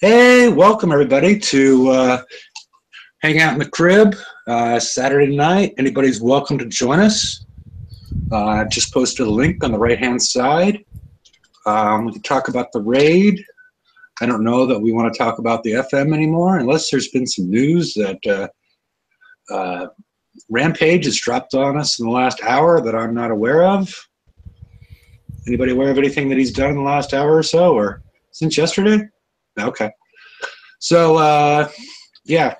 Hey, welcome everybody to hang out in the crib Saturday night. Anybody's welcome to join us. I just posted a link on the right-hand side. We can talk about the raid. I don't know that we want to talk about the FM anymore, unless there's been some news that Rampage has dropped on us in the last hour that I'm not aware of. Anybody aware of anything that he's done in the last hour or so, or since yesterday? Okay. So, yeah,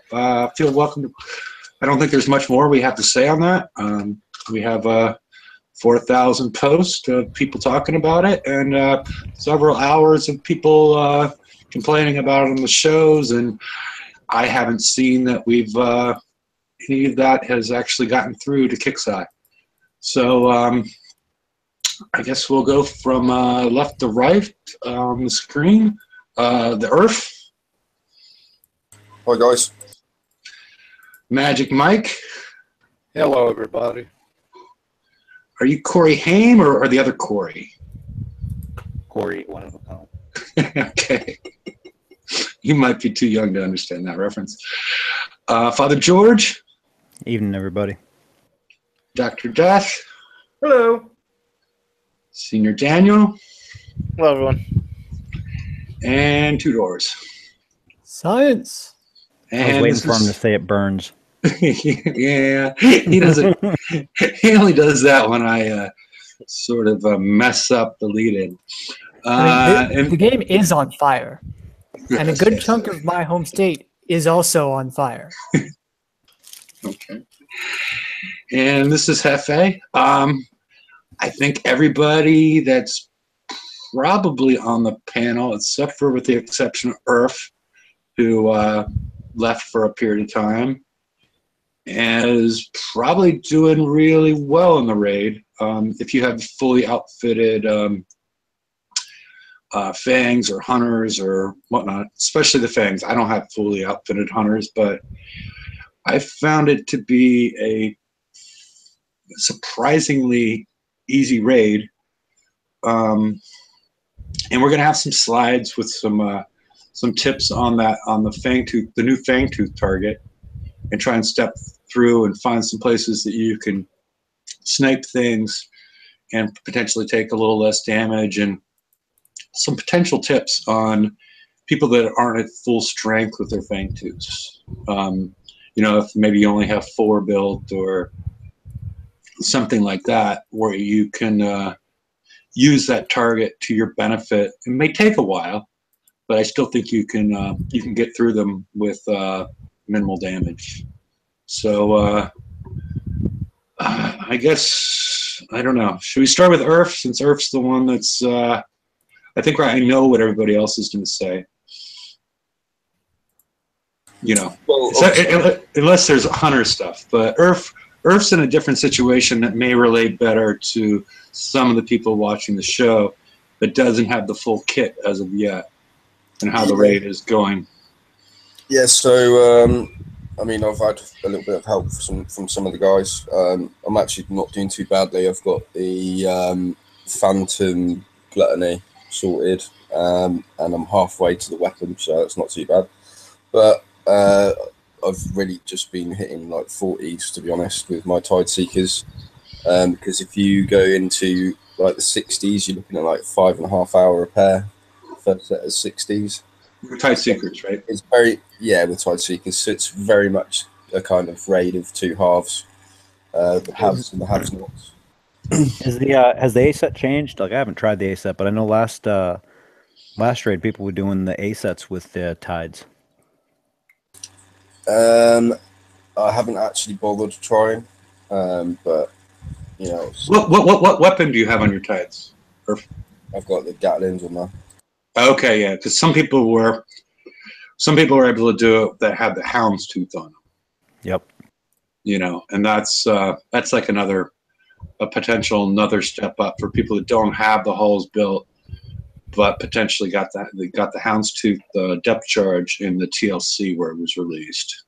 feel welcome. I don't think there's much more we have to say on that. We have 4,000 posts of people talking about it, and several hours of people complaining about it on the shows, and I haven't seen that we've any of that has actually gotten through to Kickside. So I guess we'll go from left to right on the screen. The Earth. Hi guys. Magic Mike. Hello everybody. Are you Corey Haim or the other Corey? Corey, one of them. Okay. You might be too young to understand that reference. Father George. Evening, everybody. Dr. Death. Hello. Senior Daniel. Hello, everyone. And Two Doors. Science. I was waiting for him to say it burns. Yeah, he doesn't. He only does that when I sort of mess up the lead-in. The game is on fire, and a good chunk of my home state is also on fire. Okay. And this is Hefe. I think everybody that's probably on the panel, except for with the exception of Earth, who left for a period of time, is probably doing really well in the raid. If you have fully outfitted fangs or hunters or whatnot, especially the fangs. I don't have fully outfitted hunters, but I found it to be a surprisingly easy raid. And we're going to have some slides with some tips on that, on the Fangtooth, the new Fangtooth target, and try and step through and find some places that you can snipe things and potentially take a little less damage, and some potential tips on people that aren't at full strength with their Fangtooths. You know, if maybe you only have 4 built or something like that, where you can use that target to your benefit. It may take a while, but I still think you can get through them with minimal damage. So I guess, I don't know. Should we start with Earth, since Earth's the one that's I think I know what everybody else is going to say. You know, well, unless there's hunter stuff, but Earth's in a different situation that may relate better to some of the people watching the show that doesn't have the full kit as of yet, and how the raid is going. Yeah, so I mean, I've had a little bit of help from some of the guys. I'm actually not doing too badly. I've got the Phantom Gluttony sorted, and I'm halfway to the weapon, so it's not too bad. But I've really just been hitting like 40s, to be honest, with my Tide Seekers. Because if you go into like the 60s, you're looking at like 5.5 hour repair, first set of 60s. Tide Seekers, right? It's very, yeah, with Tide Seekers. So it's very much a kind of raid of two halves, the haves and the have-nots. Has the A set changed? Like, I haven't tried the A set, but I know last raid people were doing the A sets with the tides. I haven't actually bothered trying, but you know. What weapon do you have on your tides? I've got the Gatlins on there. Okay, yeah, because some people were able to do it that had the houndstooth on them. Yep. You know, and that's like another step up for people that don't have the hulls built, but potentially got the houndstooth depth charge in the TLC where it was released.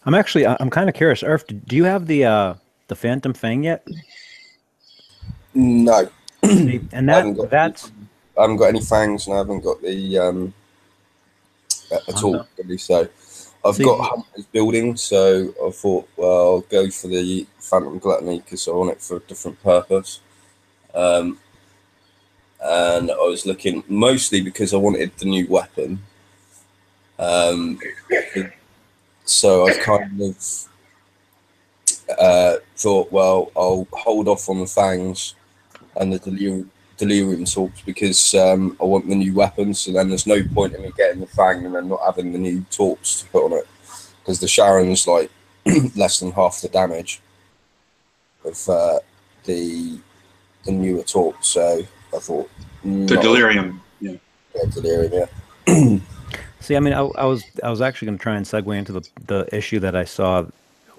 I'm kind of curious, Earth, do you have the Phantom Fang yet? No. And I haven't got any fangs, and I haven't got the at all, really. So I've So got Hunters building, so I thought, well, I'll go for the Phantom Gluttony because I want it for a different purpose. And I was looking mostly because I wanted the new weapon. So I've kind of thought, well, I'll hold off on the Fangs and the Delirium Torps because I want the new weapons. So then there's no point in me getting the Fang and then not having the new Torps to put on it, because the Sharon's like less than half the damage of the newer Torps. So I thought The Delirium. Yeah. Delirium. Yeah. See, I mean, I was actually going to try and segue into the issue that I saw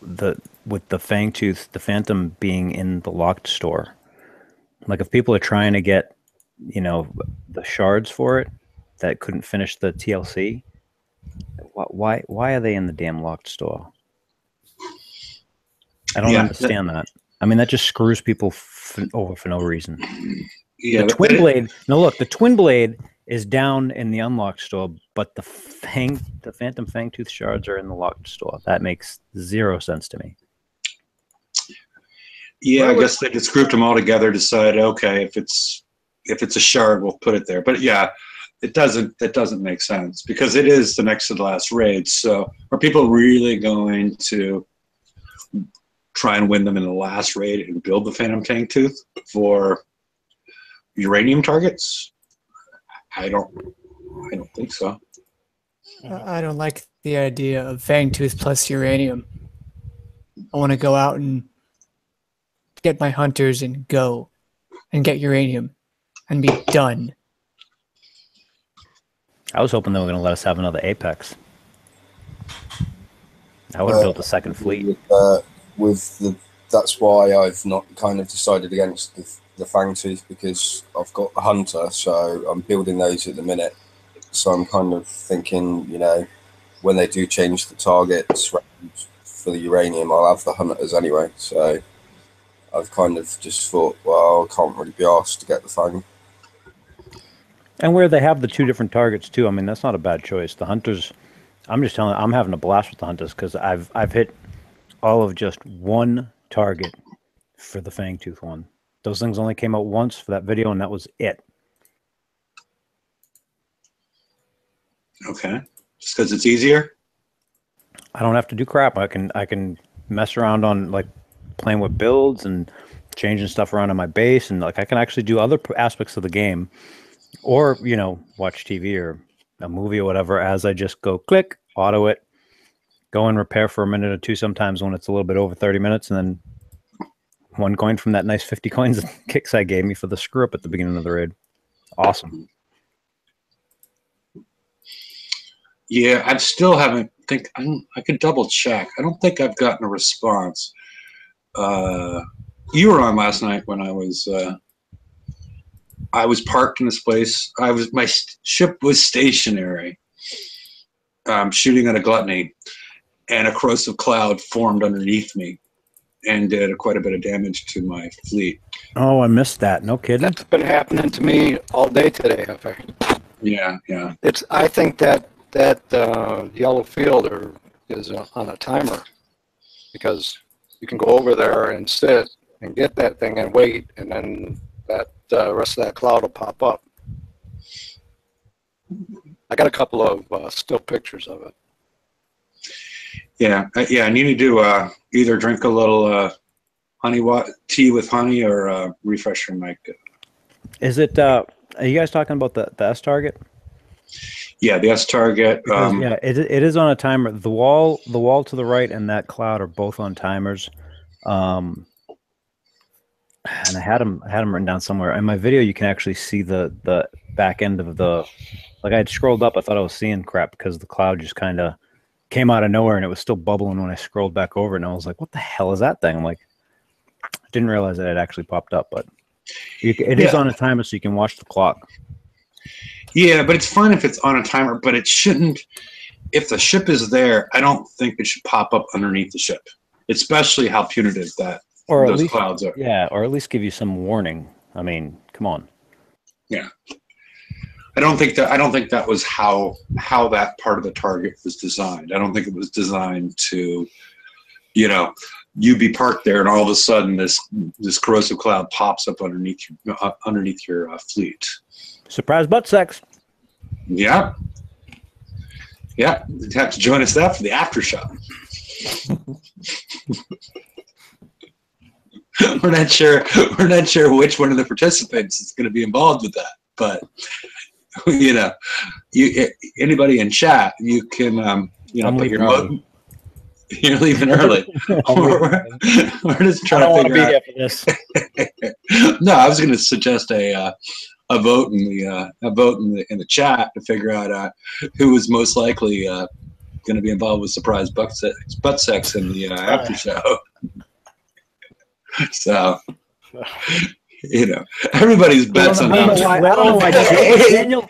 with the Fangtooth, the Phantom being in the locked store. Like, if people are trying to get, you know, the shards for it that couldn't finish the TLC, why are they in the damn locked store? I don't understand that. I mean, that just screws people over for no reason. Yeah, the Twin Blade. No, look, the Twin Blade is down in the unlocked store, but the Phantom Fangtooth shards are in the locked store. That makes zero sense to me. Yeah, I guess they just grouped them all together, decided, okay, if it's a shard, we'll put it there. But yeah, that doesn't make sense because it is the next to the last raid. So are people really going to try and win them in the last raid and build the Phantom Fangtooth for uranium targets? I don't think so. I don't like the idea of Fangtooth plus uranium. I want to go out and get my hunters and go and get uranium and be done. I was hoping they were going to let us have another Apex. I would have built a second fleet. That's why I've not kind of decided against the Fangtooth, because I've got a Hunter, so I'm building those at the minute. So I'm kind of thinking, you know, when they do change the targets for the uranium, I'll have the Hunters anyway. So I've kind of just thought, well, I can't really be asked to get the Fang. And where they have the two different targets too, I mean, that's not a bad choice. The Hunters, I'm just telling you, I'm having a blast with the Hunters because I've hit all of just one target for the Fangtooth one. Those things only came out once for that video, and that was it. Okay, just because it's easier. I don't have to do crap. I can mess around on like playing with builds and changing stuff around on my base, and like I can actually do other aspects of the game, or you know, watch TV or a movie or whatever as I just go click, auto it, go and repair for a minute or two sometimes when it's a little bit over 30 minutes, and then one coin from that nice 50 coins that Kixeye gave me for the screw up at the beginning of the raid. Awesome. Yeah, I still haven't I could double check. I don't think I've gotten a response. You were on last night when I was parked in this place. My ship was stationary, shooting at a gluttony, and a corrosive cloud formed underneath me and did quite a bit of damage to my fleet. Oh, I missed that. No kidding. That's been happening to me all day today. Yeah. I think that yellow fielder is on a timer, because you can go over there and sit and get that thing and wait, and then that rest of that cloud will pop up. I got a couple of still pictures of it. Yeah. I need to do either drink a little tea with honey or refresh your mic. Is it? Are you guys talking about the S target? Yeah, the S target. Yeah, it is on a timer. The wall to the right and that cloud are both on timers. And I had them written down somewhere. In my video, you can actually see the back end of the. Like, I had scrolled up, I thought I was seeing crap because the cloud just kind of came out of nowhere, and it was still bubbling when I scrolled back over it, and I was like, "What the hell is that thing?" I'm like, I didn't realize that it actually popped up, but it is on a timer, so you can watch the clock. Yeah, but it's fine if it's on a timer, but it shouldn't. If the ship is there, I don't think it should pop up underneath the ship, especially how punitive those clouds are. Yeah, or at least give you some warning. I mean, come on. Yeah. I don't think that was how that part of the target was designed. I don't think it was designed to, you be parked there and all of a sudden this corrosive cloud pops up underneath your fleet. Surprise butt sex. Yeah. Yeah. You'd have to join us that for the aftershock. We're not sure which one of the participants is going to be involved with that, but anybody in chat, you can put your you're leaving early. we're just trying to figure out. This. No, I was going to suggest a vote in the chat to figure out who was most likely going to be involved with surprise butt sex in the after show. So, everybody's bets on how. I don't know why Daniel's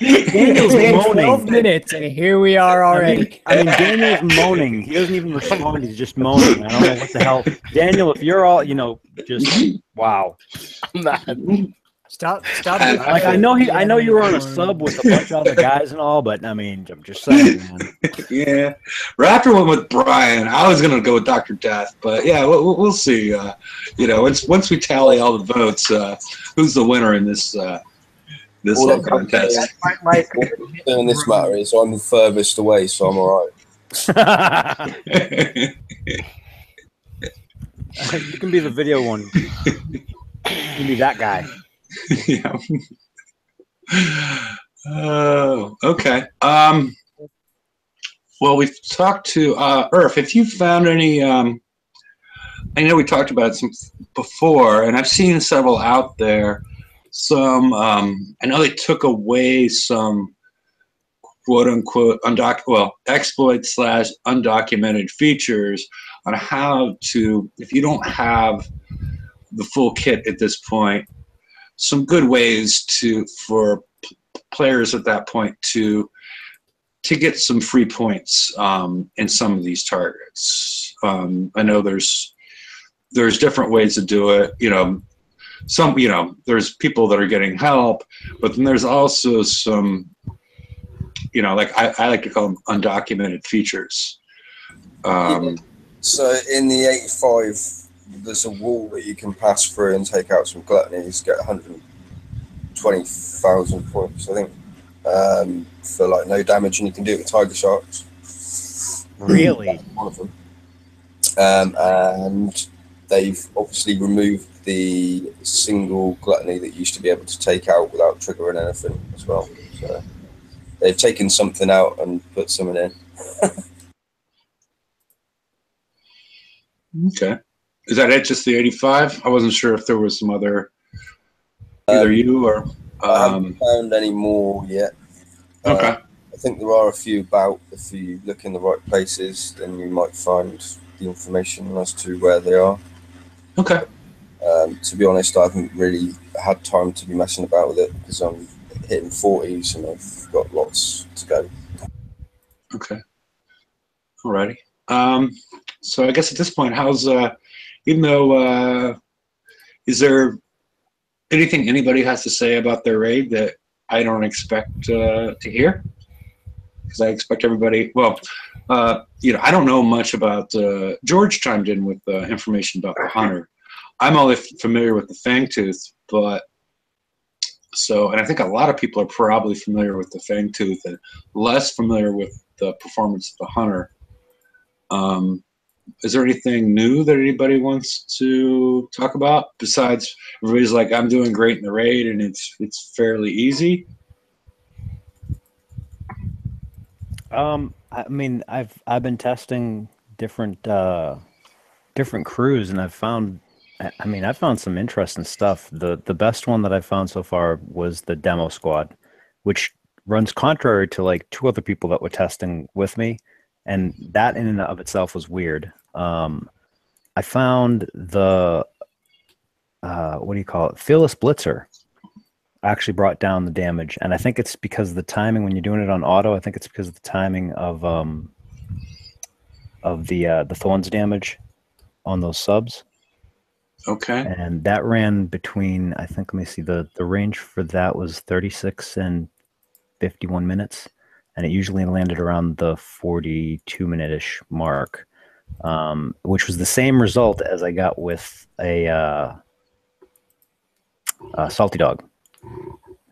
moaning. 12 minutes, and here we are already. I mean, Daniel's moaning. He doesn't even respond. He's just moaning. I don't know what the hell. Daniel, if you're all, just wow. I'm not. Stop. Like, I know you were on a sub with a bunch of other guys and all, but I mean, I'm just saying, man. Yeah, Raptor went with Brian. I was gonna go with Dr. Death, but yeah, we'll see. Once we tally all the votes, who's the winner in this little contest? In this matter is I'm the furthest away, so I'm all right. You can be the video one. You can be that guy. Yeah. Oh, okay. Well, we've talked to Irf. If you found any, I know we talked about some before, and I've seen several out there. Some, I know they took away some quote unquote exploit / undocumented features on how to, if you don't have the full kit at this point, some good ways for players at that point to get some free points in some of these targets. I know there's different ways to do it. There's people that are getting help, but then there's also some, like I like to call them undocumented features. So in the 85. There's a wall that you can pass through and take out some gluttonies, get 120,000 points, I think, for like no damage, and you can do it with tiger sharks. Really? One of them. And they've obviously removed the single gluttony that you used to be able to take out without triggering anything as well. So they've taken something out and put something in. Okay. Is that it? Just the 85? I wasn't sure if there was some other, either you or. I haven't found any more yet. Okay. I think there are a few about. If you look in the right places, then you might find the information as to where they are. Okay. To be honest, I haven't really had time to be messing about with it because I'm hitting 40s and I've got lots to go. Okay. Alrighty. So I guess at this point, how's even though is there anything anybody has to say about their raid that I don't expect to hear? Because I expect everybody. Well, I don't know much about. George chimed in with information about the hunter. I'm only familiar with the Fangtooth, and I think a lot of people are probably familiar with the Fangtooth and less familiar with the performance of the hunter. Is there anything new that anybody wants to talk about besides everybody's like, I'm doing great in the raid and it's fairly easy? I mean, I've been testing different crews, and I've found some interesting stuff. The best one that I've found so far was the demo squad, which runs contrary to like 2 other people that were testing with me, and that in and of itself was weird. I found the what do you call it? Fearless Blitzer actually brought down the damage, and I think it's because of the timing when you're doing it on auto. I think it's because of the timing of the thorns damage on those subs. Okay. And that ran between, I think, let me see, the range for that was 36 and 51 minutes, and it usually landed around the 42-minute-ish mark, which was the same result as I got with a salty dog.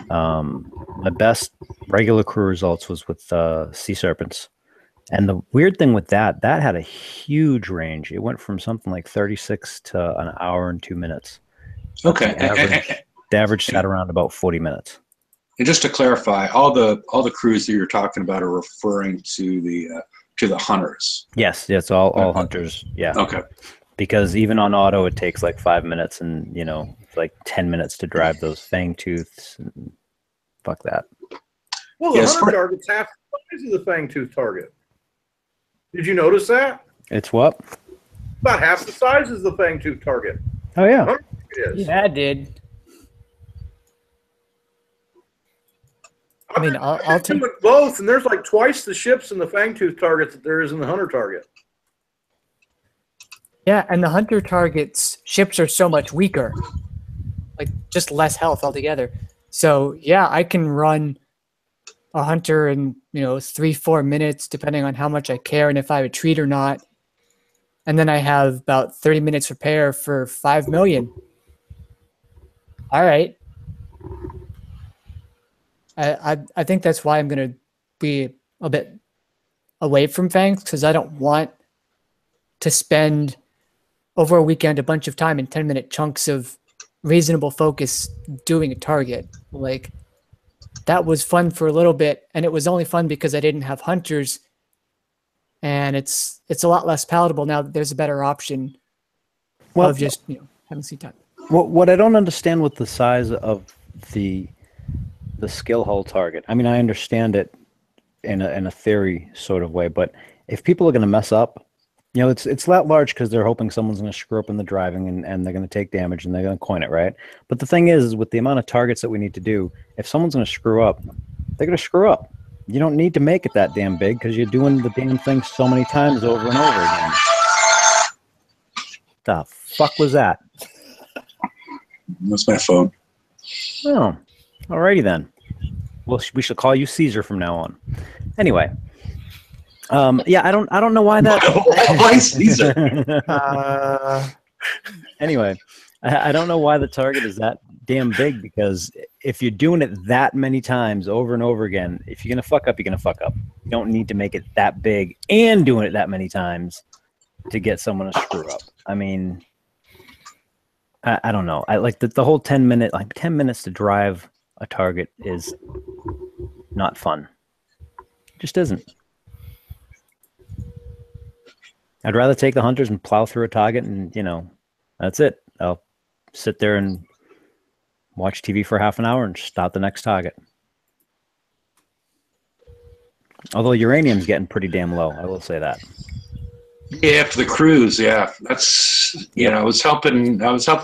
My best regular crew results was with sea serpents. And the weird thing with that had a huge range. It went from something like 36 to an hour and 2 minutes. Okay. The average sat around about 40 minutes. And just to clarify, all the crews that you're talking about are referring to the hunters. Yes, all hunters. Yeah. Okay. Because even on auto, it takes like 5 minutes, and like 10 minutes to drive those fangtooths. And fuck that. Well, the hunter target's half the size of the fangtooth target. Did you notice that? It's what? About half the size is the fangtooth target. Oh yeah. Yeah, I did. I mean, I'll take both, and there's like twice the ships in the fangtooth target that there is in the hunter target. Yeah, and the hunter target's ships are so much weaker, like just less health altogether. So yeah, I can run a hunter in 3-4 minutes, depending on how much I care and if I retreat or not. And then I have about 30 minutes repair for 5 million. All right. I think that's why I'm going to be a bit away from Fangs, because I don't want to spend over a weekend a bunch of time in 10-minute chunks of reasonable focus doing a target. Like, that was fun for a little bit, and it was only fun because I didn't have hunters, and it's a lot less palatable now that there's a better option of just having seat time. What I don't understand with the size of the skill hull target, I mean, I understand it in a theory sort of way, but if people are going to mess up, it's that large because they're hoping someone's going to screw up in the driving and they're going to take damage and they're going to coin it, right? But the thing is, with the amount of targets that we need to do, if someone's going to screw up, they're going to screw up. You don't need to make it that damn big because you're doing the damn thing so many times over and over again. The fuck was that? That's my phone. Oh, alrighty then. Well, we shall call you Caesar from now on. Anyway. Yeah, I don't know why that. Why Caesar? Anyway, I don't know why the target is that damn big, because if you're doing it that many times over and over again, if you're gonna fuck up, you're gonna fuck up. You don't need to make it that big and doing it that many times to get someone to screw up. I mean, I don't know. I like the whole 10 minutes to drive a target is not fun. It just isn't. I'd rather take the hunters and plow through a target and, that's it. I'll sit there and watch TV for half an hour and start the next target. Although uranium's getting pretty damn low, I will say that. Yeah, for the crews, yeah. That's, I was helping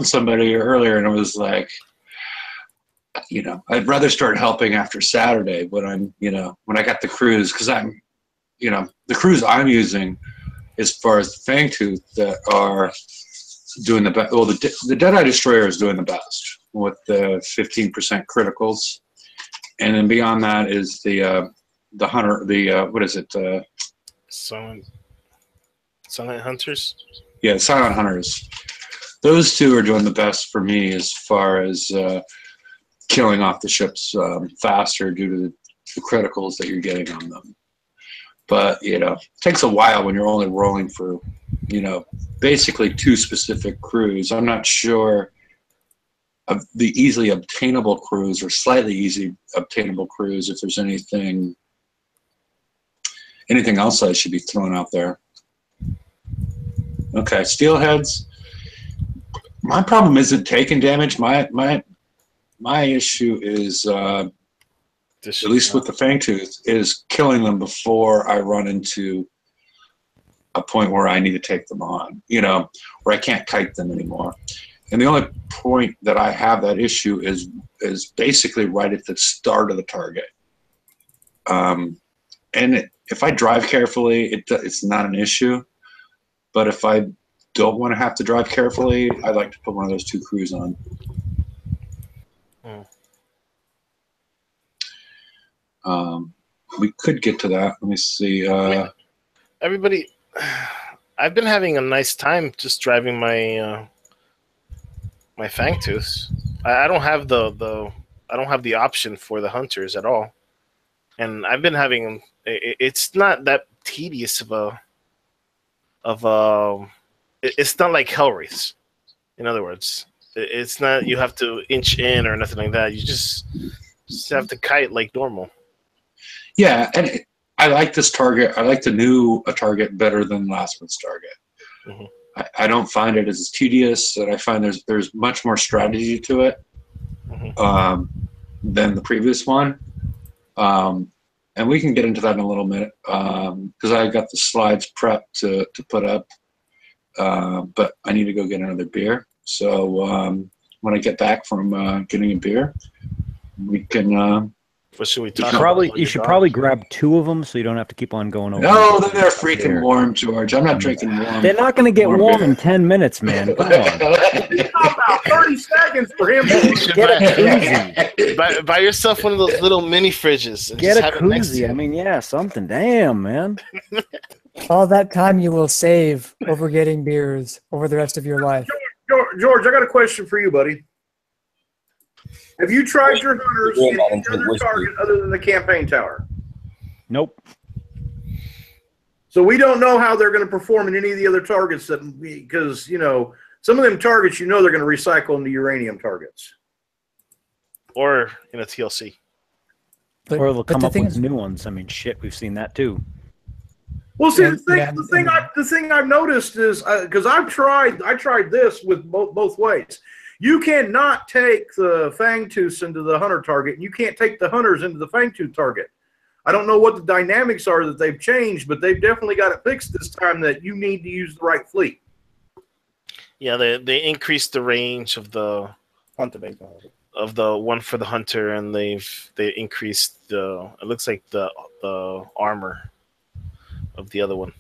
somebody earlier, and it was like, I'd rather start helping after Saturday when when I got the crews, because I'm, the crews I'm using, as far as the Fangtooth, that are doing the best. Well, the Deadeye Destroyer is doing the best with the 15% criticals, and then beyond that is the Hunter. What is it? Silent Hunters. Yeah, Silent Hunters. Those two are doing the best for me as far as killing off the ships faster due to the criticals that you're getting on them. But, it takes a while when you're only rolling for, basically 2 specific crews. I'm not sure of the easily obtainable crews or slightly easy obtainable crews, if there's anything else I should be throwing out there. Okay, steelheads. My problem isn't taking damage. My issue is... at least with the Fangtooth, is killing them before I run into a point where I need to take them on, where I can't kite them anymore. And the only point that I have that issue is basically right at the start of the target. If I drive carefully, it's not an issue. But if I don't want to have to drive carefully, I'd like to put one of those 2 crews on. We could get to that. Let me see. Everybody, I've been having a nice time just driving my my Fangtooth. I don't have I don't have the option for the hunters at all, and I've been having. It's not that tedious of a. It's not like Hellwraiths. In other words, it's not you have to inch in or nothing like that. You just have to kite like normal. Yeah, and I like this target. I like the new target better than last one's target. Mm-hmm. I don't find it as tedious, and I find there's much more strategy to it than the previous one. And we can get into that in a little minute because I got the slides prepped to put up, but I need to go get another beer. So when I get back from getting a beer, we can. What should we talk about? You should probably grab 2 of them so you don't have to keep on going over. No, then they're freaking warm, George. I'm not drinking warm. They're not going to get warm in 10 minutes, man. Come on. About 30 seconds for him. Get a koozie. Buy yourself one of those little mini fridges. And Get just a have it next to koozie. you. I mean, yeah, something. Damn, man. All that time you will save over getting beers over the rest of your life. George, I got a question for you, buddy. Have you tried your hunters in any other target other than the campaign tower? Nope. So we don't know how they're going to perform in any of the other targets because, you know, some of them targets, you know, they're going to recycle into uranium targets. Or in a TLC. Or they'll come up with new ones. I mean, shit, we've seen that too. Well, see, the thing I've noticed is because I tried this with both ways. You cannot take the Fangtooths into the hunter target, and you can't take the hunters into the Fangtooth target. I don't know what the dynamics are that they've changed, but they've definitely got it fixed this time that you need to use the right fleet. Yeah, they increased the range of the one for the hunter, and they increased the it looks like the armor of the other one.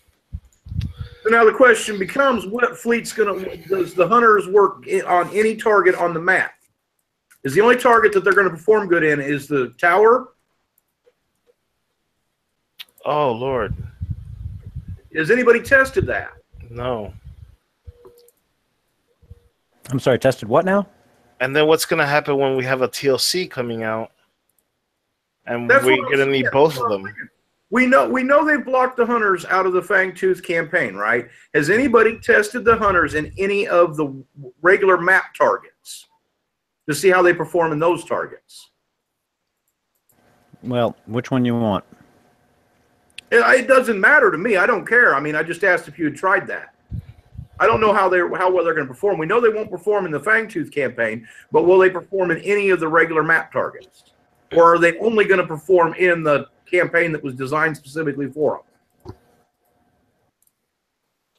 So now the question becomes, what fleet's does the hunters work on any target on the map? Is the only target that they're going to perform good in is the tower? Oh, Lord. Has anybody tested that? No. I'm sorry, tested what now? And then what's going to happen when we have a TLC coming out? And we're going to need both of them. We know they've blocked the hunters out of the Fangtooth campaign, right? Has anybody tested the hunters in any of the regular map targets to see how they perform in those targets? Well, which one you want? It doesn't matter to me. I don't care. I mean, I just asked if you had tried that. I don't know how well they're going to perform. We know they won't perform in the Fangtooth campaign, but will they perform in any of the regular map targets? Or are they only going to perform in the campaign that was designed specifically for them?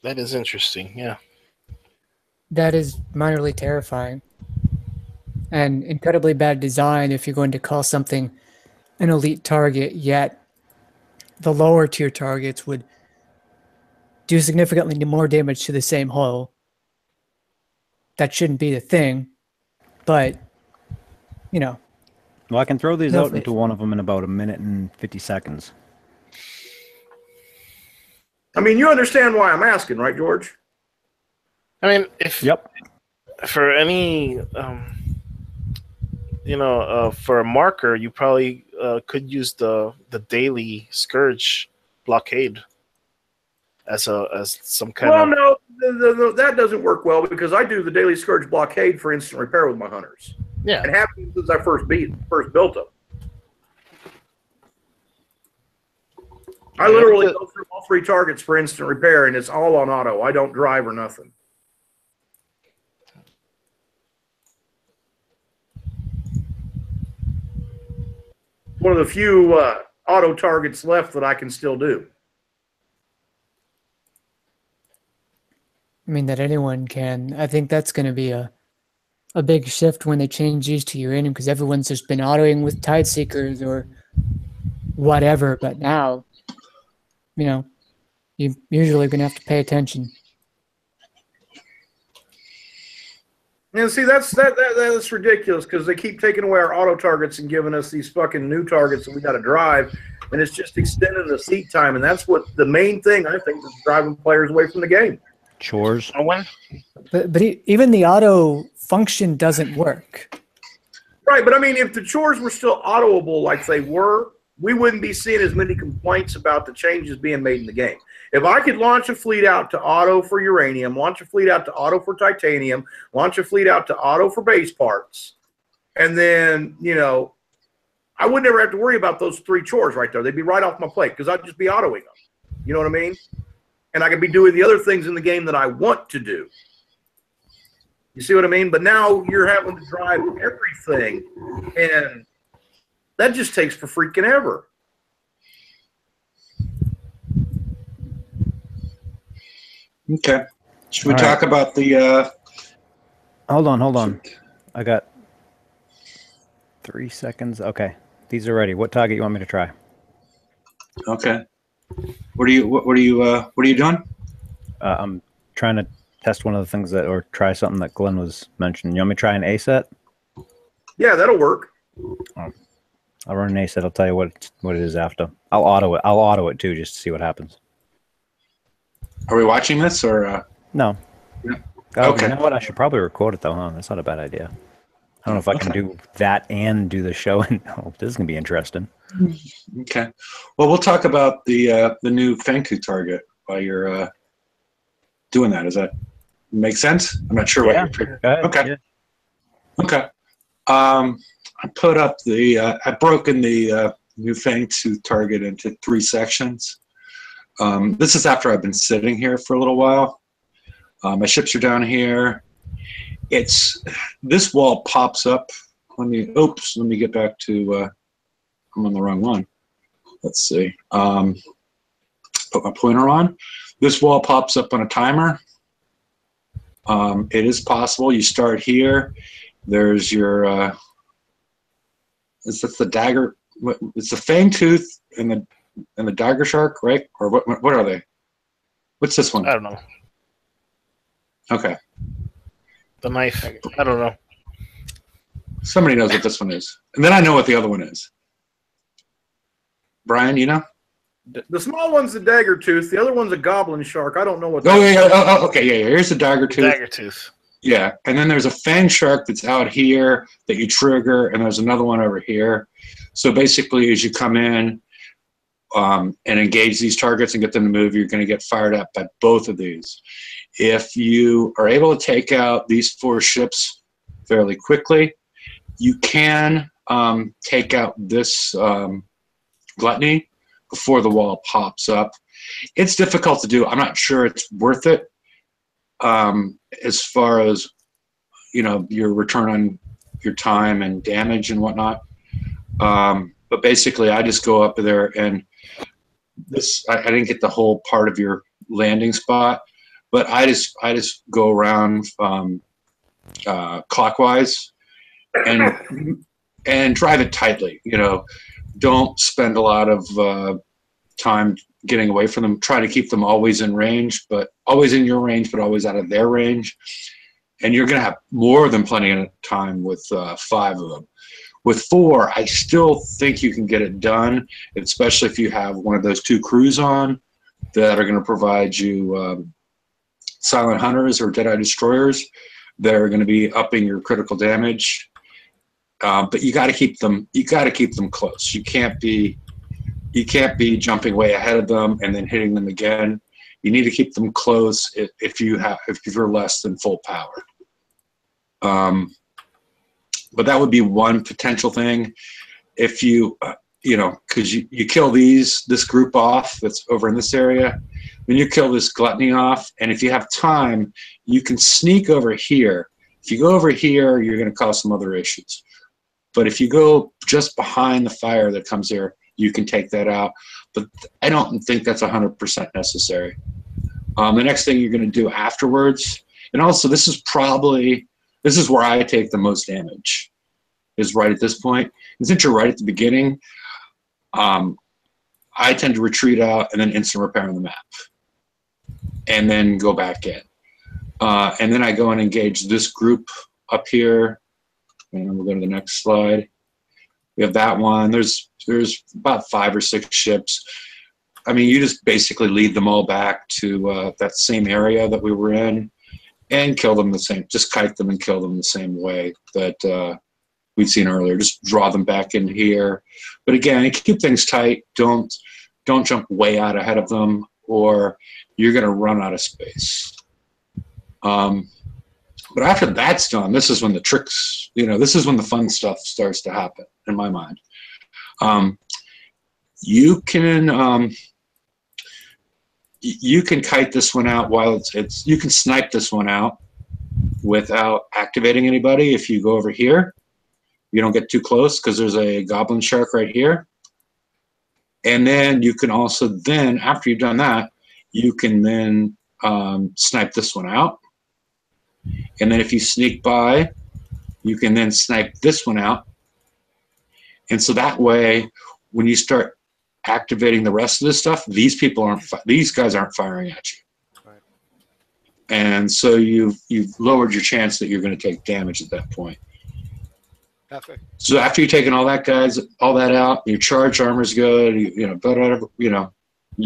That is interesting, yeah. That is minorly terrifying. And incredibly bad design if you're going to call something an elite target, yet the lower tier targets would do significantly more damage to the same hull. That shouldn't be the thing, but, you know. Well, I can throw these out into one of them in about 1 minute and 50 seconds. I mean, you understand why I'm asking, right, George? I mean, if for any, for a marker, you probably could use the daily Scourge blockade as some kind of. Well, no, that doesn't work well because I do the daily Scourge blockade for instant repair with my hunters. Yeah, it happened since I first built them. I literally go through all 3 targets for instant repair, and it's all on auto. I don't drive or nothing. One of the few auto targets left that I can still do. I mean, that anyone can. I think that's going to be a big shift when they change these to uranium because everyone's just been autoing with Tide Seekers or whatever. But now, you know, you're usually going to have to pay attention. And see, that's ridiculous because they keep taking away our auto targets and giving us these fucking new targets that we got to drive, and it's just extending the seat time, and that's what the main thing I think is driving players away from the game. Chores. But even the auto function doesn't work. Right, but I mean, if the chores were still autoable like they were, we wouldn't be seeing as many complaints about the changes being made in the game. If I could launch a fleet out to auto for uranium, launch a fleet out to auto for titanium, launch a fleet out to auto for base parts, and then, you know, I would never have to worry about those 3 chores right there. They'd be right off my plate because I'd just be autoing them. You know what I mean? And I could be doing the other things in the game that I want to do. You see what I mean? But now you're having to drive everything, and that just takes for freaking ever. Okay. Should we talk about the... Hold on. I got 3 seconds. Okay. These are ready. What target you want me to try? Okay. What are you doing? I'm trying to test one of the things that, or try something that Glenn was mentioning. You want me to try an A set? Yeah, that'll work. Oh, I'll run an A set. I'll tell you what it is after. I'll auto it too, just to see what happens. Are we watching this or? No. Yeah. Okay. You know what? I should probably record it though, huh? That's not a bad idea. I don't know if I can do that and do the show. And this is gonna be interesting. Okay. Well, we'll talk about the new Fangtooth target while you're doing that. Does that make sense? I'm not sure what you're. Okay. Yeah. Okay. I put up I've broken the new Fangtooth target into 3 sections. This is after I've been sitting here for a little while. My ships are down here. This wall pops up. Let me get back to, I'm on the wrong one. Let's see. Put my pointer on. This wall pops up on a timer. It is possible. You start here. There's your, is this the dagger? It's the Fangtooth and the dagger shark, right? Or what are they? What's this one? I don't know. Okay. The knife. I don't know. Somebody knows what this one is. And then I know what the other one is. Brian, you know? The small one's the dagger tooth. The other one's a goblin shark. I don't know what. Okay. Yeah. Here's the dagger tooth. Dagger tooth. Yeah. And then there's a fang shark that's out here that you trigger, and there's another one over here. So basically, as you come in and engage these targets and get them to move, you're going to get fired up by both of these. If you are able to take out these 4 ships fairly quickly, you can take out this gluttony before the wall pops up. It's difficult to do. I'm not sure it's worth it as far as, you know, your return on your time and damage and whatnot. But basically, I just go up there and I didn't get the whole part of your landing spot, but I just go around clockwise and drive it tightly. You know, don't spend a lot of time getting away from them. Try to keep them always in range, but always in your range, but always out of their range. And you're going to have more than plenty of time with 5 of them. With 4, I still think you can get it done, especially if you have one of those 2 crews on that are going to provide you silent hunters or deadeye destroyers. They're going to be upping your critical damage, but you got to keep them. You got to keep them close. You can't be jumping way ahead of them and then hitting them again. You need to keep them close if you're less than full power. But that would be one potential thing. If you, because you kill this group off that's over in this area, then you kill this gluttony off, and if you have time, you can sneak over here. If you go over here, you're going to cause some other issues. But if you go just behind the fire that comes there, you can take that out. But I don't think that's 100% necessary. The next thing you're going to do afterwards, and also this is where I take the most damage, is right at this point. And since you're right at the beginning, I tend to retreat out and then instant repair on the map, and then go back in. And then I go and engage this group up here, and we'll go to the next slide. We have that one. There's about 5 or 6 ships. I mean, you just basically lead them all back to that same area that we were in, and kill them the same. Just kite them and kill them the same way that we've seen earlier. Just draw them back in here. But again, keep things tight. Don't jump way out ahead of them, or you're going to run out of space. But after that's done, this is when the tricks, this is when the fun stuff starts to happen, in my mind. You can kite this one out while you can snipe this one out without activating anybody. If you go over here, you don't get too close because there's a goblin shark right here. And then you can also after you've done that, you can then snipe this one out. And then if you sneak by, you can then snipe this one out. And so that way, when you start activating the rest of this stuff, these guys aren't firing at you. Right. And so you've lowered your chance that you're going to take damage at that point. Perfect. So after you've taken all that out, your charge armor's good, you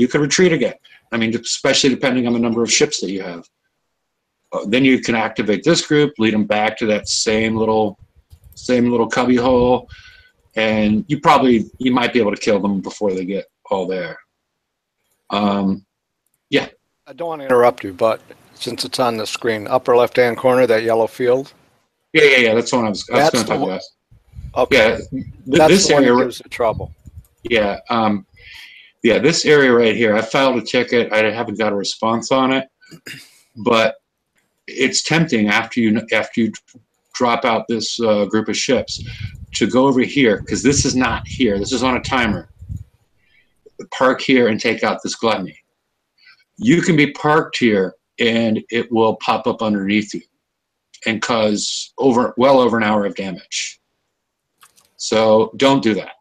can retreat again. I mean, especially depending on the number of ships that you have. Then you can activate this group, lead them back to that same little cubby hole, and you might be able to kill them before they get all there. Yeah. I don't want to interrupt you, but since it's on the screen, upper left-hand corner, that yellow field. Yeah. That's the one I was going to talk about. Okay. Yeah. That's this the one area that gives the trouble. Yeah. Yeah. This area right here, I filed a ticket. I haven't got a response on it, but it's tempting after you drop out this group of ships to go over here, because this is not here. This is on a timer. Park here and take out this gluttony. You can be parked here and it will pop up underneath you and cause well over an hour of damage. So don't do that,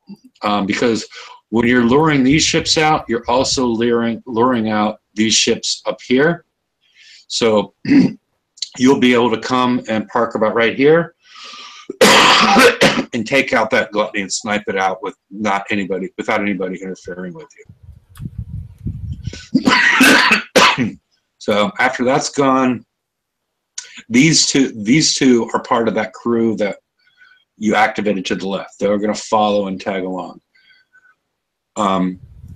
because when you're luring these ships out, you're also luring out these ships up here. So you'll be able to come and park about right here and take out that gluttony and snipe it out without anybody interfering with you. So after that's gone, these two are part of that crew that you activated to the left. They're going to follow and tag along.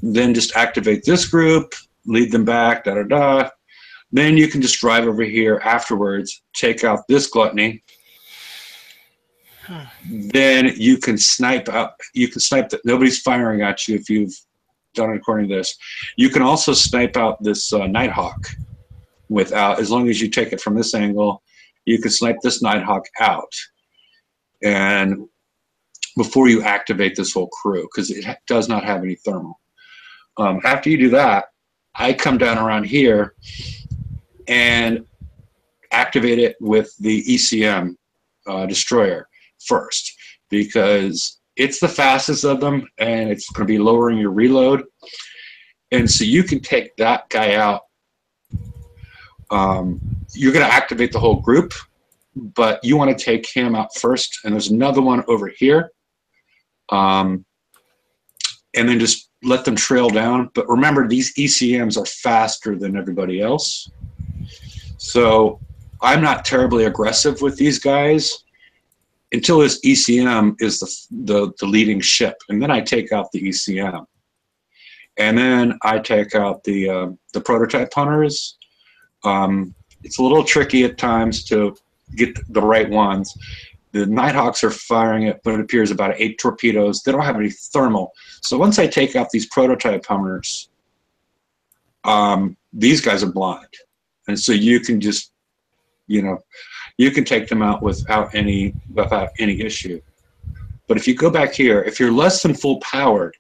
Then just activate this group, lead them back, Then you can just drive over here afterwards, take out this gluttony. Then you can snipe out. You can snipe that nobody's firing at you if you've done it according to this. You can also snipe out this Nighthawk as long as you take it from this angle. You can snipe this Nighthawk out, and before you activate this whole crew, because it does not have any thermal. After you do that, I come down around here and activate it with the ECM destroyer first, because it's the fastest of them and it's going to be lowering your reload. And so you can take that guy out. You're going to activate the whole group, but you want to take him out first. And there's another one over here. And then just let them trail down. But remember, these ECMs are faster than everybody else. So I'm not terribly aggressive with these guys until this ECM is the leading ship. And then I take out the ECM. And then I take out the prototype hunters. It's a little tricky at times to get the right ones. The Nighthawks are firing at what appears about 8 torpedoes. They don't have any thermal. So once I take out these prototype hunters, these guys are blind. And so you can just, you can take them out without any issue. But if you go back here, if you're less than full powered,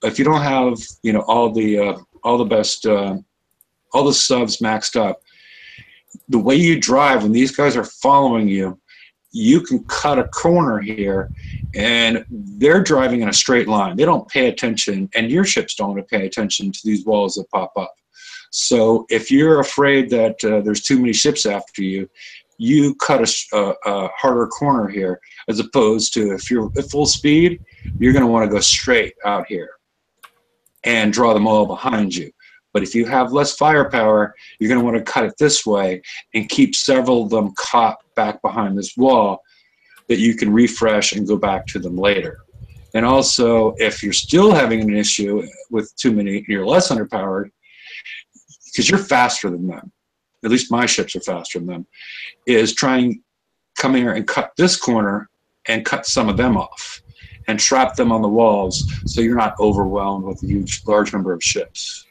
if you don't have all the best all the subs maxed up, the way you drive when these guys are following you, you can cut a corner here, and they're driving in a straight line. They don't pay attention, and your ships don't pay attention to these walls that pop up. So if you're afraid that there's too many ships after you, you cut a harder corner here, as opposed to if you're at full speed, you're going to want to go straight out here and draw them all behind you. But if you have less firepower, you're going to want to cut it this way and keep several of them caught back behind this wall that you can refresh and go back to them later. And also, if you're still having an issue with too many, you're less underpowered, because you're faster than them, at least my ships are faster than them, is come here and cut this corner and cut some of them off and trap them on the walls so you're not overwhelmed with a large number of ships.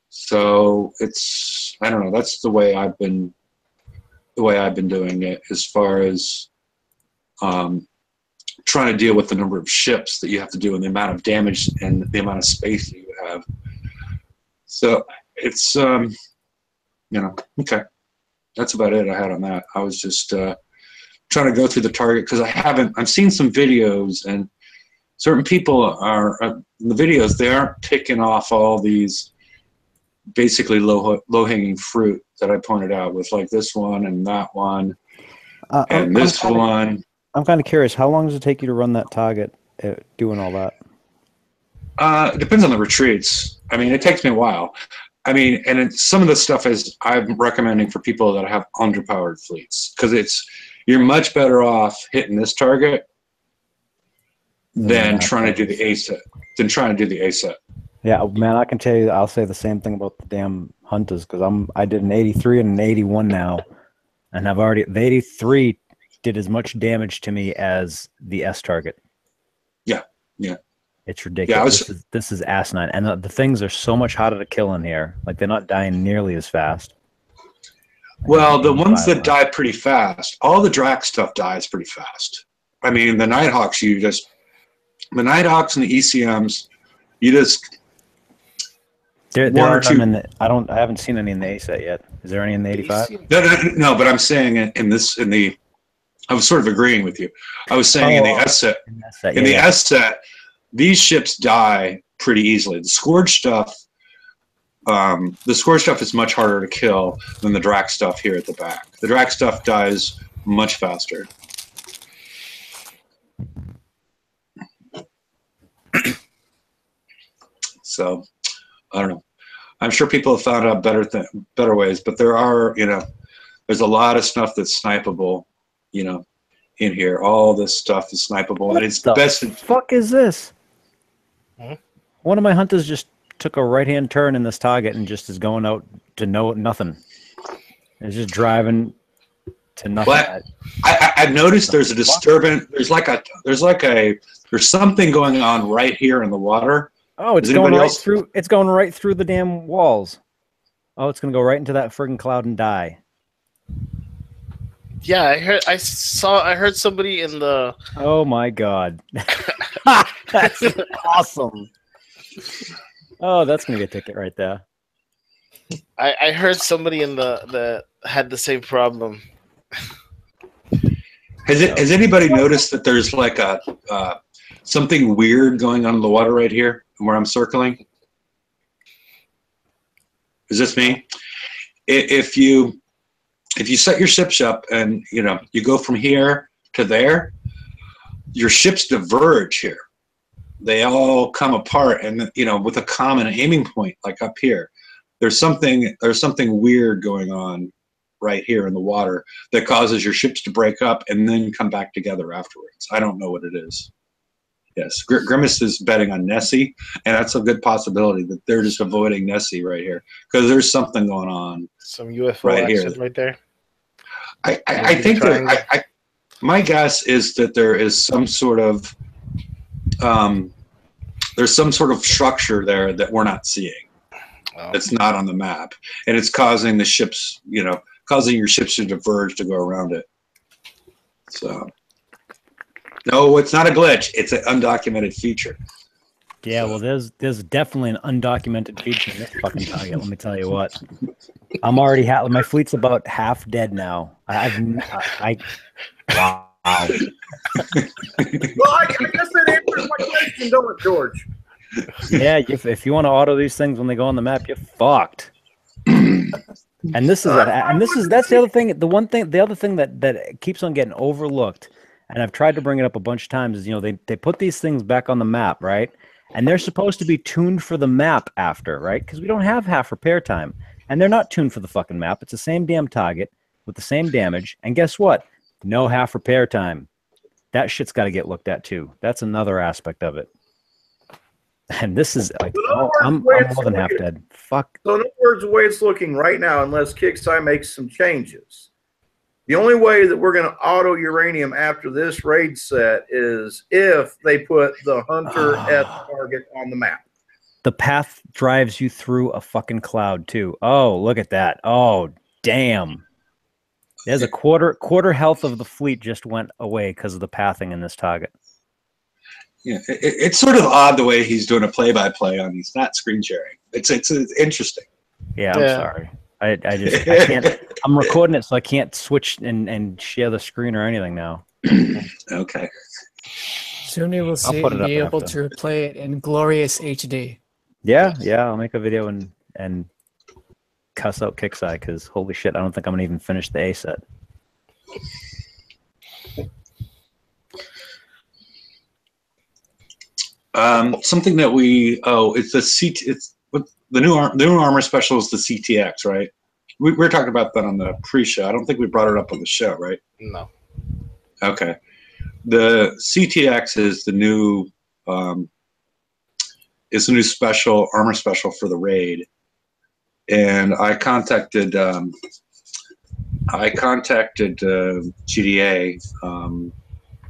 So it's, I don't know, that's the way I've been doing it, as far as trying to deal with the number of ships that you have to do and the amount of damage and the amount of space that you have. So it's, you know, okay. That's about it I had on that. I was just trying to go through the target, because I've seen some videos, and certain people are, in the videos, they aren't picking off all these basically low-hanging fruit that I pointed out with, like this one and that one and this one. I'm kind of curious, how long does it take you to run that target doing all that? It depends on the retreats. I mean, it takes me a while. I mean, and some of the stuff is I'm recommending for people that have underpowered fleets, because you're much better off hitting this target than trying to do the A set. Yeah, man, I can tell you, I'll say the same thing about the damn hunters, because I did an 83 and an 81 now, and the 83 did as much damage to me as the S target. Yeah, yeah. It's ridiculous. Yeah, this is asinine. And the things are so much harder to kill in here. Like, they're not dying nearly as fast. Well, the ones that die pretty fast, all the Drac stuff dies pretty fast. I mean, the Nighthawks, the Nighthawks and the ECMs, you just... There are two. I haven't seen any in the A set yet. Is there any in the 85? No, but I'm saying I was sort of agreeing with you. I was saying in the S set, S set, these ships die pretty easily. The Scourge stuff is much harder to kill than the Drac stuff here at the back. The Drac stuff dies much faster. So, I don't know. I'm sure people have found out better ways, but there are, there's a lot of stuff that's snipeable, in here. All this stuff is snipeable, and it's the best. Fuck is this? Huh? One of my hunters just took a right-hand turn in this target and just is going out to nothing. It's just driving to nothing. Well, I've noticed there's a disturbance. There's something going on right here in the water. Oh, it's going right through. It's going right through the damn walls. Oh, it's gonna go right into that friggin' cloud and die. Yeah, I heard somebody in the... Oh my god. That's awesome. Oh, that's gonna get a ticket right there. I heard somebody in the had the same problem. Has anybody noticed that there's like something weird going on in the water right here where I'm circling? Is this me? If you set your ships up and you go from here to there, your ships diverge here. They all come apart, and with a common aiming point, like up here. There's something weird going on right here in the water that causes your ships to break up and then come back together afterwards. I don't know what it is. Yes, Grimace is betting on Nessie, and that's a good possibility that they're just avoiding Nessie right here because there's something going on. Some UFO action right there. I think my guess is that there is some sort of there's some sort of structure there that we're not seeing. Oh. That's not on the map, and it's causing the ships, causing your ships to diverge to go around it. So. No, it's not a glitch. It's an undocumented feature. Yeah, well, there's definitely an undocumented feature in this fucking target. Let me tell you what. I'm already my fleet's about half dead now. Wow. Well, I guess that answers my question, don't it, George? Yeah, if you want to auto these things when they go on the map, you're fucked. And that's the other thing. The other thing that keeps on getting overlooked, and I've tried to bring it up a bunch of times, is they put these things back on the map, right? And they're supposed to be tuned for the map after, right? Because we don't have half repair time, and they're not tuned for the fucking map. It's the same damn target with the same damage, and guess what? No half repair time. That shit's got to get looked at too. That's another aspect of it. And this is like, I'm more than half dead. Fuck. So in other words, the way it's looking right now, unless Kicksai makes some changes, the only way that we're going to auto uranium after this raid set is if they put the hunter at target on the map. The path drives you through a fucking cloud too. Oh, look at that. Oh, damn. There's a quarter health of the fleet just went away because of the pathing in this target. Yeah, it's sort of odd the way he's doing a play-by-play on these, not screen sharing. It's interesting. Yeah, I'm sorry. I can't. I'm recording it, so I can't switch and share the screen or anything now. Okay. Soon you will see and be able to replay it in glorious HD. Yeah, I'll make a video and cuss out Kicksai, because holy shit, I don't think I'm gonna even finish the A set. Something that it's the new armor special is the CTX, right? We were talking about that on the pre-show. I don't think we brought it up on the show, right? No. Okay. The CTX is the new special armor special for the raid, and I contacted GDA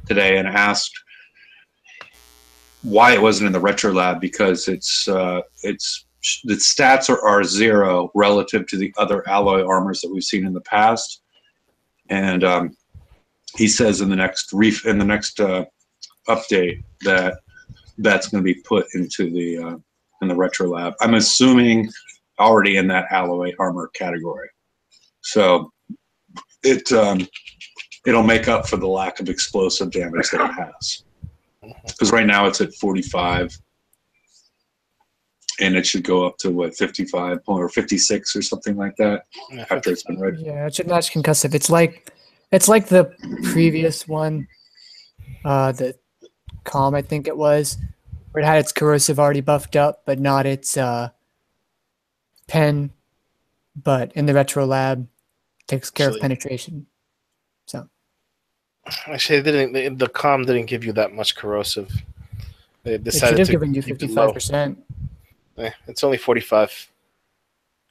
today and asked why it wasn't in the retro lab, because the stats are 0 relative to the other alloy armors that we've seen in the past, and he says in the next update that's going to be put into the in the retro lab. I'm assuming already in that alloy armor category, so it'll make up for the lack of explosive damage that it has. Because right now it's at 45, and it should go up to what, 55 or 56 or something like that after it's been read. Yeah, it should match concussive. It's like the previous one, the Calm, I think it was, where it had its corrosive already buffed up, but not its pen. But in the retro lab, takes care of penetration. So. Actually, the Calm didn't give you that much corrosive. They decided it should have given you 55%. It's only 45.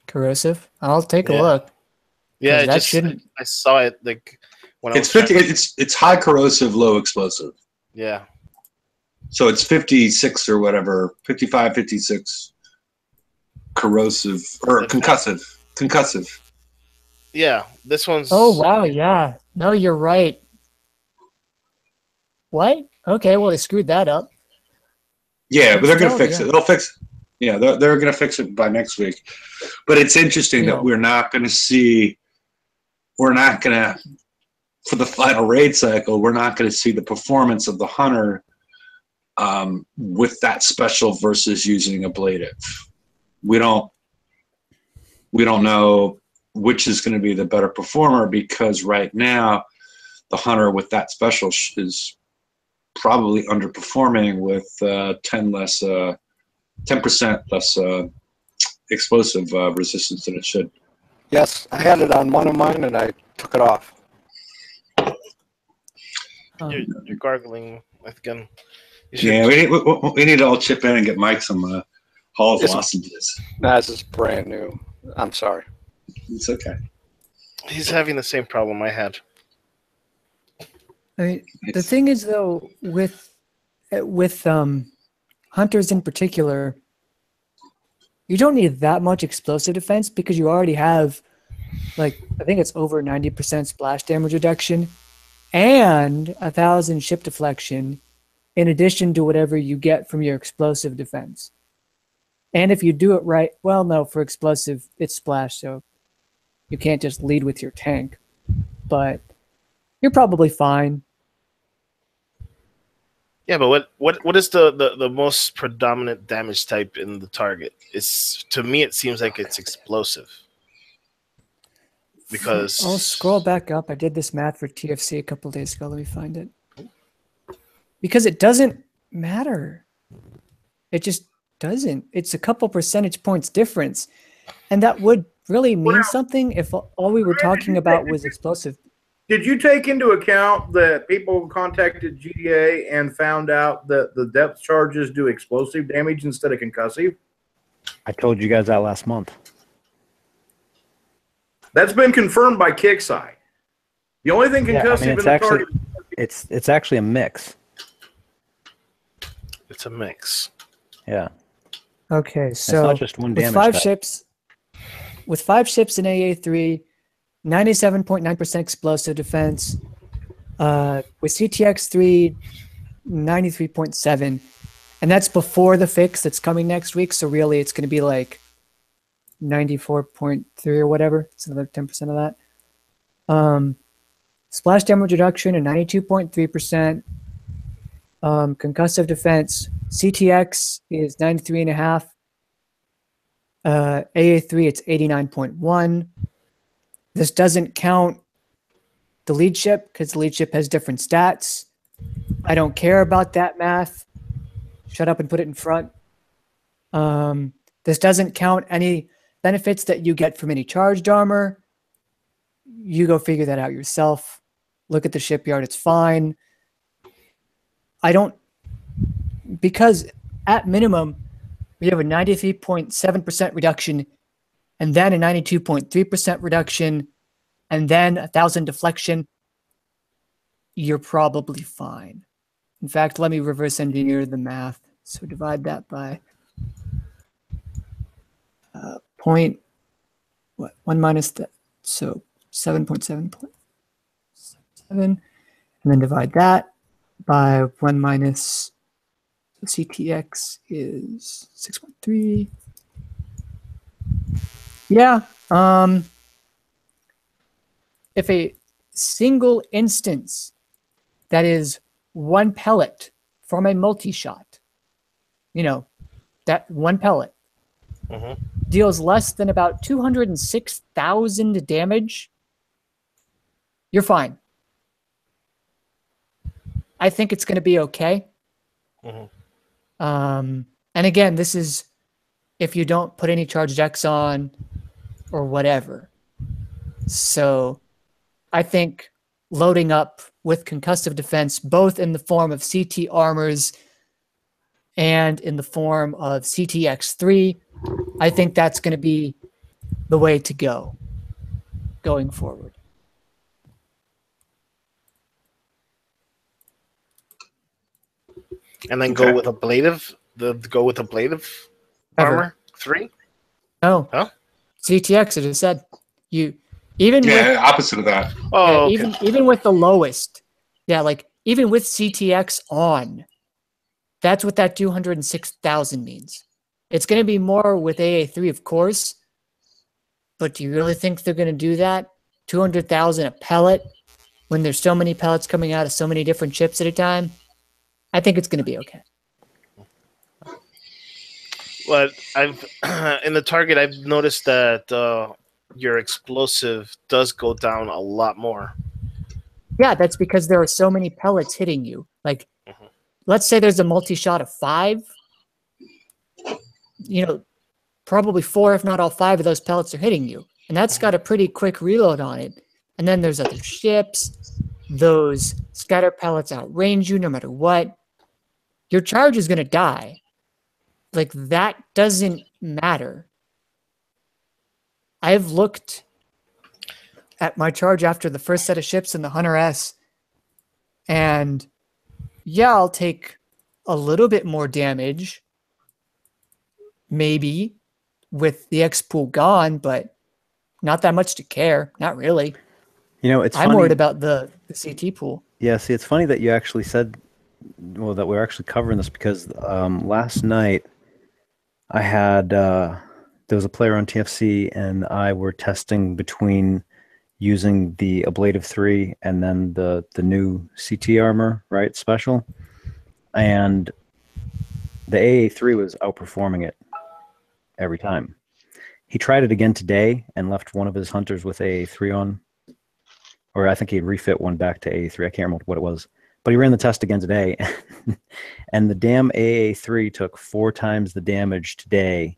Corrosive? I'll take a look. Yeah, I saw it like when it's 50. It's high corrosive, low explosive. Yeah. So it's 56 or whatever, 55, 56 corrosive or concussive. Yeah, this one's. Oh wow! Yeah, no, you're right. What? Okay, well, they screwed that up. Yeah, but they're going to fix it. They'll fix it. Yeah, they're going to fix it by next week. But it's interesting that we're not going to, for the final raid cycle, we're not going to see the performance of the Hunter with that special versus using ablative. We don't know which is going to be the better performer, because right now the Hunter with that special is probably underperforming with 10% less explosive resistance than it should. Yes, I had it on one of mine and I took it off. You're gargling again. Yeah, we need to all chip in and get Mike some Hall of Lozenges. Nah, this is brand new. I'm sorry. It's okay. He's having the same problem I had. I mean, the thing is, though, with hunters in particular, you don't need that much explosive defense because you already have, like, I think it's over 90% splash damage reduction and 1,000 ship deflection in addition to whatever you get from your explosive defense. And if you do it right, well, no, for explosive, it's splash, so you can't just lead with your tank. But you're probably fine. Yeah, but what is the most predominant damage type in the target? To me it seems like it's explosive. because I'll scroll back up. I did this math for TFC a couple days ago. Let me find it. Because it doesn't matter. It just doesn't. It's a couple percentage points difference. And that would really mean something if all we were talking about was explosive. Did you take into account that people contacted GDA and found out that the depth charges do explosive damage instead of concussive? I told you guys that last month. That's been confirmed by Kickside. The only thing concussive in the target. It's actually a mix. it's a mix. Yeah. Okay, It's so not just one damage. with 5 ships in AA3, 97.9% explosive defense. With CTX3, 93.7, and that's before the fix that's coming next week. So really, it's going to be like 94.3 or whatever. It's another 10% of that. Splash damage reduction at 92.3%. Concussive defense, CTX is 93.5. AA3, it's 89.1. This doesn't count the lead ship because the lead ship has different stats. I don't care about that math. Shut up and put it in front. This doesn't count any benefits that you get from any charged armor. You go figure that out yourself. Look at the shipyard. It's fine. Because at minimum, we have a 93.7% reduction and then a 92.3% reduction and then 1,000 deflection. You're probably fine. In fact, let me reverse engineer the math. So divide that by 1 minus that. So 7.7, and then divide that by 1 minus CTX is 6.3. Yeah. If a single instance that is 1 pellet from a multi-shot, that 1 pellet deals less than about 206,000 damage, you're fine. I think it's going to be okay. And again, this is if you don't put any charged X on or whatever. So I think loading up with concussive defense, both in the form of CT armors and in the form of CTX3, I think that's going to be the way to go going forward. And then go with ablative armor 3? No. Huh? CTX, I just said. Opposite of that. Oh, okay. even with the lowest, even with CTX on, that's what that 206,000 means. It's going to be more with AA3, of course, but do you really think they're going to do that? 200,000 a pellet when there's so many pellets coming out of so many different ships at a time? I think it's going to be okay. But in the target, I've noticed that your explosive does go down a lot more. Yeah, that's because there are so many pellets hitting you. Like, let's say there's a multi-shot of 5. Probably 4, if not all 5 of those pellets are hitting you. And that's got a pretty quick reload on it. And then there's other ships. Those scatter pellets outrange you no matter what. Your charge is going to die. Like, that doesn't matter. I've looked at my charge after the first set of ships in the Hunter S, and yeah, I'll take a little bit more damage, maybe, with the X pool gone, but not that much to care. Not really. It's I'm funny. worried about the CT pool. Yeah, see, it's funny that you actually said, that we're actually covering this because last night I had, there was a player on TFC and I were testing between using the Ablative 3 and then the new CT armor, right, special. And the AA3 was outperforming it every time. He tried it again today and left one of his hunters with AA3 on, or I think he refit one back to AA3. I can't remember what it was, but he ran the test again today, and the damn AA3 took 4 times the damage today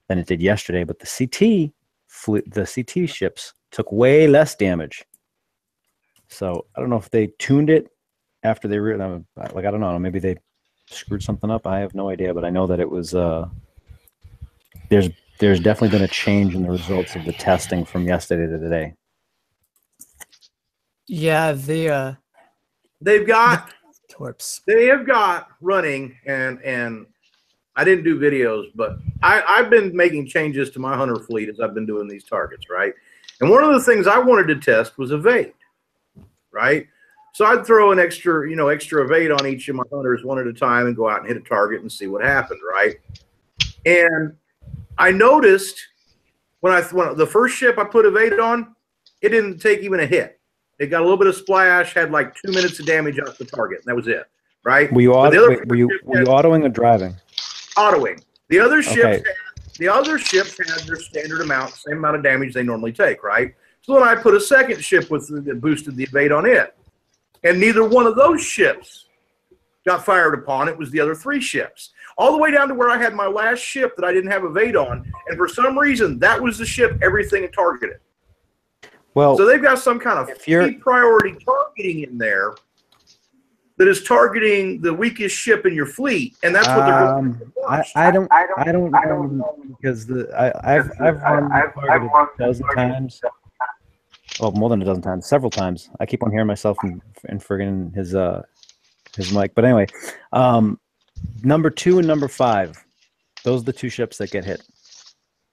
than it did yesterday. But the CT ships took way less damage. So I don't know if they tuned it after they like, I don't know, maybe they screwed something up. I have no idea, but I know that it was there's definitely been a change in the results of the testing from yesterday to today. Yeah, they've got torps. They have got running, and I didn't do videos, but I've been making changes to my hunter fleet as I've been doing these targets, right? And one of the things I wanted to test was evade, right? So I'd throw an extra evade on each of my hunters one at a time and go out and hit a target and see what happened, right? And I noticed when the first ship I put evade on, it didn't take even a hit. It got a little bit of splash, had like 2 minutes of damage off the target, and that was it, right? Were you autoing or driving? Autoing. The other ships had their standard amount, same amount of damage they normally take, right? So then I put a second ship that boosted the evade on it. And neither one of those ships got fired upon. It was the other 3 ships. All the way down to where I had my last ship that I didn't have evade on. And for some reason, that was the ship everything targeted. Well, so they've got some kind of key priority targeting in there that is targeting the weakest ship in your fleet, and that's what they're going to watch. I don't know, because I've run targeted a dozen times. Well, more than a dozen times, several times. I keep on hearing myself in friggin' his mic. But anyway, number 2 and number 5, those are the 2 ships that get hit.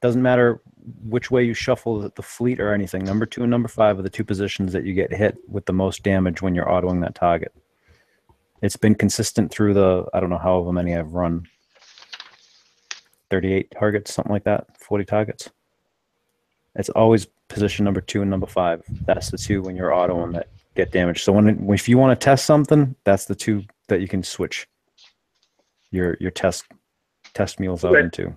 Doesn't matter which way you shuffle the fleet or anything. Number 2 and number 5 are the 2 positions that you get hit with the most damage when you're autoing that target. It's been consistent through I don't know however many I've run. 38 targets, something like that, 40 targets. It's always position number 2 and number 5. That's the 2 when you're autoing that get damaged. So if you want to test something, that's the 2 that you can switch your test mules out into.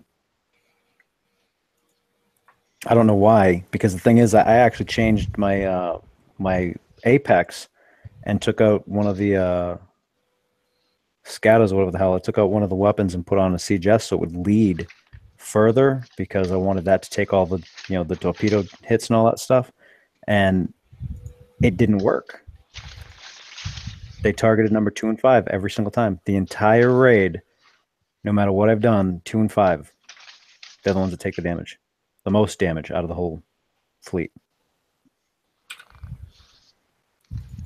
I don't know why, because the thing is, I actually changed my my Apex and took out one of the scatters or whatever the hell. I took out one of the weapons and put on a CGS so it would lead further, because I wanted that to take all the the torpedo hits and all that stuff, and it didn't work. They targeted number 2 and 5 every single time. The entire raid, no matter what I've done, 2 and 5, they're the ones that take the damage. The most damage out of the whole fleet.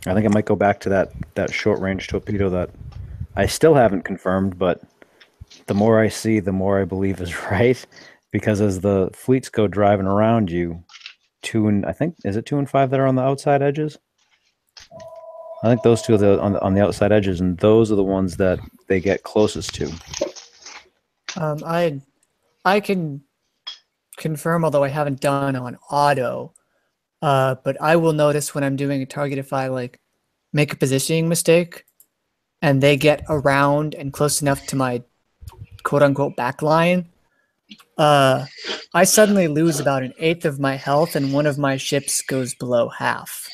I think it might go back to that short-range torpedo that I still haven't confirmed, but the more I see, the more I believe is right. Because as the fleets go driving around you, 2 and 5 that are on the outside edges? I think those 2 are on the outside edges, and those are the ones that they get closest to. I can confirm, although I haven't done on auto, but I will notice when I'm doing a target, if I like make a positioning mistake and they get around and close enough to my quote-unquote back line, I suddenly lose about 1/8 of my health, and one of my ships goes below half.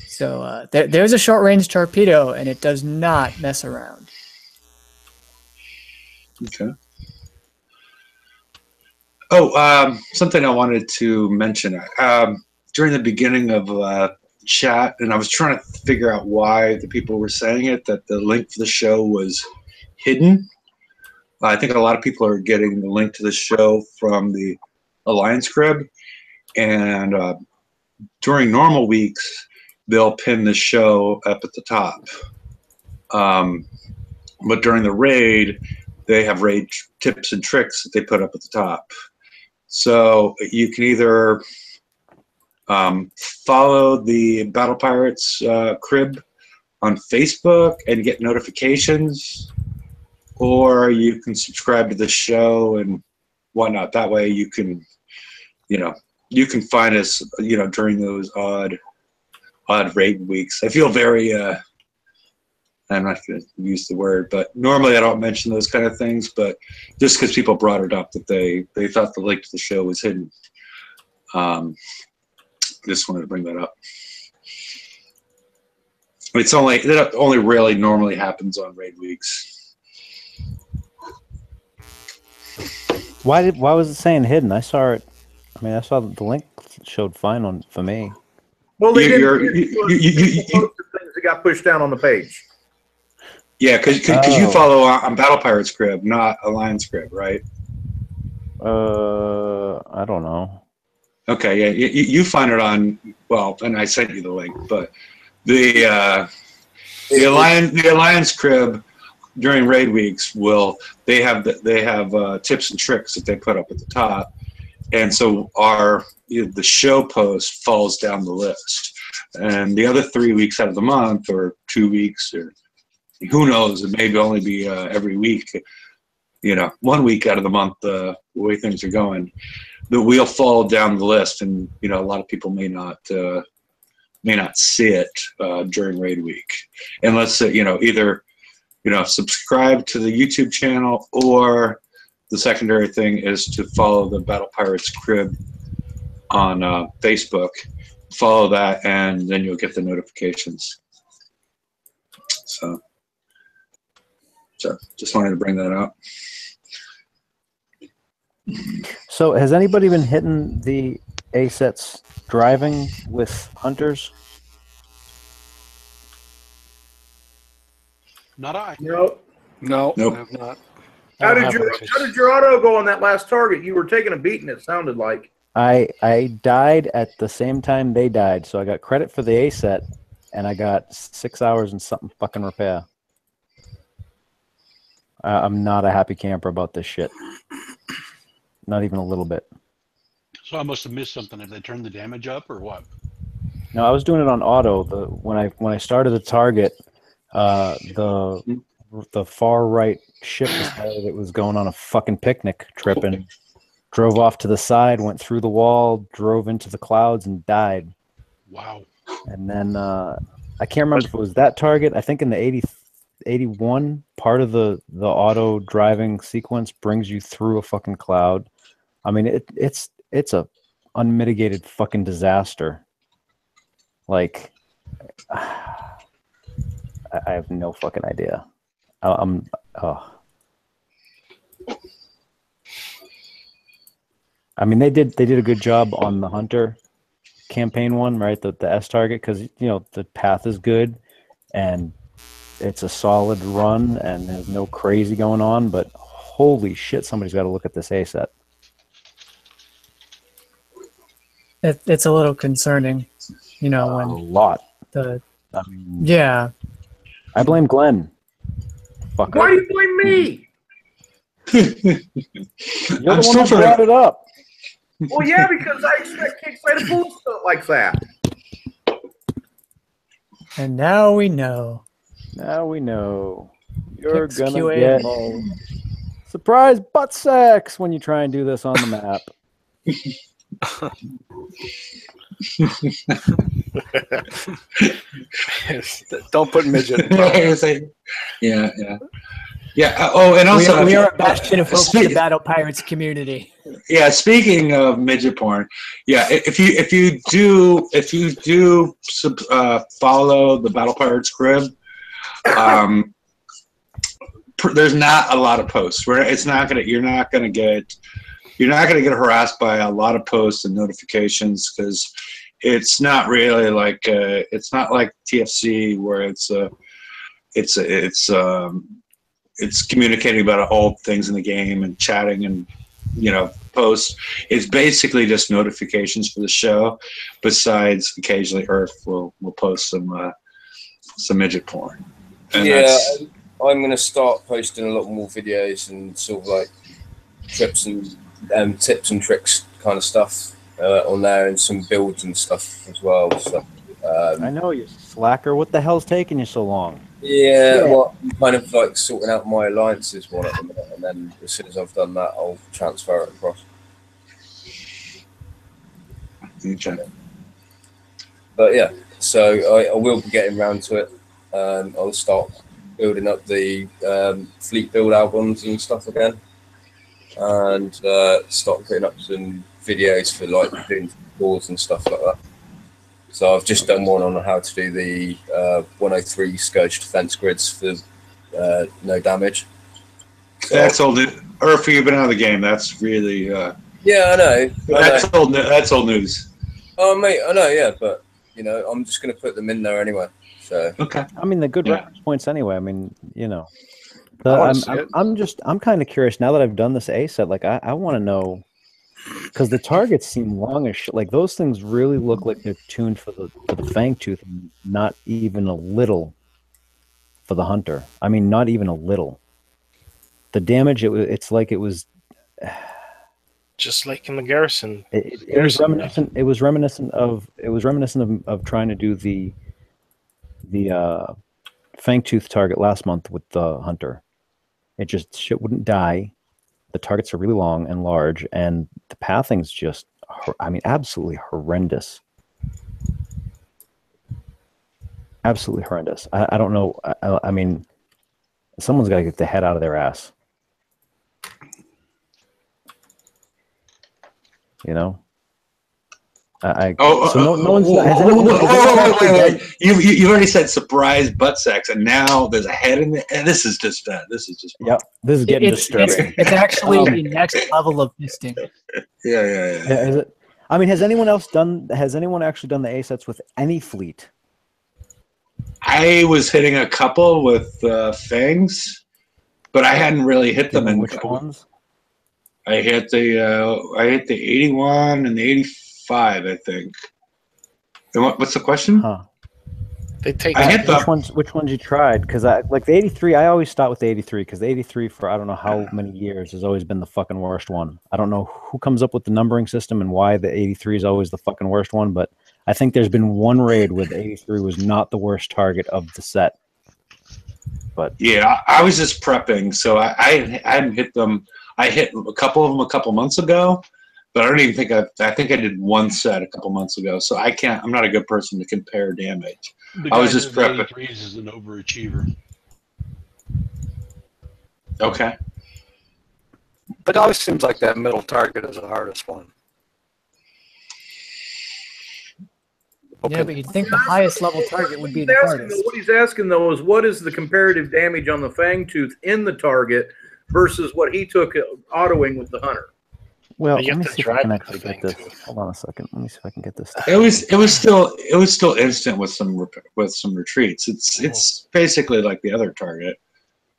So there's a short-range torpedo, and it does not mess around. Okay. Oh, something I wanted to mention. During the beginning of chat, and I was trying to figure out why the people were saying it, that the link for the show was hidden. I think a lot of people are getting the link to the show from the Alliance Crib, and during normal weeks, they'll pin the show up at the top. But during the raid, they have raid tips and tricks that they put up at the top. So you can either follow the Battle Pirates crib on Facebook and get notifications, or you can subscribe to the show and whatnot. That way you can, you can find us, during those odd raid weeks. I feel very I'm not going to use the word, but normally I don't mention those kind of things, but just because people brought it up that they thought the link to the show was hidden. Just wanted to bring that up. It only really normally happens on raid weeks. Why was it saying hidden? I saw it. I mean, I saw the link showed fine for me. Well, they didn't post the things that got pushed down on the page. Yeah, because you follow on Battle Pirates Crib, not Alliance Crib, right? I don't know. Okay, yeah, you find it on, well, and I sent you the link, but the Alliance Crib during raid weeks they have tips and tricks that they put up at the top, and so the show post falls down the list, and the other 3 weeks out of the month or 2 weeks or who knows, it may only be every week, 1 week out of the month, the way things are going, the wheel fall down the list, and a lot of people may not see it during raid week, unless either subscribe to the YouTube channel, or the secondary thing is to follow the Battle Pirates Crib on Facebook. Follow that, and then you'll get the notifications. So just wanted to bring that up. So has anybody been hitting the A-sets driving with hunters? Not I. Nope. No, Nope. I have not. How did your auto go on that last target? You were taking a beating, it sounded like. I died at the same time they died, so I got credit for the A-set, and I got 6 hours and something fucking repair. I'm not a happy camper about this shit. Not even a little bit. So I must have missed something. Have they turned the damage up or what? No, I was doing it on auto. When I started the target, the far right ship decided it was going on a fucking picnic trip and drove off to the side, went through the wall, drove into the clouds, and died. Wow. And then I can't remember if it was that target. I think in the 81 part of the auto driving sequence brings you through a fucking cloud. I mean, it's a unmitigated fucking disaster. Like, I have no fucking idea. I mean, they did a good job on the Hunter campaign one, right? The S target, because the path is good and it's a solid run and there's no crazy going on. But holy shit, somebody's got to look at this A set. It's a little concerning, when a lot. Yeah. I blame Glenn. Fuck. Why do you blame me? You're the one that brought it up. Well, yeah, because I expect Kickstarter to pull stuff like that. And now we know. Now we know. You're Kicks gonna QA get mode. surprise butt sex when you try and do this on the map. Don't put midget. Yeah. Oh, and also we are a bastion of hope for the Battle Pirates community. Yeah, speaking of midget porn, yeah, if you do follow the Battle Pirates Crib, there's not a lot of posts. You're not gonna get harassed by a lot of posts and notifications, because it's not really like it's not like TFC where it's communicating about old things in the game and chatting and posts. It's basically just notifications for the show. Besides, occasionally Earth will post some midget porn. And yeah, I'm going to start posting a lot more videos and sort of like tips and tips and tricks kind of stuff on there, and some builds and stuff as well. So I know, you slacker. What the hell's taking you so long? Yeah, well, I'm kind of like sorting out my alliances one at the minute, and then as soon as I've done that, I'll transfer it across. But yeah, so I will be getting round to it. I'll start building up the fleet build albums and stuff again, and start putting up some videos for like doing boards and stuff like that. So I've just done one on how to do the 103 Scourge defense grids for no damage. So, that's old. Or you've been out of the game. That's really. Yeah, I know. That's old. That's old news. Oh, mate, I know. Yeah, but you know, I'm just going to put them in there anyway. So okay. I mean, they're good reference points anyway. I mean, you know, I'm kind of curious now that I've done this A set. Like, I want to know, because the targets seem long as shit. Like those things really look like they're tuned for the fang tooth, and not even a little for the hunter. I mean, not even a little. The damage, it's like it was just like in the garrison. It was reminiscent. It was reminiscent of trying to do the fangtooth target last month with the hunter. It just shit wouldn't die. The targets are really long and large, and the pathing's just, I mean, absolutely horrendous. Absolutely horrendous. I don't know. I mean, someone's got to get the head out of their ass. You know. So no one's. Has anyone? Wait. You've already said surprise butt sex, and now there's a head in it. And this is just. Yep. This is getting disturbing. It's actually the next level of fisting. Yeah. Is it? I mean, has anyone actually done the A sets with any fleet? I was hitting a couple with fangs, but I hadn't really hit them. Which ones? I hit the 81 and the 85, I think. And what's the question? Huh. They take. I hit which ones you tried? Because I like the 83. I always start with the 83 because the 83 for I don't know how many years has always been the fucking worst one. I don't know who comes up with the numbering system and why the 83 is always the fucking worst one, but I think there's been one raid where the 83 was not the worst target of the set. But yeah, I was just prepping, so I hadn't hit them. I hit a couple of them a couple months ago, but I don't even think I think I did one set a couple months ago. So I can't. I'm not a good person to compare damage. I was just prepping. 83s is an overachiever. Okay. But it always seems like that middle target is the hardest one. Okay. Yeah, but you'd think the highest level target would be the hardest. What he's asking, though, is what is the comparative damage on the fangtooth in the target versus what he took autoing with the hunter? Well, let me see if I can actually get this. Hold on a second. Let me see if I can get this. It was still instant with some retreats. It's basically like the other target.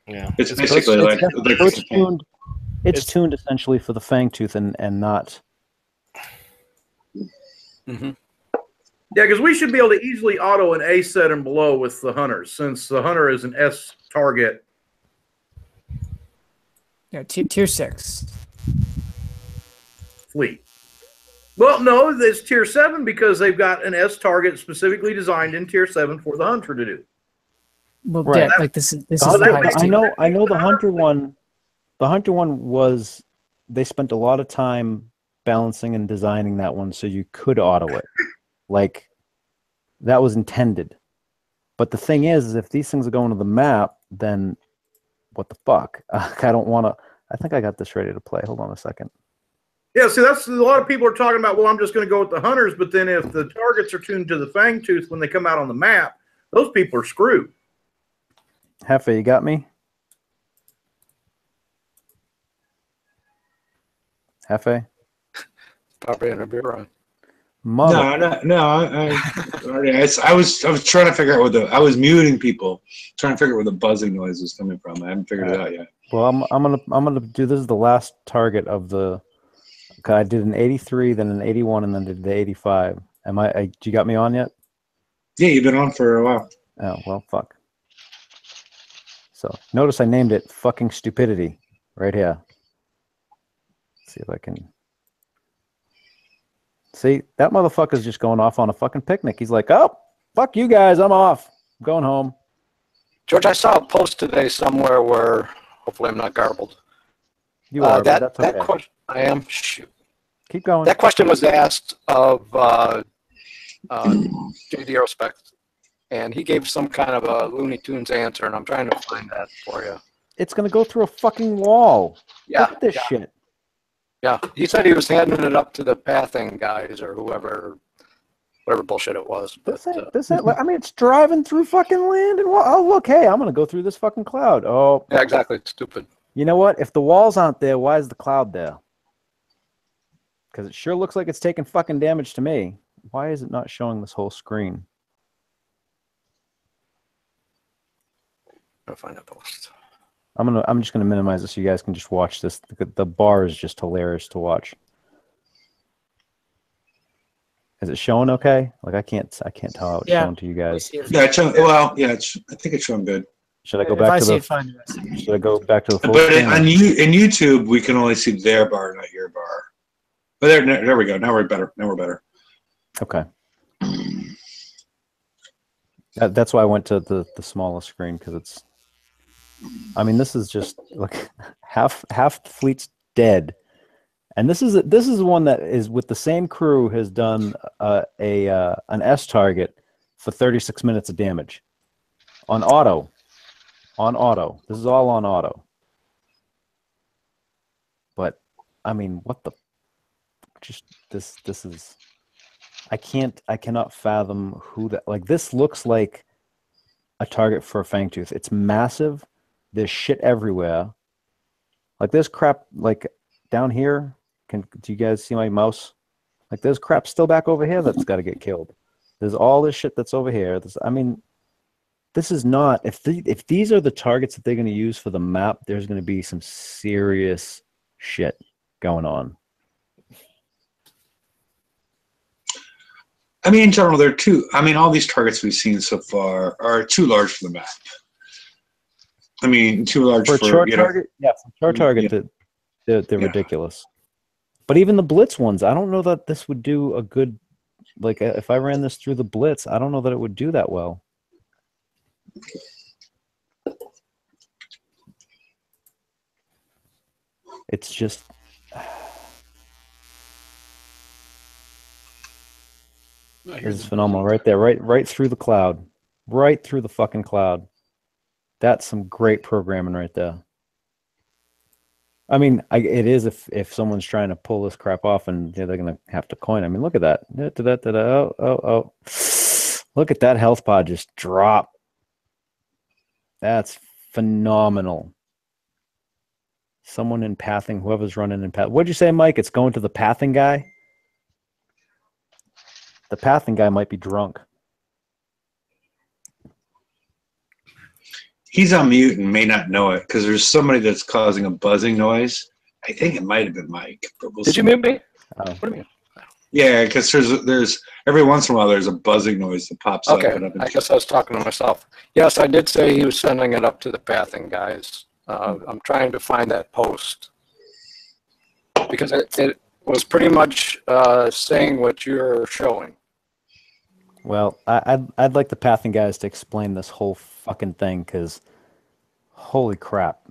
Yeah, it's basically like it's tuned essentially for the fangtooth and not. Mm-hmm. Yeah, because we should be able to easily auto an A set and below with the hunters, since the hunter is an S target. Yeah, tier 6 fleet. Well, no, it's tier 7 because they've got an S target specifically designed in tier 7 for the hunter to do. Well, right. Yeah, like this is the highest tier. I know the hunter one. The hunter one was they spent a lot of time balancing and designing that one so you could auto it. Like, that was intended. But the thing is if these things are going to the map, then what the fuck? I don't want to... I think I got this ready to play. Hold on a second. Yeah, see, that's a lot of people are talking about, well, I'm just going to go with the hunters, but then if the targets are tuned to the fangtooth when they come out on the map, those people are screwed. Hefe, you got me? Hefe? Probably in a beer run. No. I was trying to figure out I was muting people, trying to figure out where the buzzing noise was coming from. I haven't figured it out yet. Well, I'm gonna do this is the last target of the. Okay, I did an 83, then an 81, and then did the 85. You got me on yet? Yeah, you've been on for a while. Oh well, fuck. So notice I named it fucking stupidity right here. Let's see if I can. See, that motherfucker's just going off on a fucking picnic. He's like, oh, fuck you guys, I'm off. I'm going home. George, I saw a post today somewhere where, hopefully I'm not garbled. You are, that question, I am. Shoot. Keep going. That question was asked of JD Aerospec, and he gave some kind of a Looney Tunes answer, and I'm trying to find that for you. It's gonna go through a fucking wall. Yeah, Look at this shit. Yeah, he said he was handing it up to the pathing guys or whoever, whatever bullshit it was. But This ain't, I mean, it's driving through fucking land and wall. Oh, look, hey, I'm gonna go through this fucking cloud. Oh, yeah, exactly. It's stupid. you know what? If the walls aren't there, why is the cloud there? Because it sure looks like it's taking fucking damage to me. Why is it not showing this whole screen? I'll find a post. I'm just gonna minimize this so you guys can just watch this. The bar is just hilarious to watch. Is it showing okay? Like I can't tell how it's showing to you guys. Yeah, it's showing, well, yeah, I think it's showing good. Should I go back to the? Should I go back to the full screen? But in YouTube, we can only see their bar, not your bar. But there we go. Now we're better. Now we're better. Okay. That's why I went to the smallest screen, because it's. I mean, this is just like half the fleet's dead, and this is one that is with the same crew has done an S target for 36 minutes of damage on auto. On auto. This is all on auto. But I mean, what the? Just this is. I cannot fathom who that. Like, this looks like a target for a Fangtooth. It's massive. There's shit everywhere. Like, there's crap like down here. Do you guys see my mouse? Like, there's crap still back over here that's got to get killed. There's all this shit that's over here. I mean, this is not. If these are the targets that they're going to use for the map, there's going to be some serious shit going on. I mean, in general, they're too. I mean, all these targets we've seen so far are too large for the map. I mean, too large for a chore target. Yeah, for a chore target, yeah. They're ridiculous. But even the blitz ones, I don't know that this would do a good. Like, if I ran this through the blitz, I don't know that it would do that well. It's just. This is phenomenal right there, right through the cloud, right through the fucking cloud. That's some great programming right there. I mean, it is if someone's trying to pull this crap off and they're going to have to coin. I mean, look at that. Oh. Look at that health pod just drop. That's phenomenal. Someone in pathing, whoever's running in path. What'd you say, Mike? It's going to the pathing guy? The pathing guy might be drunk. He's on mute and may not know it because there's somebody that's causing a buzzing noise. I think it might have been Mike. But Did you mute me? What do you mean? Yeah, because there's every once in a while there's a buzzing noise that pops up. Okay, I guess I was talking to myself. Yes, I did say he was sending it up to the pathing guys. I'm trying to find that post because it was pretty much saying what you're showing. Well, I'd like the pathing guys to explain this whole fucking thing, because holy crap.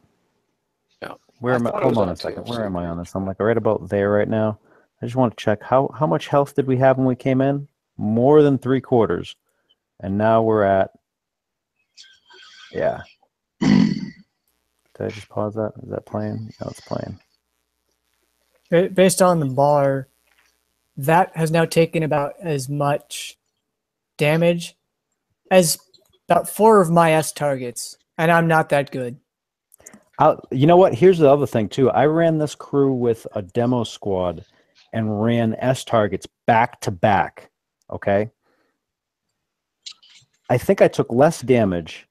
Yeah. Where am I? Hold on a second. Where am I on this? I'm like right about there right now. I just want to check how much health did we have when we came in? More than 3/4. And now we're at, yeah. Did I just pause that? Is that playing? No, it's playing. Based on the bar, that has now taken about as much damage as about 4 of my S targets, and I'm not that good. You know what? Here's the other thing too. I ran this crew with a demo squad and ran S targets back to back. Okay. I think I took less damage.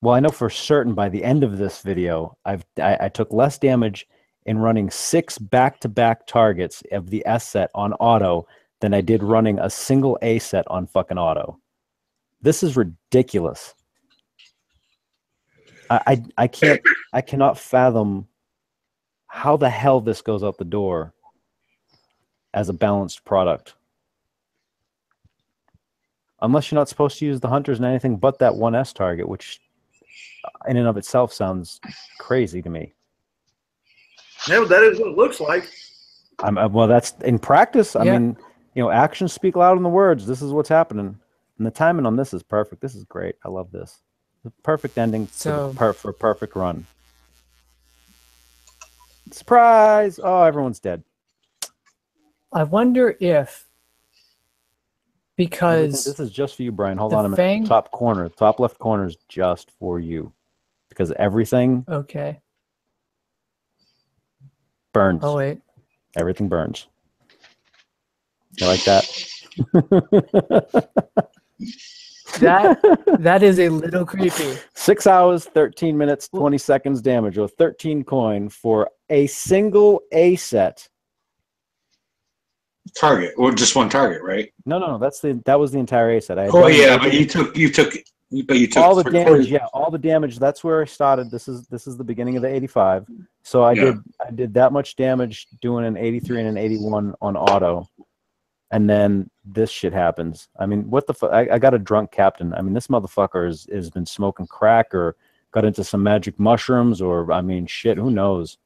Well, I know for certain by the end of this video, I took less damage in running 6 back-to-back targets of the S set on auto than I did running a single A set on fucking auto. This is ridiculous. I cannot fathom how the hell this goes out the door as a balanced product. Unless you're not supposed to use the hunters and anything but that 1S target, which in and of itself sounds crazy to me. Yeah, that is what it looks like. Well, that's in practice. I mean, you know, actions speak louder than the words. This is what's happening. And the timing on this is perfect. This is great. I love this. The perfect ending So- for a perfect run. Surprise! Oh, everyone's dead. I wonder if Everything- because this is just for you, Brian. Hold the on a minute. Fang- Top corner, top left corner is just for you because everything okay. burns. Oh wait. Everything burns. You like that? That is a little creepy. 6 hours, 13 minutes, 20 seconds damage, or 13 coin for a single A set. Target, or just one target, right? No. That was the entire A set. I had Oh done yeah, everything. but you took All the 3 damage. quarters. Yeah, all the damage. That's where I started. This is the beginning of the 85. So I did that much damage doing an 83 and an 81 on auto, and then this shit happens. I mean, what the fuck? I got a drunk captain. I mean, this motherfucker has been smoking crack or got into some magic mushrooms, or I mean, shit. Who knows?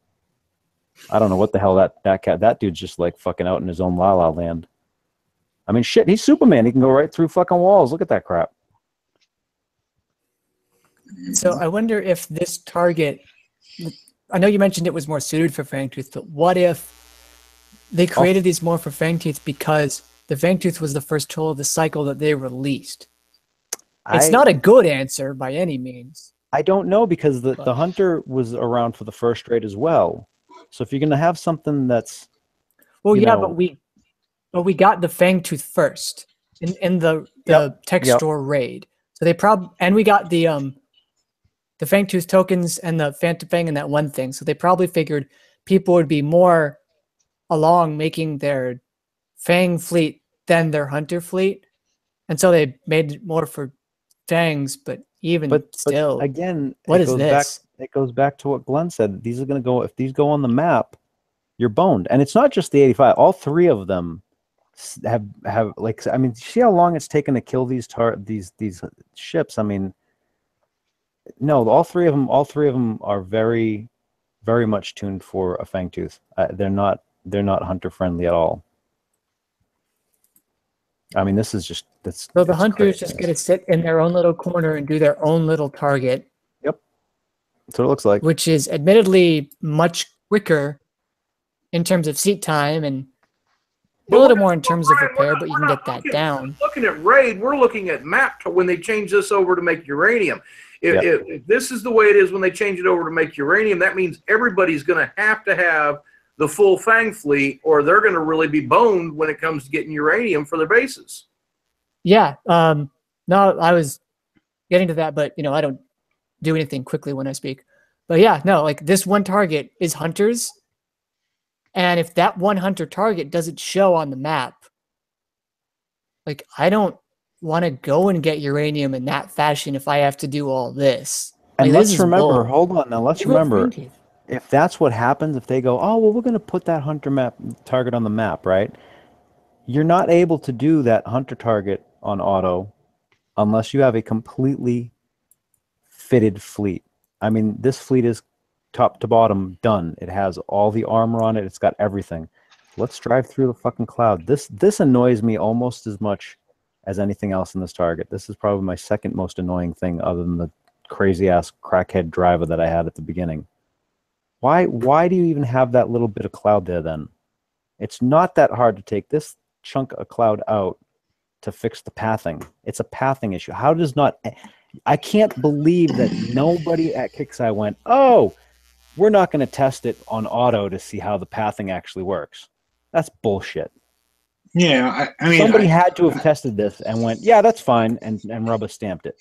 I don't know what the hell that dude's just like fucking out in his own la la land. I mean, shit. He's Superman. He can go right through fucking walls. Look at that crap. So I wonder if this target, I know you mentioned it was more suited for Fangtooth, but what if they created these more for Fangtooth because the Fangtooth was the first tool of the cycle that they released? It's not a good answer by any means. I don't know because the Hunter was around for the first raid as well. So if you're going to have something that's... Well, yeah, but we got the Fangtooth first in the tech store raid. So they and we got the Fangtooth tokens and the Phantom Fang and that one thing. So they probably figured people would be more along making their Fang fleet than their Hunter fleet. And so they made it more for Fangs, but still, again, what is this? It goes back to what Glenn said. These are going to go, if these go on the map, you're boned. And it's not just the 85. All 3 of them have like, I mean, see how long it's taken to kill these ships? I mean, no, all three of them are very, very much tuned for a Fangtooth. They're not Hunter friendly at all. I mean, this is just so the Hunters just get to sit in their own little corner and do their own little target. Yep, that's what it looks like. Which is admittedly much quicker in terms of seat time and a little more in terms of repair, but you can get that down. Looking at raid, we're looking at map when they change this over to make uranium. If this is the way it is when they change it over to make uranium, that means everybody's going to have the full Fang fleet, or they're going to really be boned when it comes to getting uranium for their bases. Yeah. No, I was getting to that, but I don't do anything quickly when I speak. But yeah, no, like this one target is Hunters. And if that one Hunter target doesn't show on the map, like I don't want to go and get uranium in that fashion if I have to do all this. And like, let's remember, hold on now, let's remember, if that's what happens, if they go, oh, well, we're going to put that Hunter target on the map, right? You're not able to do that Hunter target on auto unless you have a completely fitted fleet. I mean, this fleet is top to bottom done. It has all the armor on it. It's got everything. Let's drive through the fucking cloud. This annoys me almost as much as anything else in this target. This is probably my second most annoying thing other than the crazy-ass crackhead driver that I had at the beginning. Why do you even have that little bit of cloud there then? It's not that hard to take this chunk of cloud out to fix the pathing. It's a pathing issue. How does not... I can't believe that nobody at Kixeye went, oh, we're not going to test it on auto to see how the pathing actually works. That's bullshit. Yeah, I mean... Somebody had to have tested this and went, yeah, that's fine, and rubber stamped it.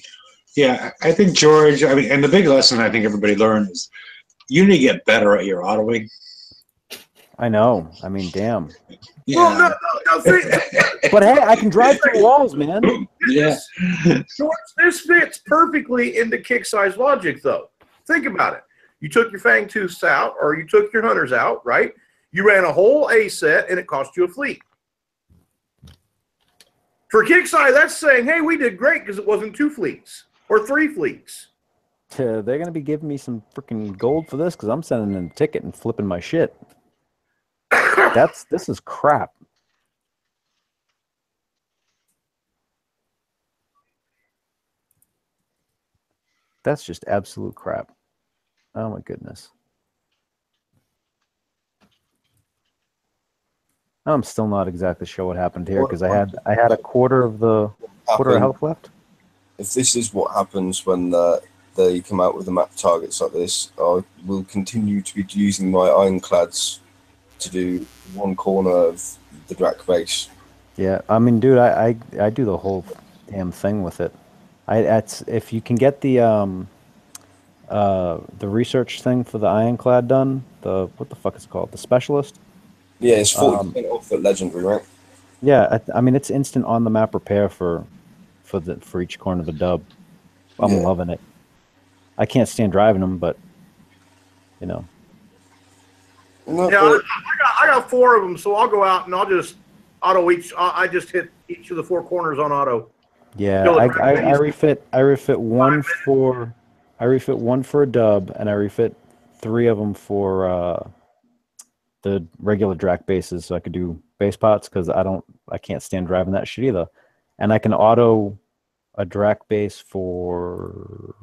Yeah, I think George, I mean, and the big lesson I think everybody learned is you need to get better at your autoing. I know. I mean, damn. Yeah. Well, no, see, But hey, I can drive through walls, man. Yeah. George, this fits perfectly into Kixeye's logic, though. Think about it. You took your Fangtooths out, or you took your Hunters out, right? You ran a whole A set, and it cost you a fleet. For Kixeye, that's saying, hey, we did great because it wasn't 2 fleets or 3 fleets. They're going to be giving me some freaking gold for this because I'm sending in a ticket and flipping my shit. This is crap. That's just absolute crap. Oh my goodness. I'm still not exactly sure what happened here because I had a quarter of health left. If this is what happens when they come out with the map targets like this, I will continue to be using my ironclads to do one corner of the Drac base. Yeah, I mean, dude, I do the whole damn thing with it. If you can get the research thing for the ironclad done, what the fuck is it called? The specialist? Yeah, it's 40% off at legendary, right? Yeah, I mean it's instant on the map repair for each corner of the dub. I'm loving it. I can't stand driving them, but you know. Yeah, I got 4 of them, so I'll go out and I'll just auto each. I just hit each of the 4 corners on auto. Yeah, I refit one for a dub, and I refit 3 of them for the regular Drac bases, so I could do base pots because I can't stand driving that shit either, and I can auto a Drac base for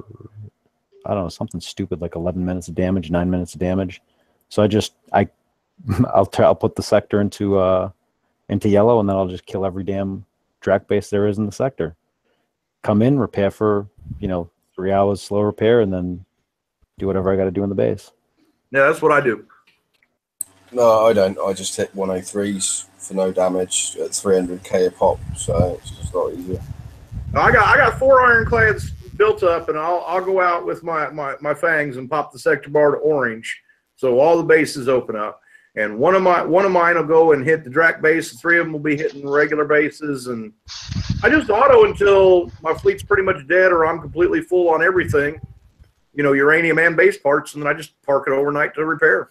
I don't know, something stupid like 11 minutes of damage, 9 minutes of damage. So I'll put the sector into yellow, and then I'll just kill every damn Drac base there is in the sector. Come in, repair for 3 hours slow repair, and then do whatever I got to do in the base. Yeah, that's what I do. No, I don't. I just hit 103s for no damage at 300k a pop, so it's just not easy. I got 4 ironclads built up, and I'll go out with my fangs and pop the sector bar to orange, so all the bases open up. And one of mine will go and hit the Drac base. 3 of them will be hitting regular bases, and I just auto until my fleet's pretty much dead or I'm completely full on everything, uranium and base parts, and then I just park it overnight to repair.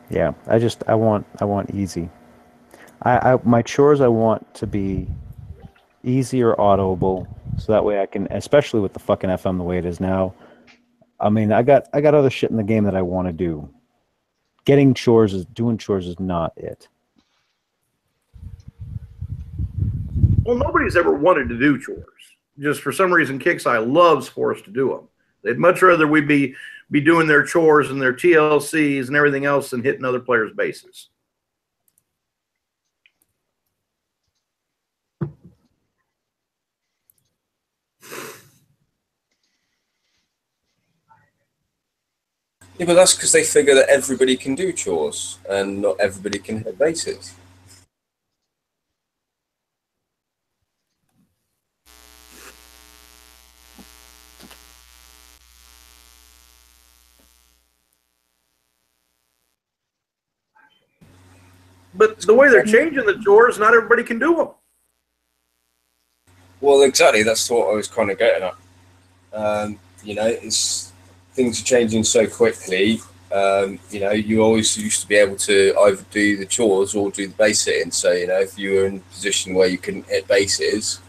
Yeah, I want easy. My chores I want to be easy or autoable, so that way I can, especially with the fucking FM the way it is now. I mean, I got other shit in the game that I want to do. Doing chores is not it. Well, nobody's ever wanted to do chores. Just for some reason, Kixeye loves for us to do them. They'd much rather we be doing their chores and their TLCs and everything else than hitting other players' bases. Yeah, but that's because they figure that everybody can do chores and not everybody can hit bases. But the way they're changing the chores, not everybody can do them. Well, exactly. That's what I was kind of getting at. Things are changing so quickly. You always used to be able to either do the chores or do the base hitting. So, if you were in a position where you couldn't hit bases,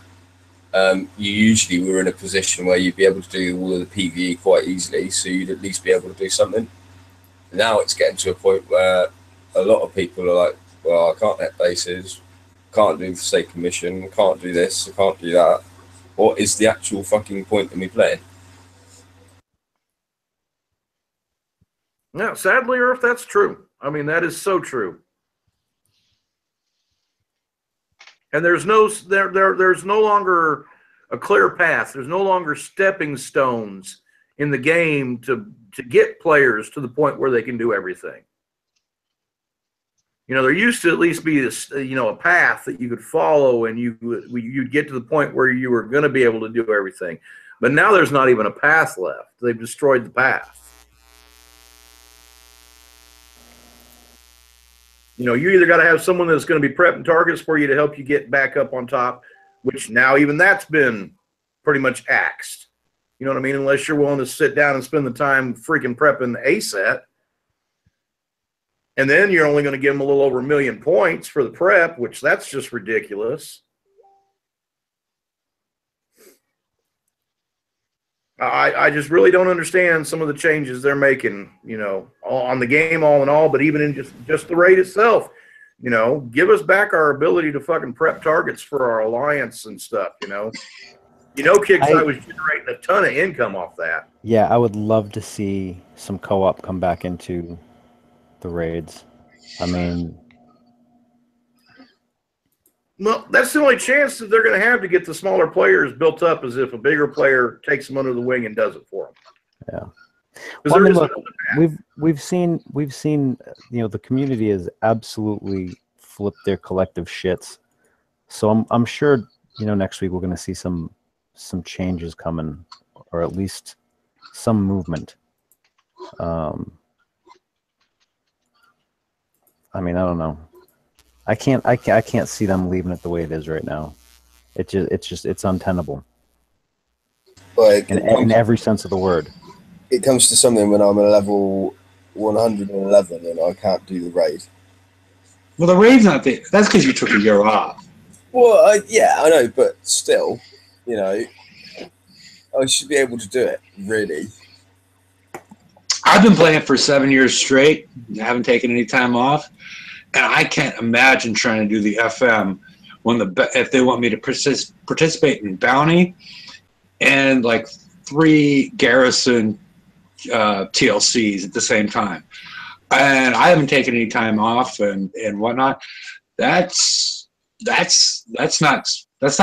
you usually were in a position where you'd be able to do all of the PvE quite easily. So you'd at least be able to do something. Now it's getting to a point where a lot of people are like, well, I can't hit bases, can't do the Forsaken mission, can't do this, I can't do that. What is the actual fucking point of me playing? Yeah, sadly, Earth, that's true. I mean, that is so true. And there's no longer a clear path. There's no longer stepping stones in the game to get players to the point where they can do everything. There used to at least be this, a path that you could follow, and you'd get to the point where you were going to be able to do everything. But now there's not even a path left. They've destroyed the path. You either got to have someone that's going to be prepping targets for you to help you get back up on top, which now even that's been pretty much axed. You know what I mean? Unless you're willing to sit down and spend the time freaking prepping a set. And then you're only going to give them a little over 1 million points for the prep, which that's just ridiculous. I just really don't understand some of the changes they're making, on the game all in all, but even in just the raid itself. You know, give us back our ability to fucking prep targets for our alliance and stuff. You know, Kickside was generating a ton of income off that. Yeah, I would love to see some co-op come back into the raids. I mean, well, that's the only chance that they're going to have to get the smaller players built up, as if a bigger player takes them under the wing and does it for them. yeah. Well, I mean, look, we've seen the community has absolutely flipped their collective shits. So I'm sure next week we're going to see some changes coming, or at least some movement. I mean, I don't know. I can't see them leaving it the way it is right now. It's untenable. Like, in every sense of the word. It comes to something when I'm at level 111 and I can't do the raid. Well, the raid's not there. That's because you took a year off. Well, yeah, I know, but still, I should be able to do it, really. I've been playing for 7 years straight. I haven't taken any time off. And I can't imagine trying to do the FM if they want me to participate in bounty and like 3 garrison TLCs at the same time. And I haven't taken any time off and whatnot. That's not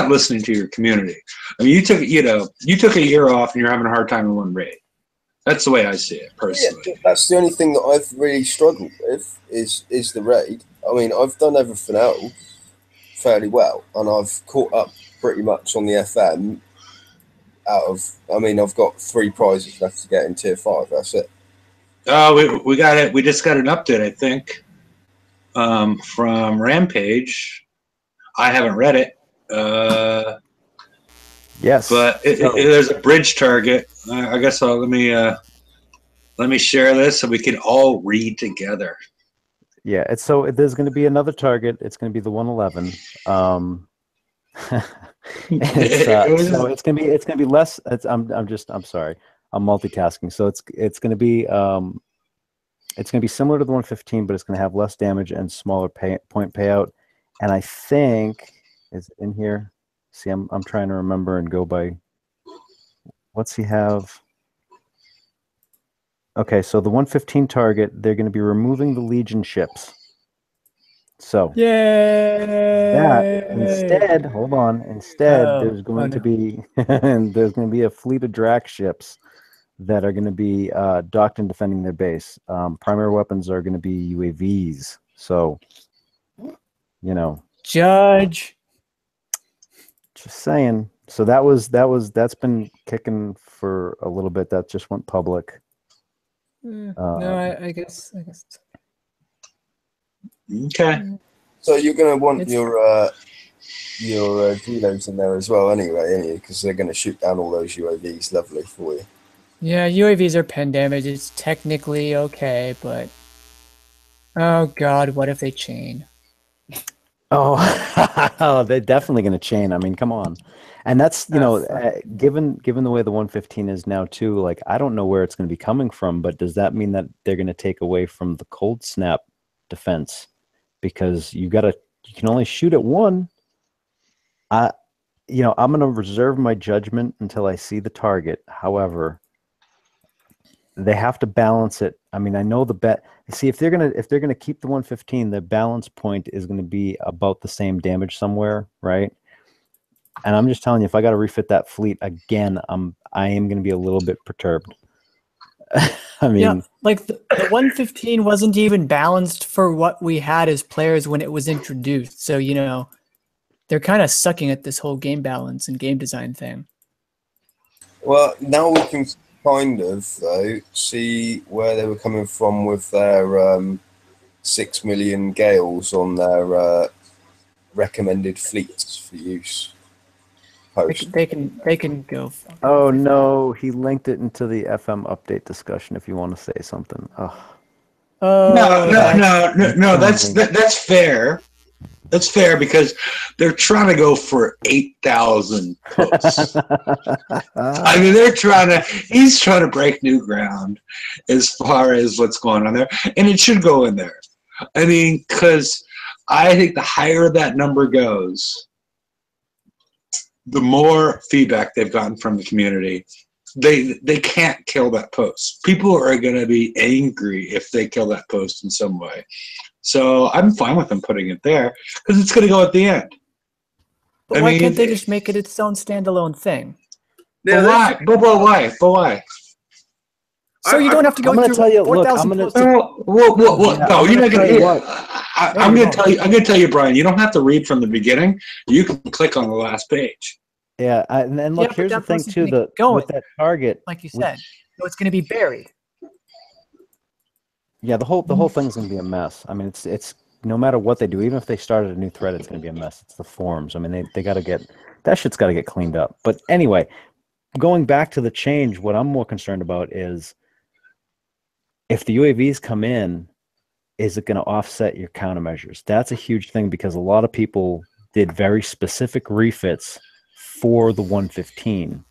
listening to your community. I mean, you took a year off and you're having a hard time in one raid. That's the way I see it personally. Yeah, that's the only thing that I've really struggled with is the raid. I mean, I've done everything else fairly well, and I've caught up pretty much on the FM. I've got 3 prizes left to get in tier 5. That's it. Oh, we got it. We just got an update, I think, from Rampage. I haven't read it. Yes, but there's a bridge target. I guess let me share this so we can all read together. Yeah, there's going to be another target. It's going to be the 111. So it's going to be less. I'm sorry. I'm multitasking. So it's going to be similar to the 115, but it's going to have less damage and smaller point payout. And I think is in here. See, I'm trying to remember and go by. What's he have? Okay, so the 115 target, they're going to be removing the Legion ships. So instead, hold on. Instead, there's going to be a fleet of Drac ships that are going to be docked and defending their base. Primary weapons are going to be UAVs. So, Judge. Just saying. So that's been kicking for a little bit. That just went public. No, I guess. Okay. So you're going to want your Gelos in there as well, anyway, aren't you? Because they're going to shoot down all those UAVs, lovely for you. Yeah, UAVs are pen damage. It's technically okay, but oh god, what if they chain? Oh, they're definitely going to chain. I mean, come on. And that's, given the way the 115 is now too, like, I don't know where it's going to be coming from, but does that mean that they're going to take away from the cold snap defense? Because you can only shoot at one. I'm going to reserve my judgment until I see the target. However, they have to balance it. I mean, I know the bet. See, if they're gonna keep the 115, the balance point is going to be about the same damage somewhere, right? And I'm just telling you, if I got to refit that fleet again, I am going to be a little bit perturbed. I mean, yeah, like the 115 wasn't even balanced for what we had as players when it was introduced. So they're kind of sucking at this whole game balance and game design thing. Well, now we can kind of, though, see where they were coming from with their 6 million Gales on their recommended fleets for use. They can go. Oh no, he linked it into the FM update discussion. If you want to say something. No. That's fair. That's fair because they're trying to go for 8,000 posts. I mean, he's trying to break new ground as far as what's going on there. And it should go in there. I mean, because I think the higher that number goes, the more feedback they've gotten from the community. They can't kill that post. People are going to be angry if they kill that post in some way. So I'm fine with them putting it there because it's going to go at the end. But why can't they just make it its own standalone thing? But why? But why? So you don't have to go through 4,000 posts. No, you're not going to. I'm going to tell you, Brian. You don't have to read from the beginning. You can click on the last page. Yeah, and look, here's the thing too. With that target, like you said, so it's going to be buried. Yeah, the whole thing's going to be a mess. I mean, it's no matter what they do, even if they started a new thread, it's going to be a mess. It's the forums. I mean, they got to get that shit's got to get cleaned up. But anyway, going back to the change, what I'm more concerned about is if the UAVs come in, is it going to offset your countermeasures? That's a huge thing because a lot of people did very specific refits for the 115.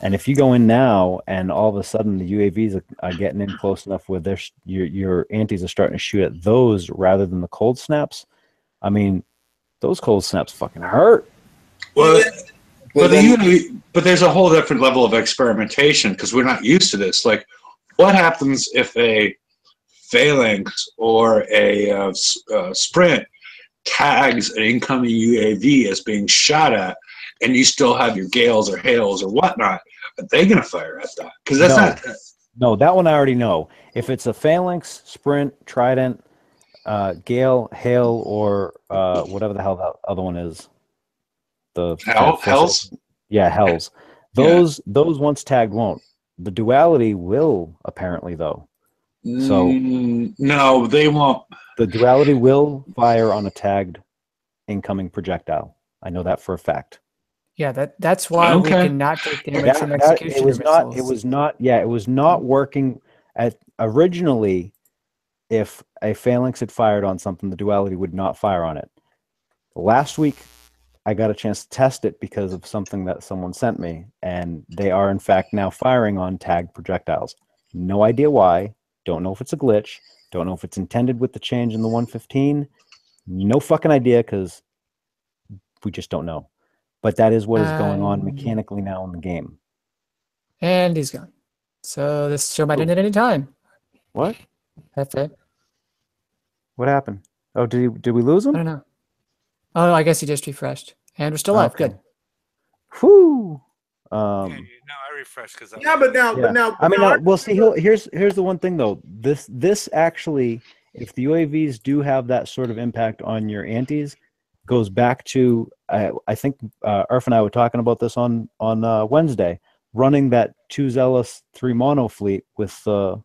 And if you go in now and all of a sudden the UAVs are getting in close enough where your antis are starting to shoot at those rather than the cold snaps, I mean, those cold snaps fucking hurt. Well, but there's a whole different level of experimentation because we're not used to this. Like, what happens if a phalanx or a sprint tags an incoming UAV as being shot at, and you still have your gales or hails or whatnot? Are they going to fire at that? Because that's not. No, that one I already know. If it's a phalanx, sprint, trident, gale, hail, or whatever the hell that other one is, the hells. Yeah, hells. Those once tagged won't. The duality will apparently though. So no, they won't. The duality will fire on a tagged incoming projectile. I know that for a fact. Yeah, that's why we cannot take damage from executioner missiles. It was not working originally. If a phalanx had fired on something, the duality would not fire on it. Last week, I got a chance to test it because of something that someone sent me, and they are in fact now firing on tagged projectiles. No idea why. Don't know if it's a glitch. Don't know if it's intended with the change in the 115. No fucking idea because we just don't know. But that is what is going on mechanically now in the game. And he's gone. So this show might end at any time. What? That's it. What happened? Oh, did we lose him? I don't know. Oh, I guess he just refreshed. And we're still live. Okay. Good. Whew. Now I refreshed because but now. I mean, well, see, here's the one thing though. This actually, if the UAVs do have that sort of impact on your antis, goes back to I think Irf and I were talking about this on Wednesday, running that 2 Zealous 3 Mono fleet with 2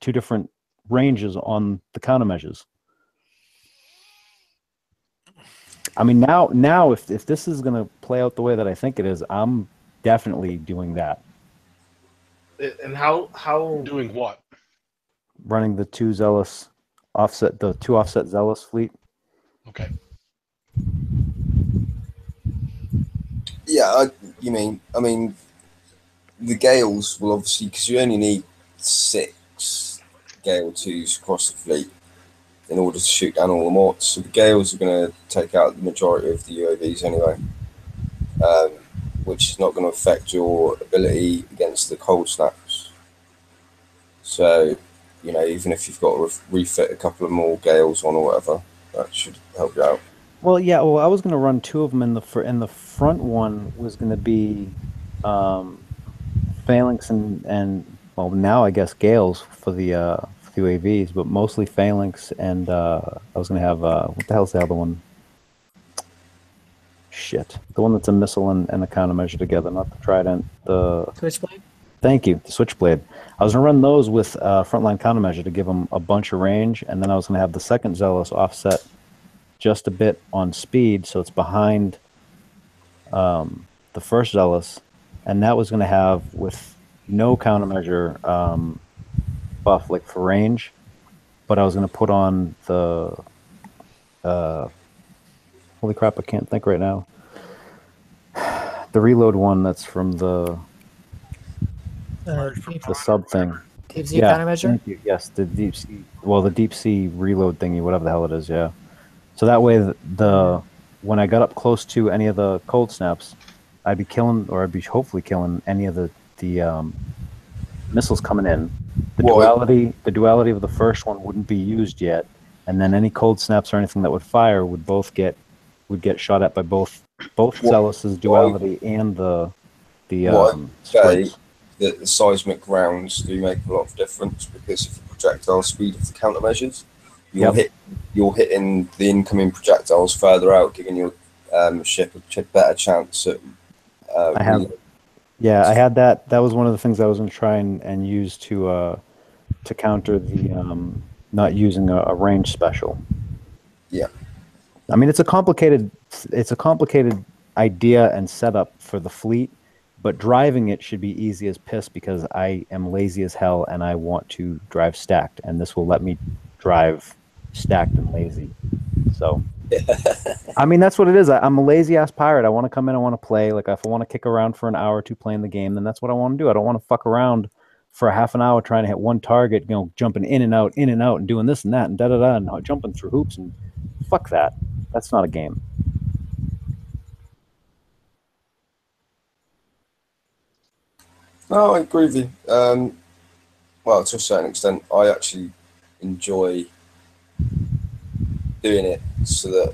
different ranges on the countermeasures. I mean, now if this is going to play out the way that I think it is, I'm definitely doing that. And how doing what? Running the 2 Zealous offset, the 2 offset Zealous fleet. Okay. Yeah, I mean, the Gales will obviously, because you only need 6 Gale 2s across the fleet in order to shoot down all the morts. So the Gales are going to take out the majority of the UAVs anyway, which is not going to affect your ability against the cold snaps. So, even if you've got to refit a couple of more Gales on or whatever, that should help you out. Well, yeah. Well, I was going to run 2 of them in the front one was going to be phalanx and well now I guess Gales for the UAVs, but mostly phalanx and I was going to have what the hell's the other one? Shit, the one that's a missile and a countermeasure together, not the trident. The Switchblade. Thank you, the switchblade. I was going to run those with frontline countermeasure to give them a bunch of range, and then I was going to have the second Zealous offset just a bit on speed, so it's behind the first Zealous, and that was going to have with no countermeasure buff like for range, but I was going to put on the holy crap, I can't think right now. The reload one that's from the sub thing. Deep sea countermeasure? Thank you. Yes, the deep sea. Well, the deep sea reload thingy, whatever the hell it is. Yeah. So that way, when I got up close to any of the cold snaps, I'd be killing, or I'd be hopefully killing any of the missiles coming in. The duality of the first one wouldn't be used yet, and then any cold snaps or anything that would fire would get shot at by both Zealous' duality and the say sprigs. that the seismic rounds do make a lot of difference because of the projectile speed of the countermeasures. You're hitting the incoming projectiles further out, giving your ship a better chance at. I had that. That was one of the things I was going to try and use to counter the not using a range special. Yeah. I mean, it's a complicated idea and setup for the fleet, but driving it should be easy as piss because I am lazy as hell and I want to drive stacked, and this will let me drive stacked and lazy. So, I mean, that's what it is. I'm a lazy ass pirate. I want to come in, I want to play. Like, if I want to kick around for an hour or two playing the game, then that's what I want to do. I don't want to fuck around for a half an hour trying to hit one target, jumping in and out, and doing this and that, and da-da-da, and jumping through hoops, and fuck that. That's not a game. No, I agree with you. Well, to a certain extent, I actually enjoy doing it so that,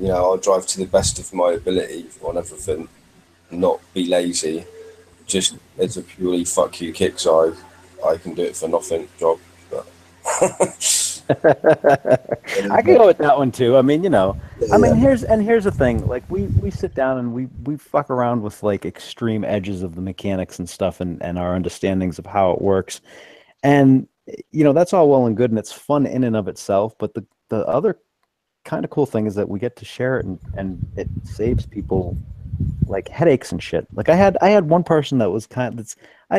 I'll drive to the best of my ability on everything, not be lazy. Just it's a purely fuck you kick, so I can do it for nothing job. But I can go with that one too. I mean, here's the thing. Like we sit down and we fuck around with like extreme edges of the mechanics and stuff and our understandings of how it works. And that's all well and good and it's fun in and of itself, but the other kind of cool thing is that we get to share it and it saves people like headaches and shit. Like I had one person that was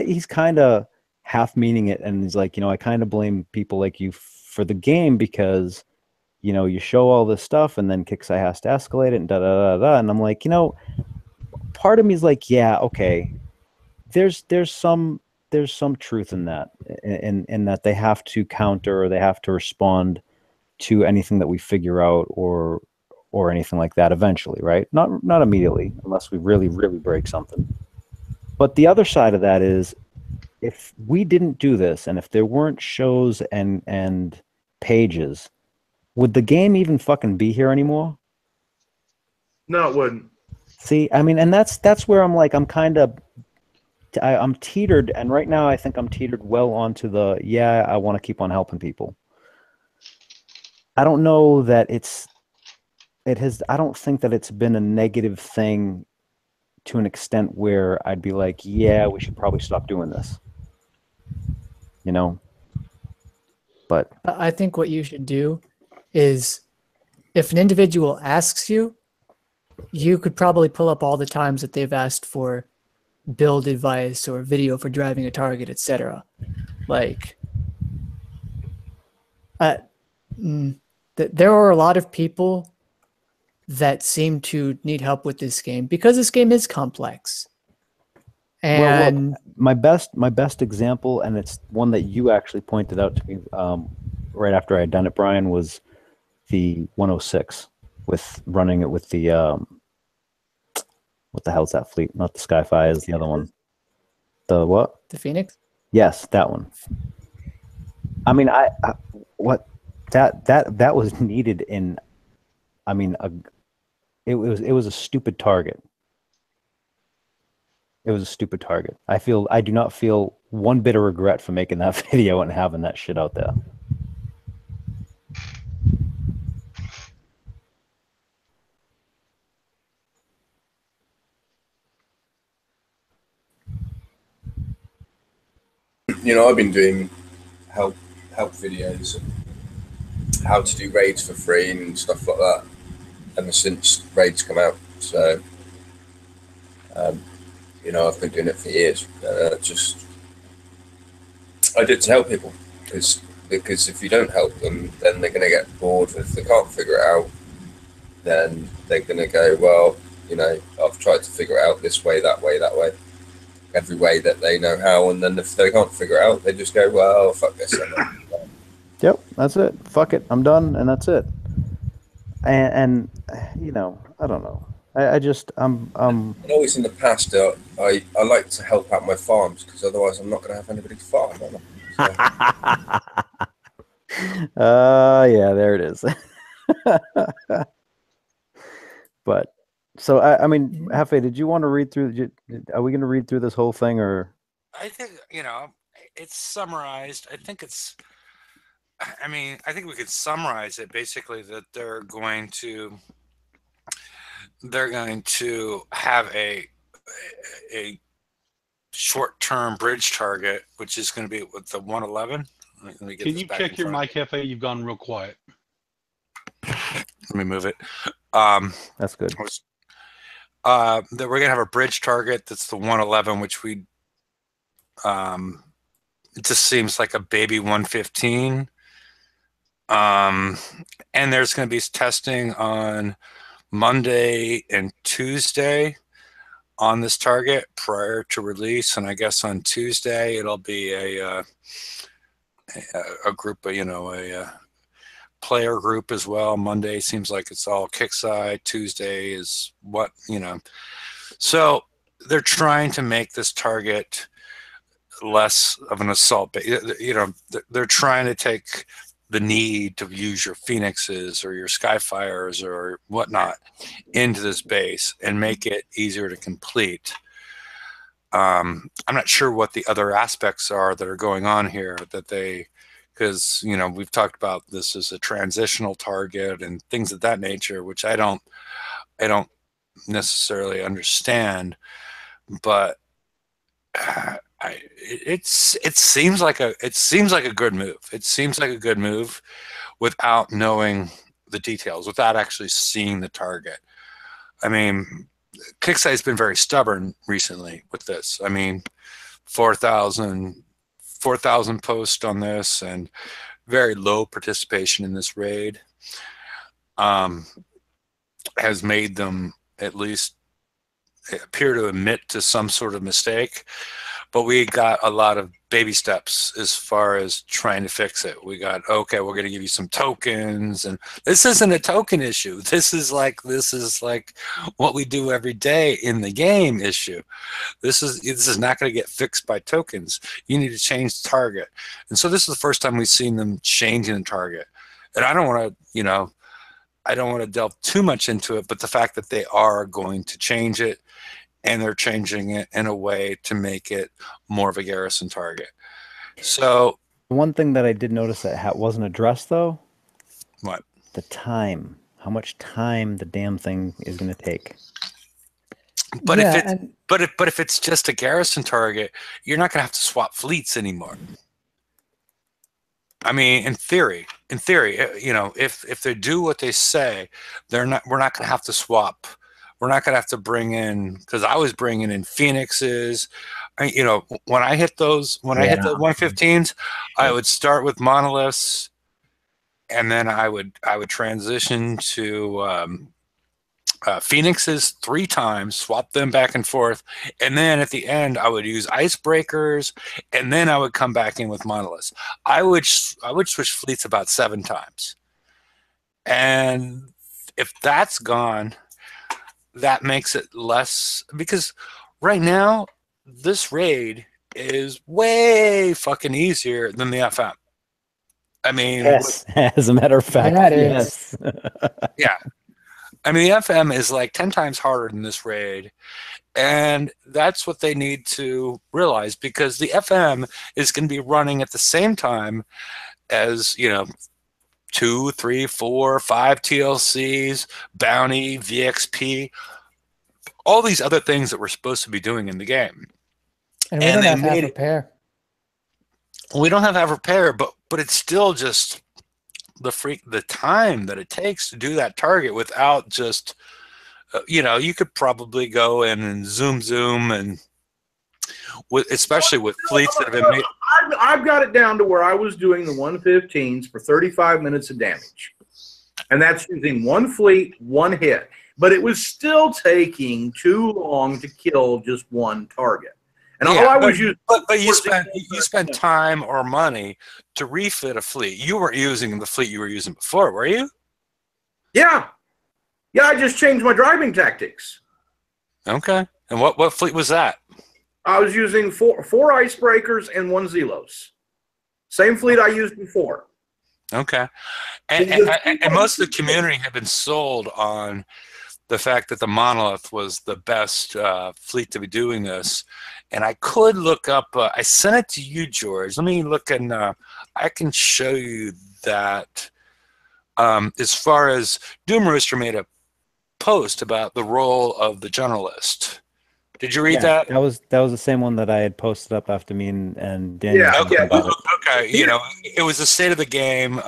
he's kind of half meaning it and he's like, I kind of blame people like you for the game because you show all this stuff and then Kixeye has to escalate it and da da da da. And I'm like, part of me is like, yeah, okay. There's some truth in that, in that they have to counter or they have to respond to anything that we figure out or anything like that eventually, right? Not immediately, unless we really, really break something. But the other side of that is, if we didn't do this, and if there weren't shows and pages, would the game even fucking be here anymore? No, it wouldn't. See, I mean, and that's where I'm like, I'm teetered, and right now I think I'm teetered well onto I want to keep on helping people. I don't know that I don't think that it's been a negative thing to an extent where I'd be like, yeah, we should probably stop doing this. But I think what you should do is, if an individual asks you, you could probably pull up all the times that they've asked for build advice or video for driving a target, etc. Like, there are a lot of people that seem to need help with this game because this game is complex. And my best example, and it's one that you actually pointed out to me right after I had done it, Brian, was the 106 with running it with the what the hell's that fleet? Not the Skyfire, is the other one. The what? The Phoenix? Yes, that one. I mean, that was needed in. I mean, it was a stupid target. It was a stupid target. I do not feel one bit of regret for making that video and having that shit out there. I've been doing help videos and how to do raids for free and stuff like that ever since raids come out. So, I've been doing it for years. I did it to help people because if you don't help them, then they're going to get bored. If they can't figure it out, then they're going to go, well, I've tried to figure it out this way, that way, every way that they know how. And then if they can't figure it out, they just go, well, fuck this. Yep, that's it. Fuck it. I'm done, and that's it. and you know, I don't know. I just Always in the past, I like to help out my farms because otherwise I'm not going to have anybody to farm. Am I? yeah, there it is. But so I mean, Hefe, did you want to read through? Are we going to read through this whole thing, or? I think, you know, it's summarized. I think it's, I mean, I think we could summarize it basically that they're going to have a short-term bridge target, which is going to be with the 111. Let me get Can this you back check in your front. mic, Hefe? You've gone real quiet. Let me move it. That's good. That we're gonna have a bridge target that's the 111, which we it just seems like a baby 115. And there's going to be testing on Monday and Tuesday on this target prior to release, and I guess on Tuesday it'll be a group of, you know, a player group as well. Monday seems like it's all kickside. Tuesday is what, you know. So they're trying to make this target less of an assault. You know, they're trying to take the need to use your Phoenixes or your Skyfires or whatnot into this base and make it easier to complete. I'm not sure what the other aspects are that are going on here that they, because, you know, we've talked about this as a transitional target and things of that nature, which I don't necessarily understand, but it seems like a good move. It seems like a good move without knowing the details, without actually seeing the target. I mean, Kickstarter's been very stubborn recently with this. I mean, 4,000 posts on this and very low participation in this raid has made them at least appear to admit to some sort of mistake. But we got a lot of baby steps as far as trying to fix it. We got, okay, we're going to give you some tokens, and this isn't a token issue. This is like what we do every day in the game issue. This is not going to get fixed by tokens. You need to change the target. And so this is the first time we've seen them changing the target. And I don't want to, you know, I don't want to delve too much into it, but the fact that they are going to change it, and they're changing it in a way to make it more of a garrison target. So one thing that I did notice that wasn't addressed, though, what? The time. How much time the damn thing is going to take. But yeah, if it's just a garrison target, you're not going to have to swap fleets anymore. I mean, in theory, you know, if they do what they say, we're not going to have to swap. We're not going to have to bring in, because I was bringing in Phoenixes. You know, when I hit those, when I hit the 115s, I would start with monoliths, and then I would transition to Phoenixes 3 times, swap them back and forth, and then at the end I would use icebreakers, and then I would come back in with monoliths. I would switch fleets about 7 times, and if that's gone, that makes it less, because right now this raid is way fucking easier than the FM. I mean, yes, as a matter of fact, yes. Yeah. I mean, the FM is like 10 times harder than this raid, and that's what they need to realize, because the FM is going to be running at the same time as, you know, 2, 3, 4, 5 TLCs, bounty, VXP, all these other things that we're supposed to be doing in the game. And we don't have half repair. We don't have half repair, but it's still just the time that it takes to do that target without just, you know, you could probably go in and zoom and especially with fleets that have been made. I've got it down to where I was doing the 115s for 35 minutes of damage, and that's using 1 fleet, 1 hit, but it was still taking too long to kill just 1 target. And yeah, all I was using, but you spent time or money to refit a fleet. You weren't using the fleet you were using before, were you? Yeah. Yeah, I just changed my driving tactics. Okay. And what fleet was that? I was using four icebreakers and 1 Zelos. Same fleet I used before. Okay. And most of the community had been sold on the fact that the Monolith was the best fleet to be doing this. And I could look up, I sent it to you, George. Let me look, and I can show you that as far as Doom Rooster made a post about the role of the generalist. Did you read that? That was the same one that I had posted up after me and Daniel. Yeah, talked about it. Okay. You know, it was the state of the game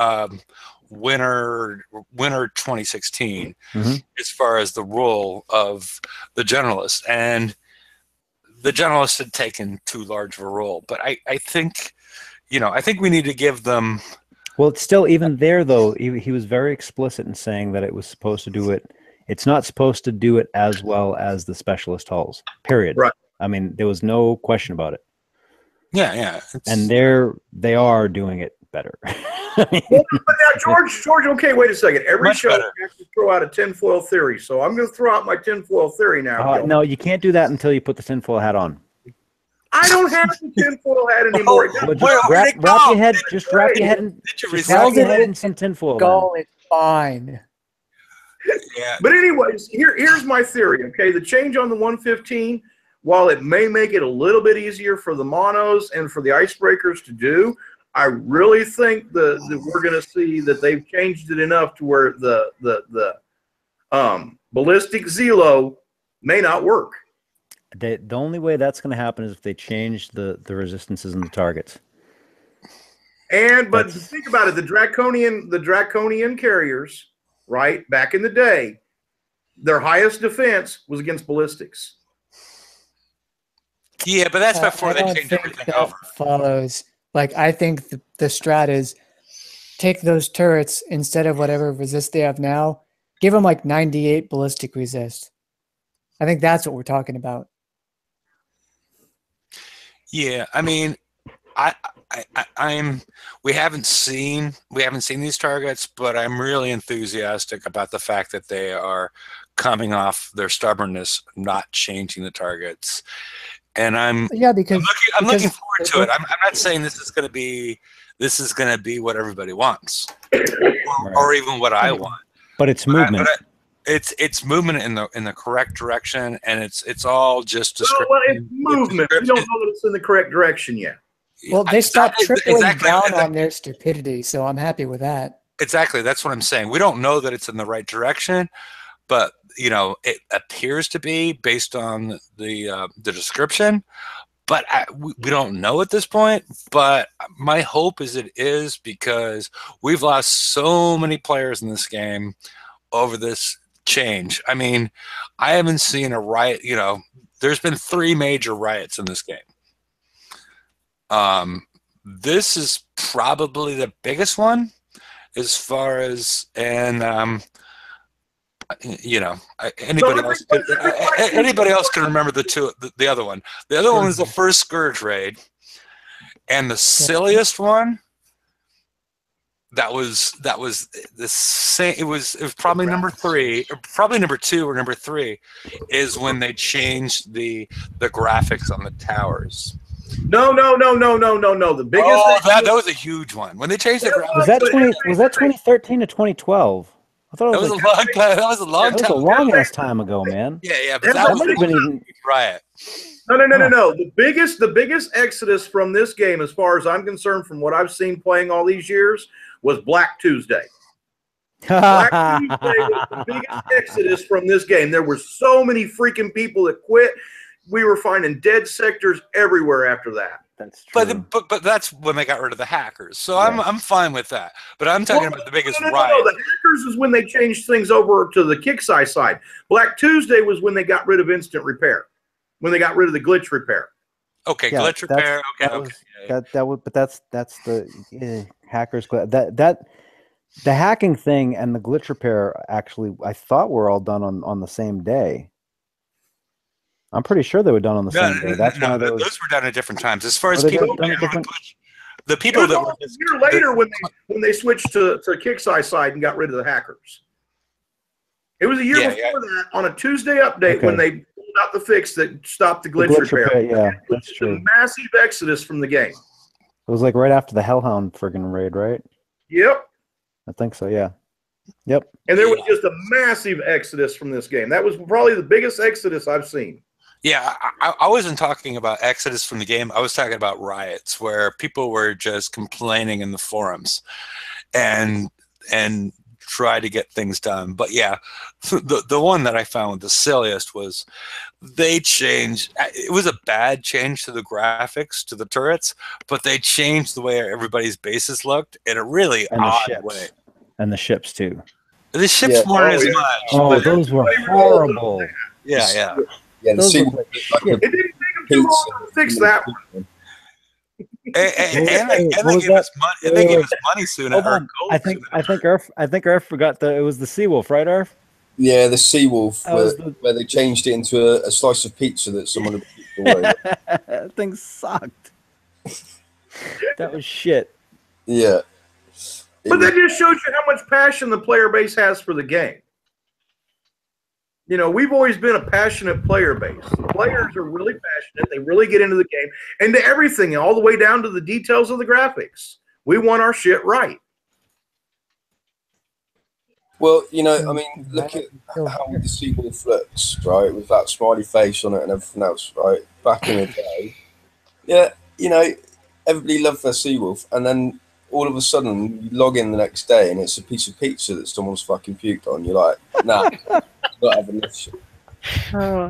winter 2016 as far as the role of the generalist, and the generalist had taken too large of a role. But I think, you know, I think we need to give them. Well, it's still, even there though, he was very explicit in saying that it was supposed to do it. It's not supposed to do it as well as the specialist hulls. Period. Right. I mean, there was no question about it. Yeah. And they are doing it better. Well, but now, George. Okay, wait a second. Every show you have to throw out a tinfoil theory, so I'm going to throw out my tinfoil theory now. No, you can't do that until you put the tinfoil hat on. I don't have the tinfoil hat anymore. Well, just wrap your head. Just wrap your head in some tinfoil. Skull is fine. Yeah. But anyways, here's my theory. Okay, the change on the 115, while it may make it a little bit easier for the monos and for the icebreakers to do, I really think that we're going to see that they've changed it enough to where the ballistic Zelo may not work. The only way that's going to happen is if they change the resistances and the targets. But think about it, the draconian carriers, right, back in the day, their highest defense was against ballistics. Yeah, but that's before they changed everything over. Follows. Like, I think the strat is take those turrets instead of whatever resist they have now, give them like 98 ballistic resist. I think that's what we're talking about. Yeah, I mean, we haven't seen these targets, but I'm really enthusiastic about the fact that they are coming off their stubbornness, not changing the targets. And I'm looking forward to it. I'm not saying this is going to be what everybody wants, or even what I want. But it's movement. It's movement in the correct direction, and it's all just description. Well, it's movement. We don't know that it's in the correct direction yet. Well, they stopped tripling down on their stupidity, so I'm happy with that. Exactly, that's what I'm saying. We don't know that it's in the right direction, but you know, it appears to be based on the description. But we don't know at this point. But my hope is it is, because we've lost so many players in this game over this change. I mean, I haven't seen a riot. You know, there's been 3 major riots in this game. This is probably the biggest one, as far as, and you know, anybody else can remember the other one. The other one was the first Scourge raid, and the silliest one. That was the same. It was probably number 3, or probably number 2 or number 3, is when they changed the graphics on the towers. No. The biggest. Oh, that was a huge one. When they changed the graphics. Was that 2013 to 2012? I thought it was a long time. That was a long time. That was a long ass time ago, man. Yeah. But that might have been even riot. No. The biggest exodus from this game, as far as I'm concerned, from what I've seen playing all these years, was Black Tuesday. Black Tuesday was the biggest exodus from this game. There were so many freaking people that quit. We were finding dead sectors everywhere after that. That's true. But that's when they got rid of the hackers. So I'm fine with that. But I'm talking about the biggest riot. No, the hackers is when they changed things over to the Kicksai side. Black Tuesday was when they got rid of instant repair, when they got rid of the glitch repair. Okay, yeah, glitch repair. But that's the hackers. That the hacking thing and the glitch repair, actually, I thought were all done on the same day. I'm pretty sure they were done on the same day. That's why those were done at different times. As far as people, the people that were a year later when they switched to Kicksai side and got rid of the hackers. It was a year before that on a Tuesday update when they pulled out the fix that stopped the glitch repair. Yeah, that's true. A massive exodus from the game. It was like right after the Hellhound friggin' raid, right? Yep. I think so, yeah. Yep. And there was just a massive exodus from this game. That was probably the biggest exodus I've seen. Yeah, I wasn't talking about exodus from the game. I was talking about riots where people were just complaining in the forums and try to get things done. But yeah, the one that I found the silliest was they changed. It was a bad change to the graphics, to the turrets, but they changed the way everybody's bases looked in a really odd way. And the ships too. The ships weren't as much. Oh, those were horrible. Yeah. Yeah, the sequel, it didn't take them too long to fix that one. And they gave us money soon. I think Earth forgot that it was the Seawolf, right, Earth? Yeah, the Seawolf, where they changed it into a slice of pizza that someone had picked away. That thing sucked. That was shit. Yeah. But that just shows you how much passion the player base has for the game. You know, we've always been a passionate player base. The players are really passionate. They really get into the game and to everything, all the way down to the details of the graphics. We want our shit right. Well, you know, I mean, look at how the Seawolf looks, right, with that smiley face on it and everything else, right? Back in the day, yeah, you know, everybody loved their Seawolf, and then all of a sudden you log in the next day and it's a piece of pizza that someone's fucking puked on. You're like, nah, not having this shit.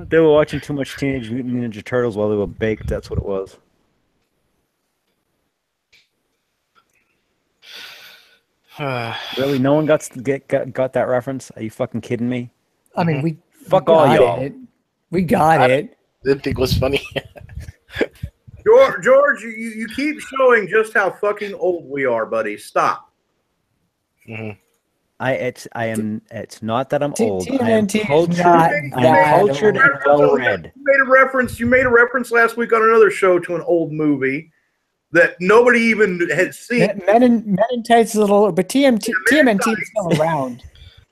They were watching too much Teenage Mutant Ninja Turtles while they were baked. That's what it was. Really, no one got that reference? Are you fucking kidding me? I mean, we all y'all. We got it. Didn't think it was funny. George, you keep showing just how fucking old we are, buddy. Stop. Mm-hmm. It's not that I'm old. I am TMNT cultured. I am cultured and well read. You made a reference last week on another show to an old movie that nobody even had seen. Men in Tights is a little, but TMNT is still around.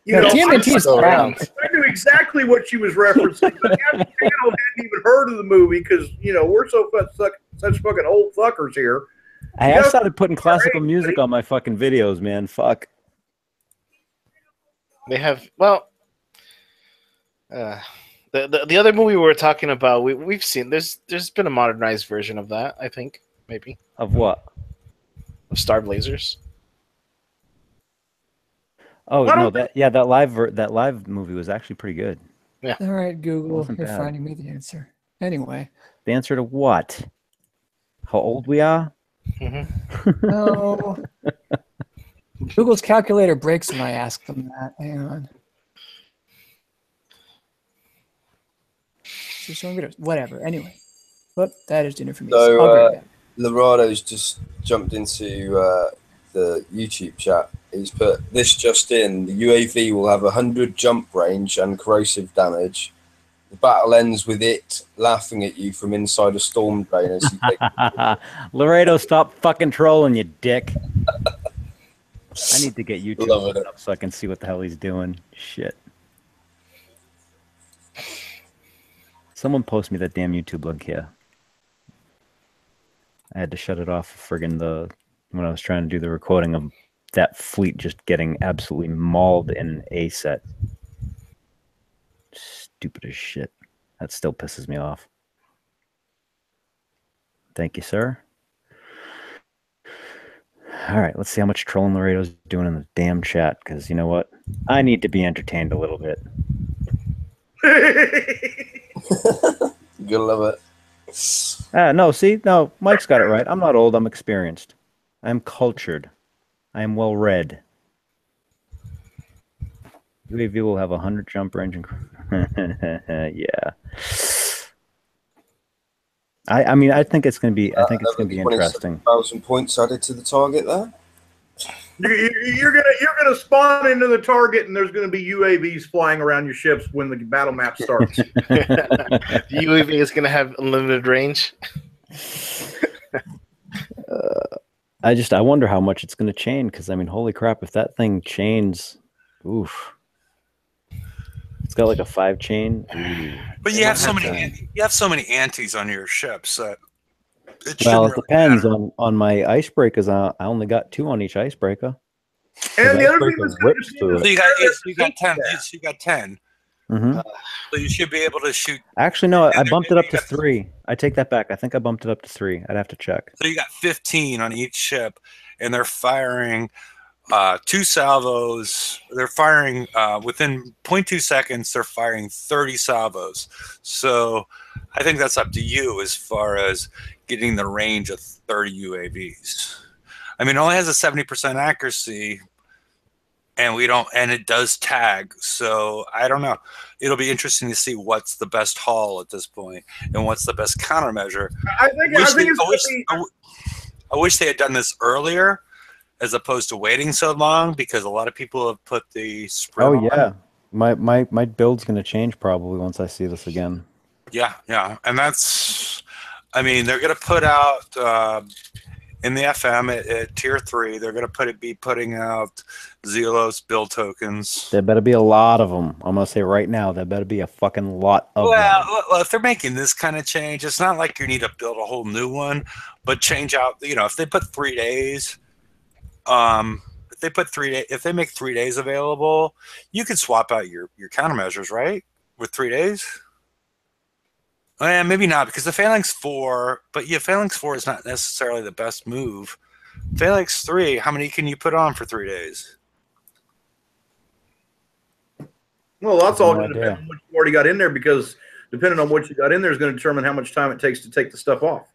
TMNT is still around. I knew exactly what she was referencing, but half the channel hadn't even heard of the movie because we're such fucking old fuckers here. I started putting classical music on my fucking videos, man. Fuck. They have the other movie we were talking about. We've seen there's been a modernized version of that. I think maybe of what? Of Star Blazers. Oh no! That live movie was actually pretty good. Yeah. All right, Google, you're finding me the answer. Anyway. The answer to what? How old we are? Mm-hmm. No. Google's calculator breaks when I ask them that. Hang on. So I'm gonna whatever. Anyway, but that is dinner for me. So Lorado's just jumped into the YouTube chat. He's put this just in: the UAV will have 100 jump range and corrosive damage. The battle ends with it laughing at you from inside a storm drain as you take. Laredo, stop fucking trolling, you dick. I need to get YouTube up so I can see what the hell he's doing. Shit. Someone post me that damn YouTube link here. I had to shut it off friggin' when I was trying to do the recording of that fleet just getting absolutely mauled in an A set. Stupid as shit. That still pisses me off. Thank you, sir. All right, let's see how much trolling Laredo's doing in the damn chat, because you know what? I need to be entertained a little bit. You'll love it. No, Mike's got it right. I'm not old, I'm experienced. I'm cultured. I am well read. UAV will have 100 jump range and yeah. I mean, I think it's going to be. I think it's going to be interesting. 1,000 points added to the target there. You're gonna spawn into the target, and there's gonna be UAVs flying around your ships when the battle map starts. The UAV is gonna have unlimited range. I wonder how much it's going to chain, because I mean, holy crap, if that thing chains, oof. got like a 5-chain. But you have so many antis on your ships that it Well, shouldn't it really depends matter. on my icebreakers. I only got 2 on each icebreaker. And the other thing Icebreaker that's going to rips depend through is So it. you got 10. You got 10. Hmm. So you should be able to shoot. Actually, no, I and bumped it up you to got- 3. I take that back. I think I bumped it up to 3. I'd have to check. So you got 15 on each ship, and they're firing 2 salvos. They're firing within 0.2 seconds. They're firing 30 salvos. So I think that's up to you as far as getting the range of 30 UAVs. I mean, it only has a 70% accuracy, and it does tag. So I don't know. It'll be interesting to see what's the best haul at this point and what's the best countermeasure. I think it's going to be. I wish they had done this earlier as opposed to waiting so long, because a lot of people have put the sprint on. Yeah. My build's going to change probably once I see this again. Yeah. And that's, I mean, they're going to put out in the FM at tier 3, they're going to be putting out Zelos build tokens. There better be a lot of them. I'm going to say right now, there better be a fucking lot of them. Well, if they're making this kind of change, it's not like you need to build a whole new one, but change out, if they put 3 days, if they make 3 days available, you can swap out your countermeasures, right? With 3 days? Maybe not, because the Phalanx 4, Phalanx 4 is not necessarily the best move. Phalanx 3, how many can you put on for 3 days? Well, that's all going to depend on what you already got in there, because depending on what you got in there is going to determine how much time it takes to take the stuff off.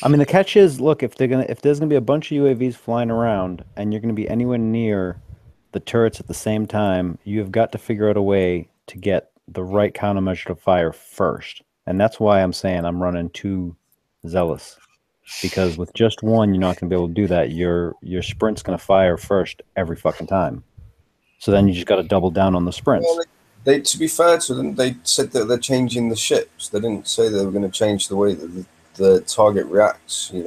I mean, the catch is, look, if there's gonna be a bunch of UAVs flying around, and you're gonna be anywhere near the turrets at the same time, you have got to figure out a way to get the right countermeasure to fire first, and that's why I'm saying I'm running 2 Zealous, because with just one, you're not gonna be able to do that. Your sprint's gonna fire first every fucking time, so then you just got to double down on the sprints. Well, to be fair to them, they said that they're changing the ships. They didn't say they were going to change the way that the target reacts. You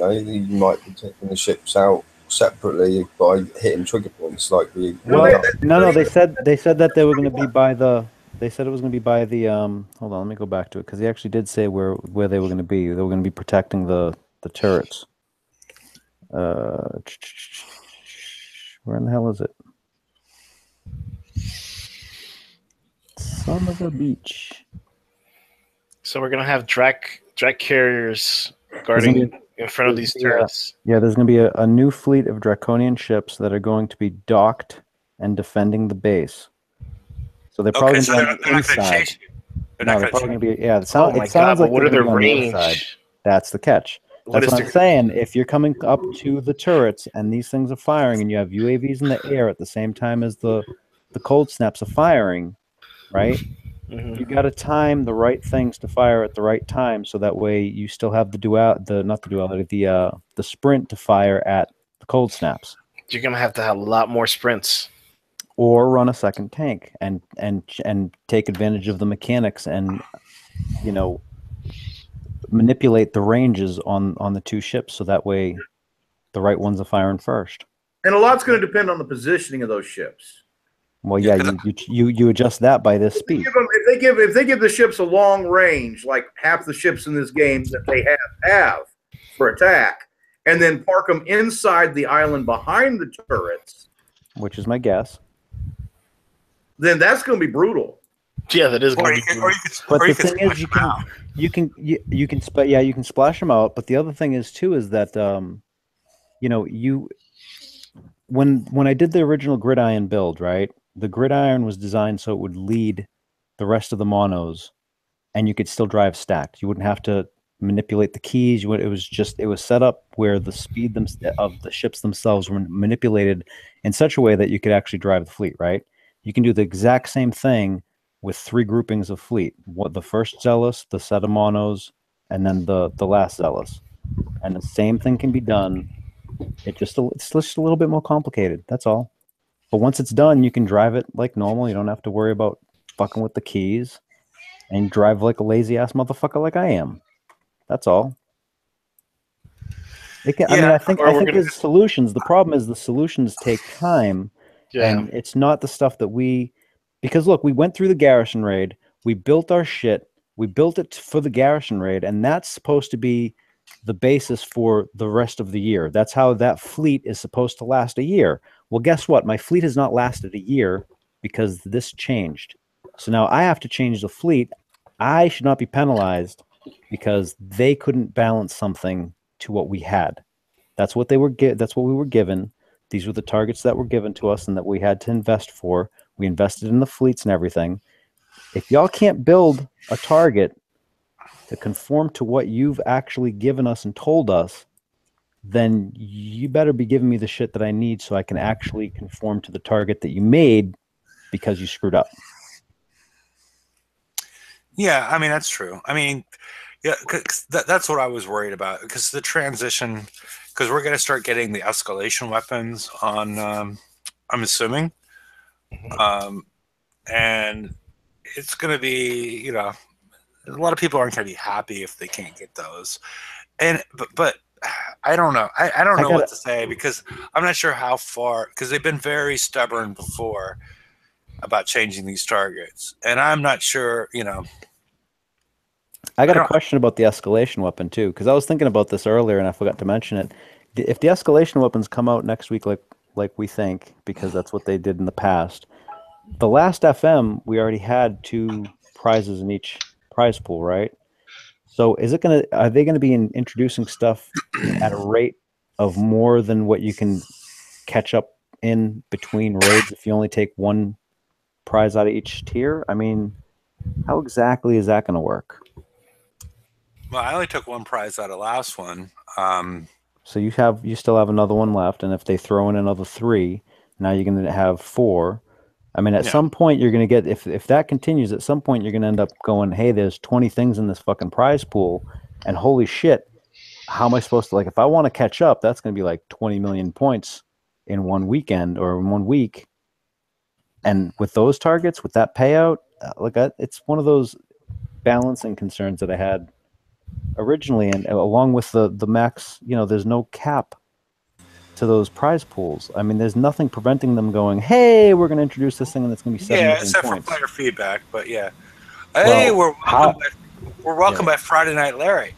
might be taking the ships out separately by hitting trigger points like the. No, they said that they were going to be by the. They said it was going to be by the. Hold on, let me go back to it, because they actually did say where they were going to be. They were going to be protecting the turrets. Where in the hell is it? Son of a beach. So we're gonna have Drac carriers guarding in front of these turrets. Yeah, there's going to be a new fleet of Draconian ships that are going to be docked and defending the base. So they're probably going to be on the inside. No, they're probably going to be. Yeah, it sounds like what are their on range? The inside. That's the catch. That's what I'm saying. If you're coming up to the turrets and these things are firing, and you have UAVs in the air at the same time as the cold snaps are firing, right? Mm-hmm. You got to time the right things to fire at the right time, so that way you still have the sprint to fire at the cold snaps. You're gonna have to have a lot more sprints, or run a second tank and take advantage of the mechanics and manipulate the ranges on the 2 ships, so that way the right ones are firing first. And a lot's going to depend on the positioning of those ships. Well, yeah, you adjust that by this speed. If they give the ships a long range, like half the ships in this game that they have for attack, and then park them inside the island behind the turrets, which is my guess, then that's going to be brutal. Yeah, that is going to be brutal. But the thing is, you can splash them out. But the other thing is too is that when I did the original Gridiron build, right? The Gridiron was designed so it would lead the rest of the monos, and you could still drive stacked. You wouldn't have to manipulate the keys. It was set up where the speed of the ships themselves were manipulated in such a way that you could actually drive the fleet, right? You can do the exact same thing with 3 groupings of fleet. The first Zealous, the set of monos, and then the last Zealous. And the same thing can be done. It's just a little bit more complicated. That's all. But once it's done, you can drive it like normal. You don't have to worry about fucking with the keys, and drive like a lazy ass motherfucker like I am. That's all. I think there's solutions. The problem is the solutions take time, and it's not the stuff that we Because look, we went through the garrison raid, we built our shit, we built it for the garrison raid, and that's supposed to be the basis for the rest of the year. That's how that fleet is supposed to last a year. Well, guess what? My fleet has not lasted a year because this changed. So now I have to change the fleet. I should not be penalized because they couldn't balance something to what we had. That's what they were. That's what we were given. These were the targets that were given to us and that we had to invest for. We invested in the fleets and everything. If y'all can't build a target to conform to what you've actually given us and told us, then you better be giving me the shit that I need so I can actually conform to the target that you made because you screwed up. Yeah, I mean, that's true. I mean, yeah, 'cause that's what I was worried about, because the transition, because we're going to start getting the escalation weapons on, I'm assuming, and it's going to be, you know, a lot of people aren't going to be happy if they can't get those. And but I don't know. I don't know what to say, because I'm not sure how far, because they've been very stubborn before about changing these targets, and I'm not sure, you know. I got a question about the escalation weapon too, because I was thinking about this earlier and I forgot to mention it. If the escalation weapons come out next week, like we think, because that's what they did in the past, the last FM we already had 2 prizes in each prize pool, right? So are they gonna be introducing stuff at a rate of more than what you can catch up in between raids if you only take 1 prize out of each tier? I mean, how exactly is that gonna work? Well, I only took 1 prize out of last one. So you still have another one left, and if they throw in another 3, now you're going to have 4. I mean, at some point you're going to get, if that continues, at some point you're going to end up going, hey, there's 20 things in this fucking prize pool, and holy shit, how am I supposed to, like, if I want to catch up, that's going to be like 20 million points in one weekend or in 1 week. And with those targets, with that payout, it's one of those balancing concerns that I had originally, and along with the max, you know, there's no cap to those prize pools. I mean, there's nothing preventing them going, hey, we're going to introduce this thing and it's going to be 7 million except points. for player feedback, but yeah. Hey, Well, we're welcome by Friday Night Larry.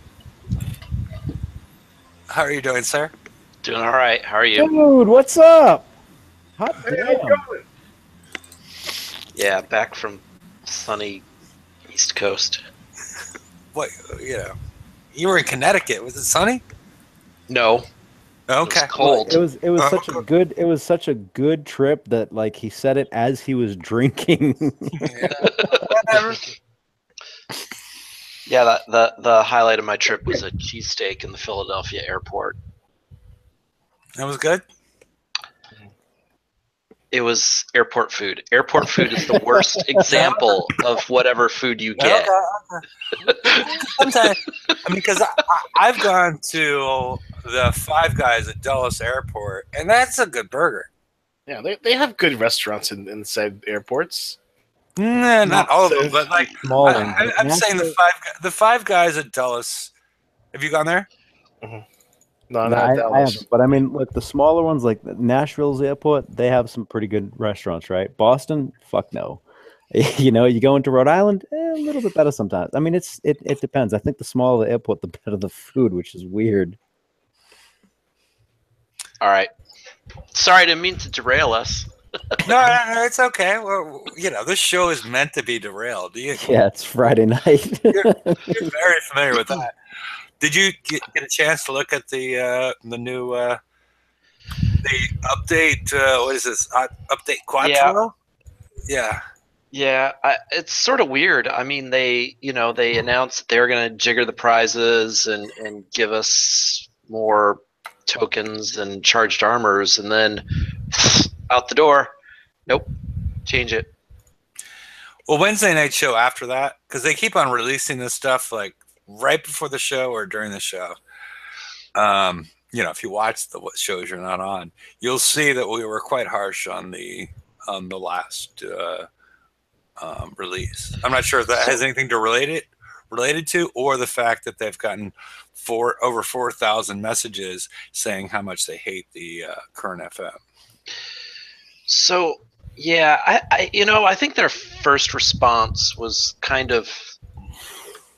How are you doing, sir? Doing all right. How are you? Dude, what's up? Hot damn. Yeah, back from sunny East Coast. What, you know, you were in Connecticut. Was it sunny? No. Okay. It was cold. It was such a good trip that, like, he said it as he was drinking. Yeah, the highlight of my trip was a cheesesteak in the Philadelphia airport. That was good? It was airport food. Airport food is the worst example of whatever food you get. Okay. Sometimes, I mean, because I've gone to the Five Guys at Dulles Airport, and that's a good burger. Yeah, they have good restaurants inside airports. Nah, not all of them, but like small I'm saying the Five Guys at Dulles. Have you gone there? Mm-hmm. No, I haven't, but I mean, look, the smaller ones like Nashville's airport, they have some pretty good restaurants, right? Boston, fuck no. You know, you go into Rhode Island, a little bit better sometimes. I mean, it depends. I think the smaller the airport, the better the food, which is weird. All right. Sorry, I didn't mean to derail us. No, it's okay. Well, you know, this show is meant to be derailed. Yeah, it's Friday night. You're very familiar with that. Did you get a chance to look at the new the update? What is this? Update Quattro? Yeah. Yeah, it's sort of weird. I mean, they announced that they're going to jigger the prizes and give us more tokens and charged armors, and then out the door. Nope, change it. Well, Wednesday night show after that, because they keep on releasing this stuff like right before the show or during the show. You know, if you watch the shows you're not on, you'll see that we were quite harsh on the last release. I'm not sure if that has anything to related to, or the fact that they've gotten over 4,000 messages saying how much they hate the current FM. So Yeah, I think their first response was kind of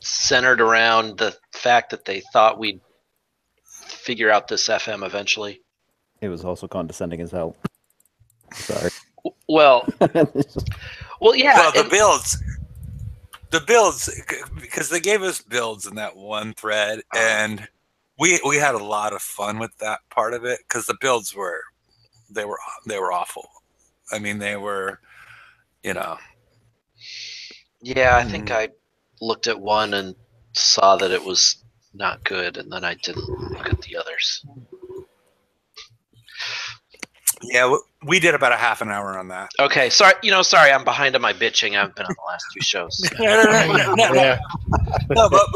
centered around the fact that they thought we'd figure out this FM eventually. It was also condescending as hell. Sorry. Well, yeah. Well, the builds, because they gave us builds in that one thread, and we had a lot of fun with that part of it because the builds were awful. I mean, they were, Yeah, I think I looked at one and saw that it was not good, and then I didn't look at the others. Yeah, we did about a half an hour on that. Okay, sorry. Sorry, I'm behind on my bitching. I haven't been on the last 2 shows. No, but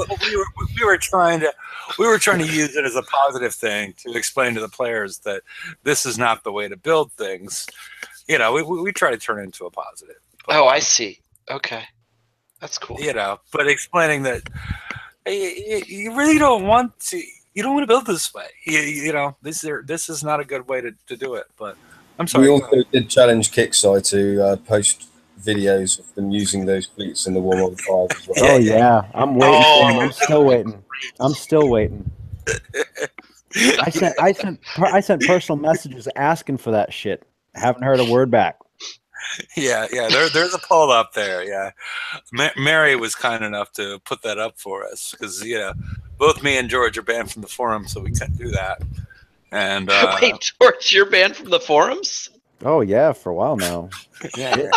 we were trying to use it as a positive thing to explain to the players that this is not the way to build things. We try to turn it into a positive. Oh, I see. Okay, that's cool. But explaining that you really don't want to. You don't want to build this way. This is not a good way to do it. But I'm sorry. We also did challenge Kickside to post videos of them using those fleets in the 115 as well. Oh yeah, I'm waiting for them. I'm still waiting. I'm still waiting. I sent personal messages asking for that shit. Haven't heard a word back. Yeah. There's a poll up there. Yeah, Mary was kind enough to put that up for us because both me and George are banned from the forum, so we can't do that. And wait, George, you're banned from the forums? Oh yeah, for a while now. Yeah.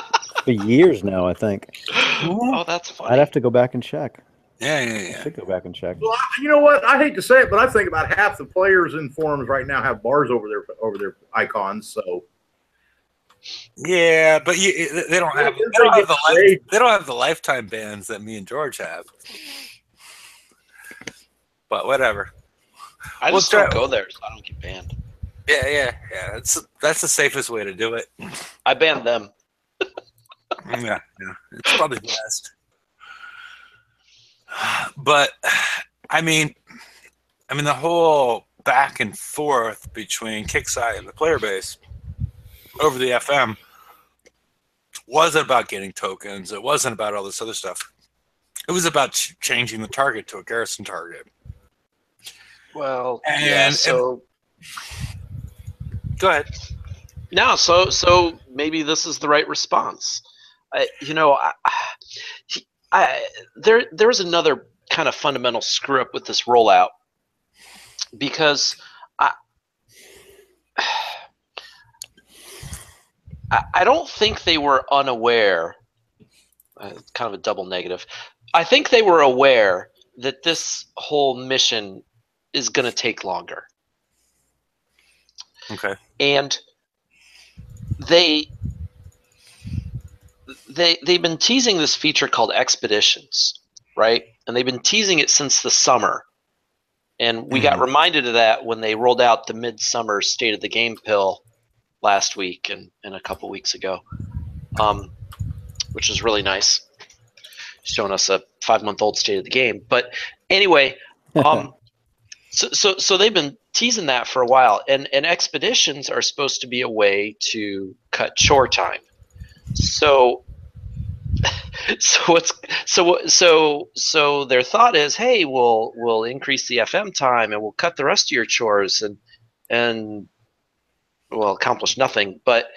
For years now, I think. Oh, that's funny. I'd have to go back and check. Yeah. I should go back and check. Well, you know what? I hate to say it, but I think about half the players in forums right now have bars over their icons. So. Yeah, but they don't have the lifetime bans that me and George have. But whatever. I just don't go there, so I don't get banned. Yeah. That's the safest way to do it. I banned them. Yeah. It's probably best. But I mean, the whole back and forth between Kickside and the player base over the FM wasn't about getting tokens. It wasn't about all this other stuff. It was about changing the target to a garrison target. Well, go ahead. No, so maybe this is the right response. There's another kind of fundamental screw up with this rollout because I don't think they were unaware. Kind of a double negative. I think they were aware that this whole mission is going to take longer. Okay. And they've been teasing this feature called expeditions, right? And they've been teasing it since the summer. And we got reminded of that when they rolled out the midsummer State of the Game pill last week and a couple weeks ago, which was really nice, showing us a 5-month-old state of the game. But anyway, so they've been teasing that for a while, and expeditions are supposed to be a way to cut chore time. So their thought is, hey, we'll increase the FM time and we'll cut the rest of your chores and well, accomplish nothing. But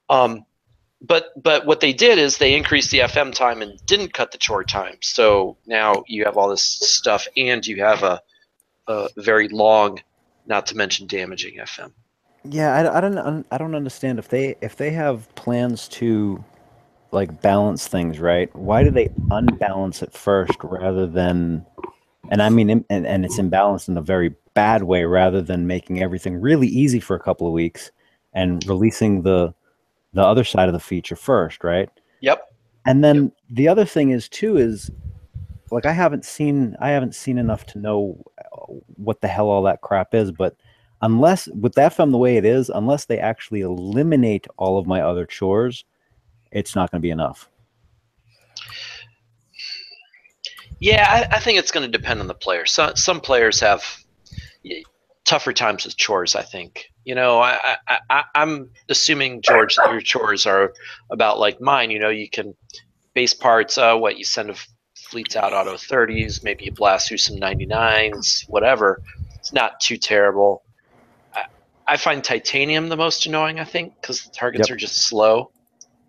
what they did is they increased the FM time and didn't cut the chore time. So now you have all this stuff and you have a very long, not to mention damaging FM. Yeah, I don't understand if they have plans to like balance things, right? Why do they unbalance it first rather than, and I mean, and it's imbalanced in a very bad way rather than making everything really easy for a couple of weeks and releasing the other side of the feature first, right? Yep. And then the other thing is too is like I haven't seen enough to know what the hell all that crap is, but unless with the FM the way it is, unless they actually eliminate all of my other chores, it's not going to be enough. Yeah, I think it's going to depend on the player. Some players have tougher times with chores, I think. You know, I'm assuming, George, that your chores are about like mine. You know, you can base parts. What you send a fleets out auto 30s, maybe you blast through some 99s, whatever. It's not too terrible. I find titanium the most annoying, I think, because the targets are just slow.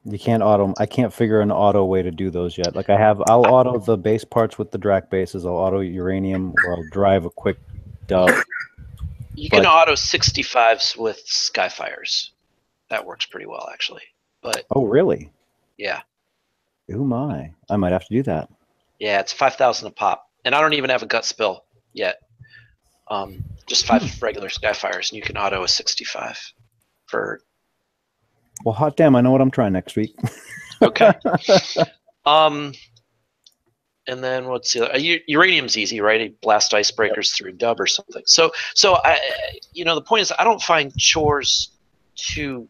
You can't auto. I can't figure an auto way to do those yet. Like I'll auto the base parts with the Drac bases. I'll auto uranium, or I'll drive a quick dub. You can auto 65s with Skyfires. That works pretty well, actually. But oh, really? Yeah. Oh my! I might have to do that. Yeah, it's 5,000 a pop, and I don't even have a gut spill yet. Just 5 regular Skyfires, and you can auto a 65 for. Well, hot damn! I know what I'm trying next week. Okay. And then what's the other? Uranium's easy, right? You blast icebreakers through dub or something. So I, the point is, I don't find chores too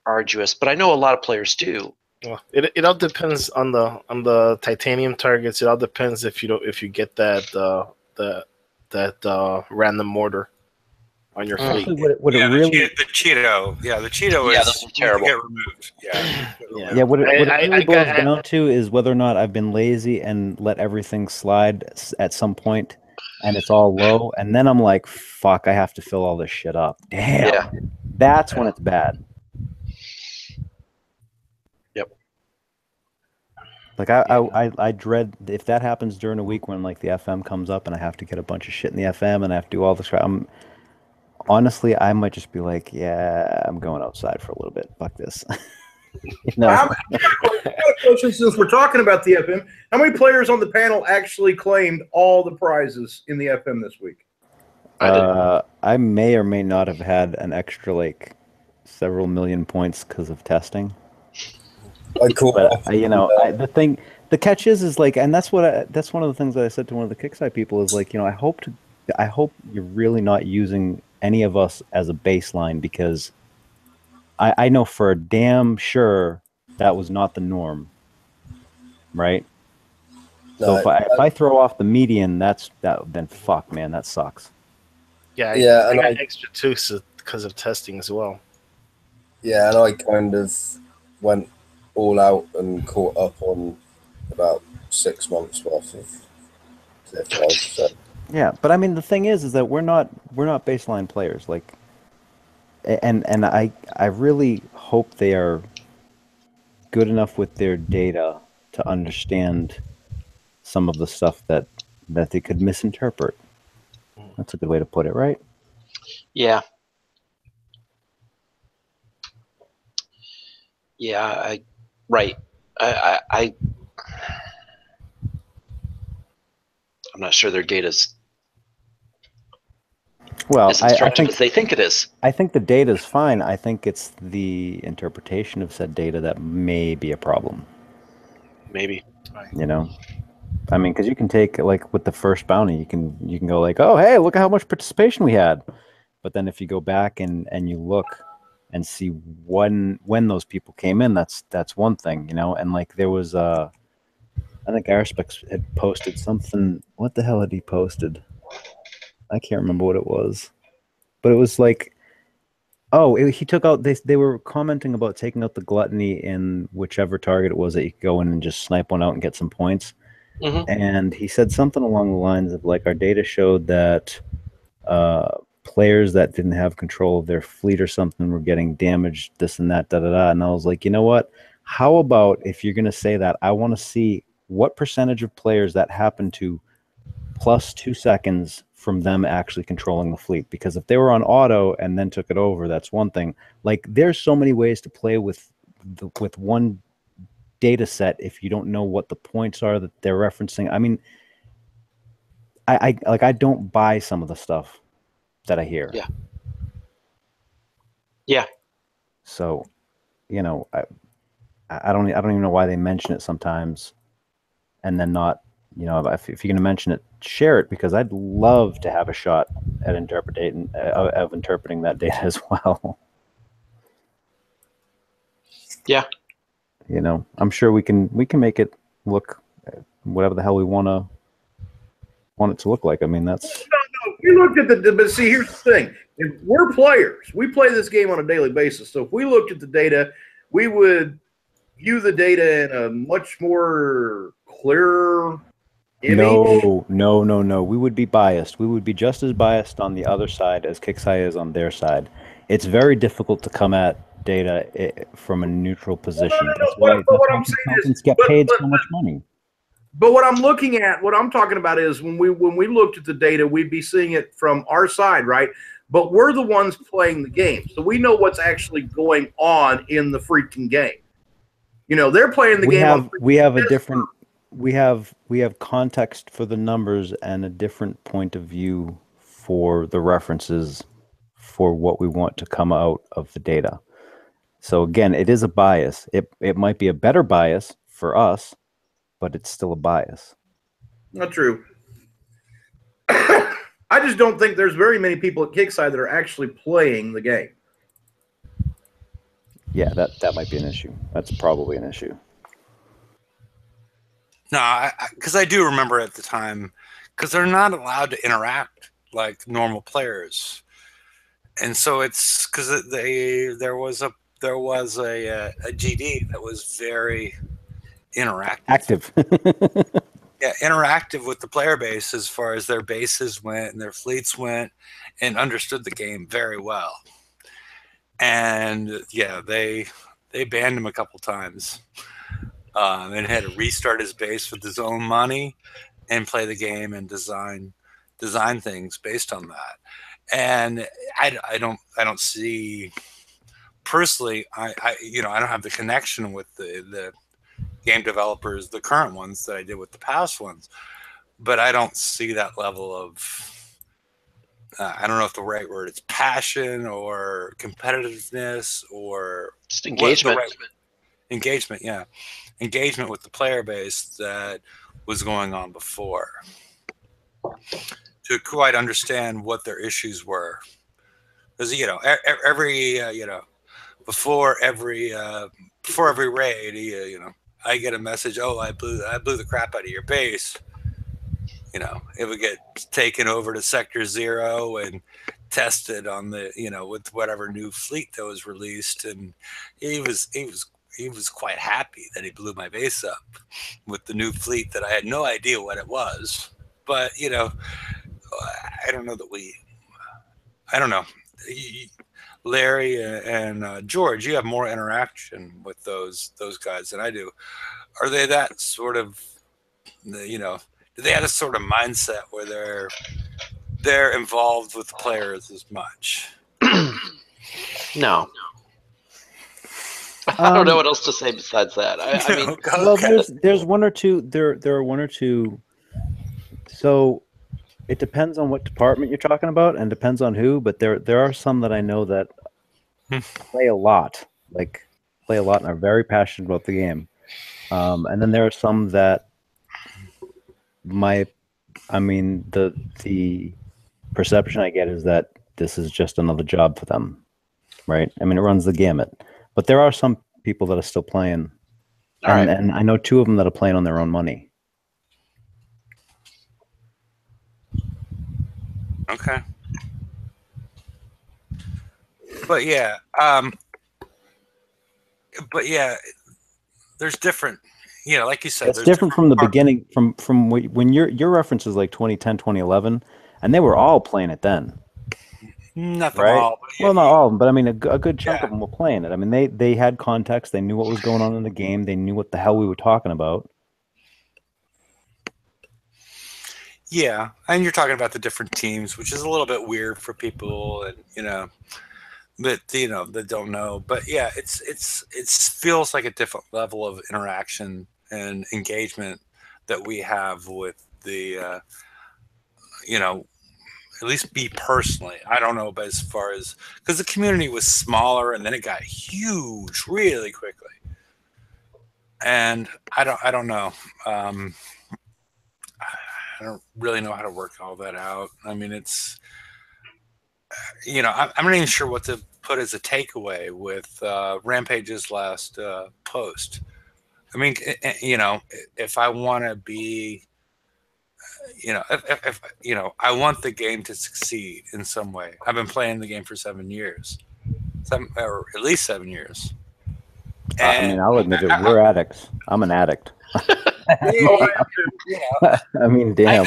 arduous, but I know a lot of players do. Well, it all depends on the titanium targets. It all depends if you get that random mortar on your fleet. The Cheeto. Yeah, the Cheeto is those are terrible. Get removed. Yeah, what it really boils down to is whether or not I've been lazy and let everything slide at some point, and it's all low, and then I'm like, fuck, I have to fill all this shit up. Damn. Yeah. That's when it's bad. Yep. Like I dread if that happens during a week when like the FM comes up and I have to get a bunch of shit in the FM and I have to do all this crap. Honestly, I might just be like, yeah, I'm going outside for a little bit. Fuck this. Since we're talking about the FM, how many players on the panel actually claimed all the prizes in the FM this week? I may or may not have had an extra like several million points because of testing. Cool. But the catch is like, and that's one of the things that I said to one of the Kickside people is like, I hope you're really not using any of us as a baseline, because I know for a damn sure that was not the norm, right? So if I throw off the median, then fuck, man, that sucks. Yeah, I got extra too because of testing as well. Yeah, and I kind of went all out and caught up on about 6 months worth of TF5. So. Yeah, but I mean the thing is that we're not baseline players, like, and I really hope they are good enough with their data to understand some of the stuff that they could misinterpret. That's a good way to put it, right? Yeah. Yeah, right. I'm not sure their data's as instructive as they think it is. I think the data is fine. I think it's the interpretation of said data that may be a problem. Maybe. I mean, because you can take, like, with the first bounty, you can go like, oh, hey, look at how much participation we had. But then if you go back and you look and see when those people came in, that's one thing, And like there was I think Arspex had posted something. What the hell had he posted? I can't remember what it was, but it was like, he took out. They were commenting about taking out the gluttony in whichever target it was that you could go in and just snipe one out and get some points. Mm-hmm. And he said something along the lines of like, our data showed that players that didn't have control of their fleet or something were getting damaged, this and that, da-da-da. And I was like, you know what? How about if you're going to say that, I want to see what percentage of players that happened to plus 2 seconds from them actually controlling the fleet. Because if they were on auto and then took it over, that's one thing. Like, there's so many ways to play with one data set if you don't know what the points are that they're referencing. I mean, I don't buy some of the stuff that I hear. Yeah. So, I don't even know why they mention it sometimes, and then not, if you're going to mention it, share it, because I'd love to have a shot at interpreting that data as well. Yeah. I'm sure we can make it look whatever the hell we want it to look like. I mean, that's we looked at but see, here's the thing. If we're players, we play this game on a daily basis. So if we looked at the data, we would view the data in a much more clearer image. No. We would be biased. We would be just as biased on the other side as Kixeye is on their side. It's very difficult to come at data from a neutral position. That's why consultants get paid so much money. But what I'm looking at, what I'm talking about is when we looked at the data, we'd be seeing it from our side, right? But we're the ones playing the game, so we know what's actually going on in the freaking game. You know, they're playing the game. We have a different. We have context for the numbers and a different point of view for the references for what we want to come out of the data. So again, it is a bias. It might be a better bias for us, but it's still a bias. Not true. I just don't think there's very many people at Kixeye that are actually playing the game. Yeah, that might be an issue. That's probably an issue. No, because I do remember at the time, because they're not allowed to interact like normal players, and so it's because there was a GD that was very interactive. Active. Yeah, interactive with the player base as far as their bases went and their fleets went, and understood the game very well. And yeah, they banned him a couple times, and had to restart his base with his own money and play the game and design things based on that. And I don't see personally. I don't have the connection with the game developers, the current ones that I did with the past ones, but I don't see that level of I don't know if the right word is passion or competitiveness or just engagement. Engagement, yeah, engagement with the player base that was going on before, to quite understand what their issues were, because every before every raid, I get a message, oh, I blew the crap out of your base. It would get taken over to Sector 0 and tested on the, with whatever new fleet that was released, and he was quite happy that he blew my base up with the new fleet that I had no idea what it was. But I don't know that I don't know. Larry and George, you have more interaction with those guys than I do. Are they that sort of, do they have a sort of mindset where they're involved with the players as much? No. I don't know what else to say besides that. I mean, well, there's one or two. There are one or two. So it depends on what department you're talking about, and depends on who. But there are some that I know that play a lot, and are very passionate about the game. And then there are some that the perception I get is that this is just another job for them, right? I mean, it runs the gamut. But there are some people that are still playing, and I know two of them that are playing on their own money. Okay. But yeah, there's different. Like you said, it's different from the beginning, from when your reference is like 2010, 2011, and they were all playing it then. Not right? all. Well, not all of them, but I mean, a good chunk of them were playing it. I mean, they had context. They knew what was going on in the game. They knew what the hell we were talking about. Yeah, and you're talking about the different teams, which is a little bit weird for people, and that don't know. But yeah, it feels like a different level of interaction and engagement that we have with the at least me personally. I don't know, but as far as, because the community was smaller and then it got huge really quickly, and I don't know. I don't really know how to work all that out. I mean, it's I'm not even sure what to put as a takeaway with Rampage's last post. I mean, if I want to be if I want the game to succeed in some way. I've been playing the game for 7 years, or at least 7 years. I mean, I'll admit it. We're addicts. I'm an addict. I mean, damn.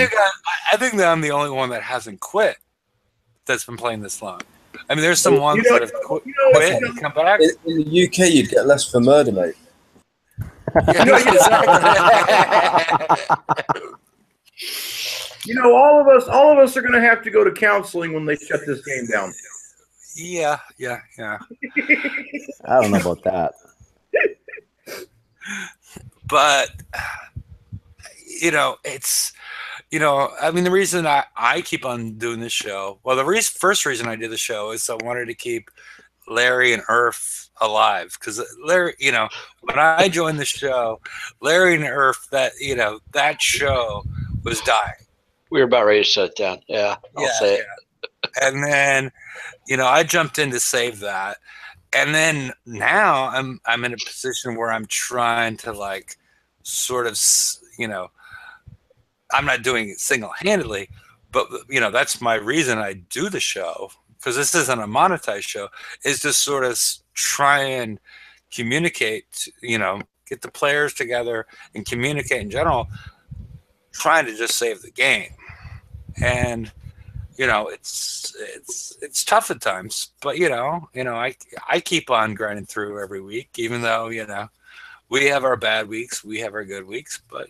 I think that I'm the only one that hasn't quit. That's been playing this long. I mean, there's some ones that have quit and come back. In the UK, you'd get less for murder, mate. All of us are going to have to go to counseling when they shut this game down. Yeah. I don't know about that. But it's I mean, the reason I keep on doing this show, well, the first reason I did the show is I wanted to keep Larry and Earth alive, because Larry, when I joined the show, Larry and Earth, that show was dying. We were about ready to shut it down. Yeah, I'll say it. And then I jumped in to save that. And then now I'm in a position where I'm trying to sort of, I'm not doing it single-handedly, but that's my reason I do the show, because this isn't a monetized show, is to sort of try and communicate, get the players together and communicate in general, trying to just save the game. And it's tough at times, but I keep on grinding through every week, even though we have our bad weeks, we have our good weeks, but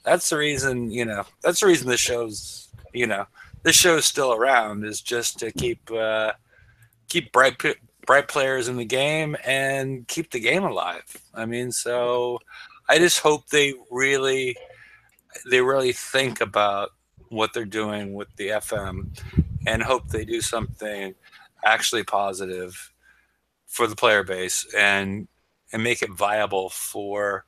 that's the reason this show's still around, is just to keep bright players in the game and keep the game alive. I mean, so I just hope they really think about what they're doing with the FM, and hope they do something actually positive for the player base and make it viable for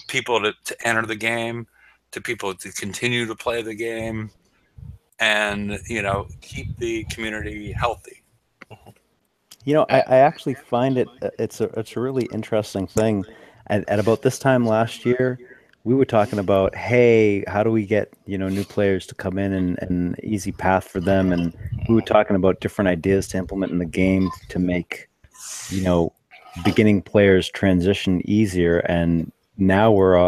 people to enter the game, to people to continue to play the game, and keep the community healthy. I actually find it's a really interesting thing. At about this time last year, we were talking about, hey, how do we get new players to come in and an easy path for them, and we were talking about different ideas to implement in the game to make beginning players transition easier. And now we're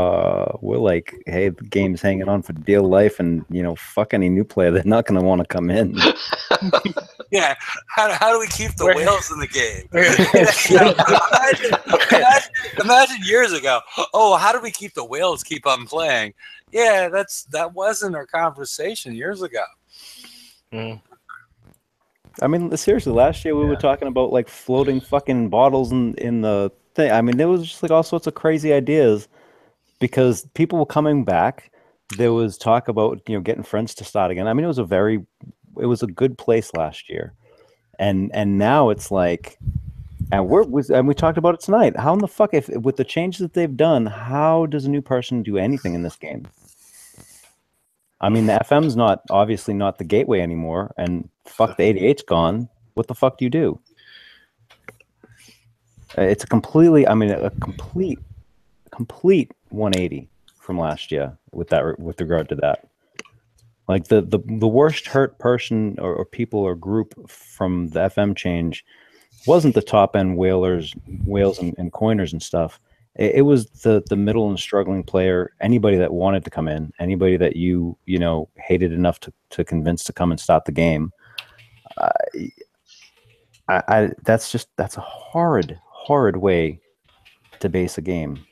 like, hey, the game's hanging on for dear life, and fuck any new player, they're not going to want to come in. Yeah, how do we keep the whales in the game? Imagine years ago. Oh, how do we keep the whales keep on playing? Yeah, that wasn't our conversation years ago. I mean, seriously, last year we were talking about floating fucking bottles in the thing. I mean, there was just all sorts of crazy ideas, because people were coming back. There was talk about getting friends to start again. I mean, it was a good place last year, and now it's and we talked about it tonight. How in the fuck, if with the changes that they've done, how does a new person do anything in this game? I mean, the FM's obviously not the gateway anymore, and fuck, the 88's gone. What the fuck do you do? It's a complete 180 from last year with regard to that. The worst hurt person or people or group from the FM change wasn't the top end whales and coiners and stuff. It was the middle and struggling player, anybody that wanted to come in, anybody that you hated enough to convince to come and start the game. That's a horrid way to base a game.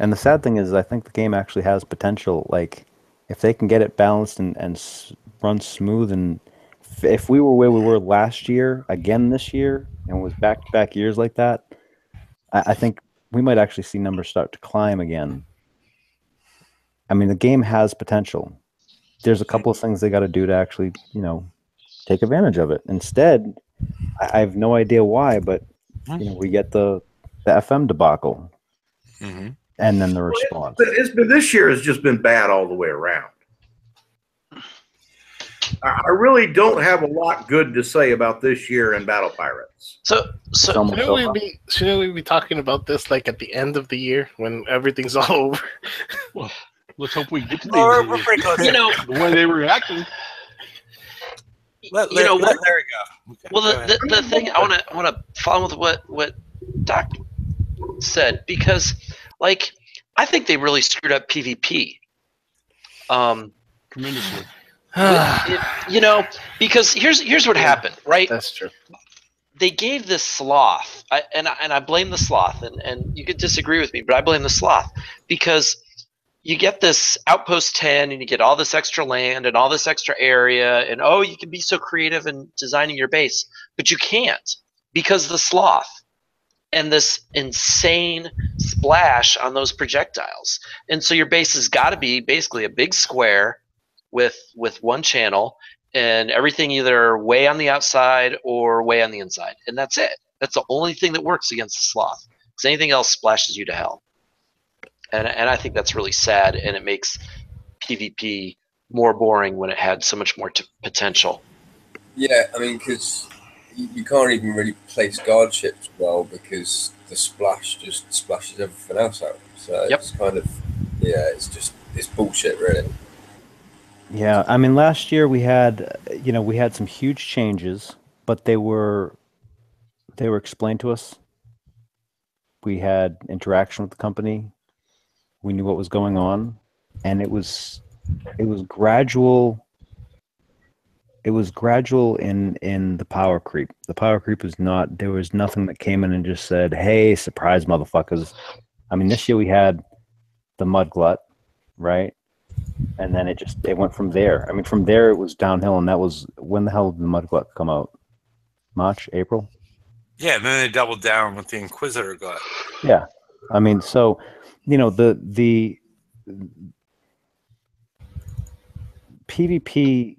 And the sad thing is, I think the game actually has potential. If they can get it balanced and run smooth, and if we were where we were last year again this year, and it was back-to-back years like that, I think we might actually see numbers start to climb again. I mean, the game has potential. There's a couple of things they got to do to actually, take advantage of it. Instead, I have no idea why, but we get the FM debacle. Mm-hmm. And then the response. This year has just been bad all the way around. I really don't have a lot good to say about this year in Battle Pirates. So shouldn't we be talking about this like at the end of the year when everything's all over? Well, let's hope we get to the Or end of we're the pretty close. you know, the way they were acting. Let you know Larry what? go. Okay, Well, go ahead. the thing I want to follow with what Doc said, because like I think they really screwed up PvP. Tremendously. You know, because here's what happened, right? That's true. They gave this sloth, and I blame the sloth, and you could disagree with me, but I blame the sloth because you get this outpost 10 and you get all this extra land and all this extra area, and oh, you can be so creative in designing your base, but you can't because the sloth and this insane splash on those projectiles. And so your base has got to be basically a big square with one channel and everything either way on the outside or way on the inside. And that's it. That's the only thing that works against the sloth, because anything else splashes you to hell. And I think that's really sad, and it makes PvP more boring when it had so much more potential. Yeah, I mean, because you can't even really place guard ships well because the splash just splashes everything else out. So it's kind of, it's bullshit, really. Yeah, I mean, last year we had some huge changes, but they were explained to us. We had interaction with the company. We knew what was going on, and it was gradual. It was gradual in the power creep. The power creep was not. There was nothing that came in and just said, "Hey, surprise, motherfuckers." I mean, this year we had the mud glut, right? And then it went from there. I mean, from there it was downhill, and that was, when the hell did the mud glut come out? March, April? Yeah, and then they doubled down with the Inquisitor glut. Yeah, I mean, so the PvP,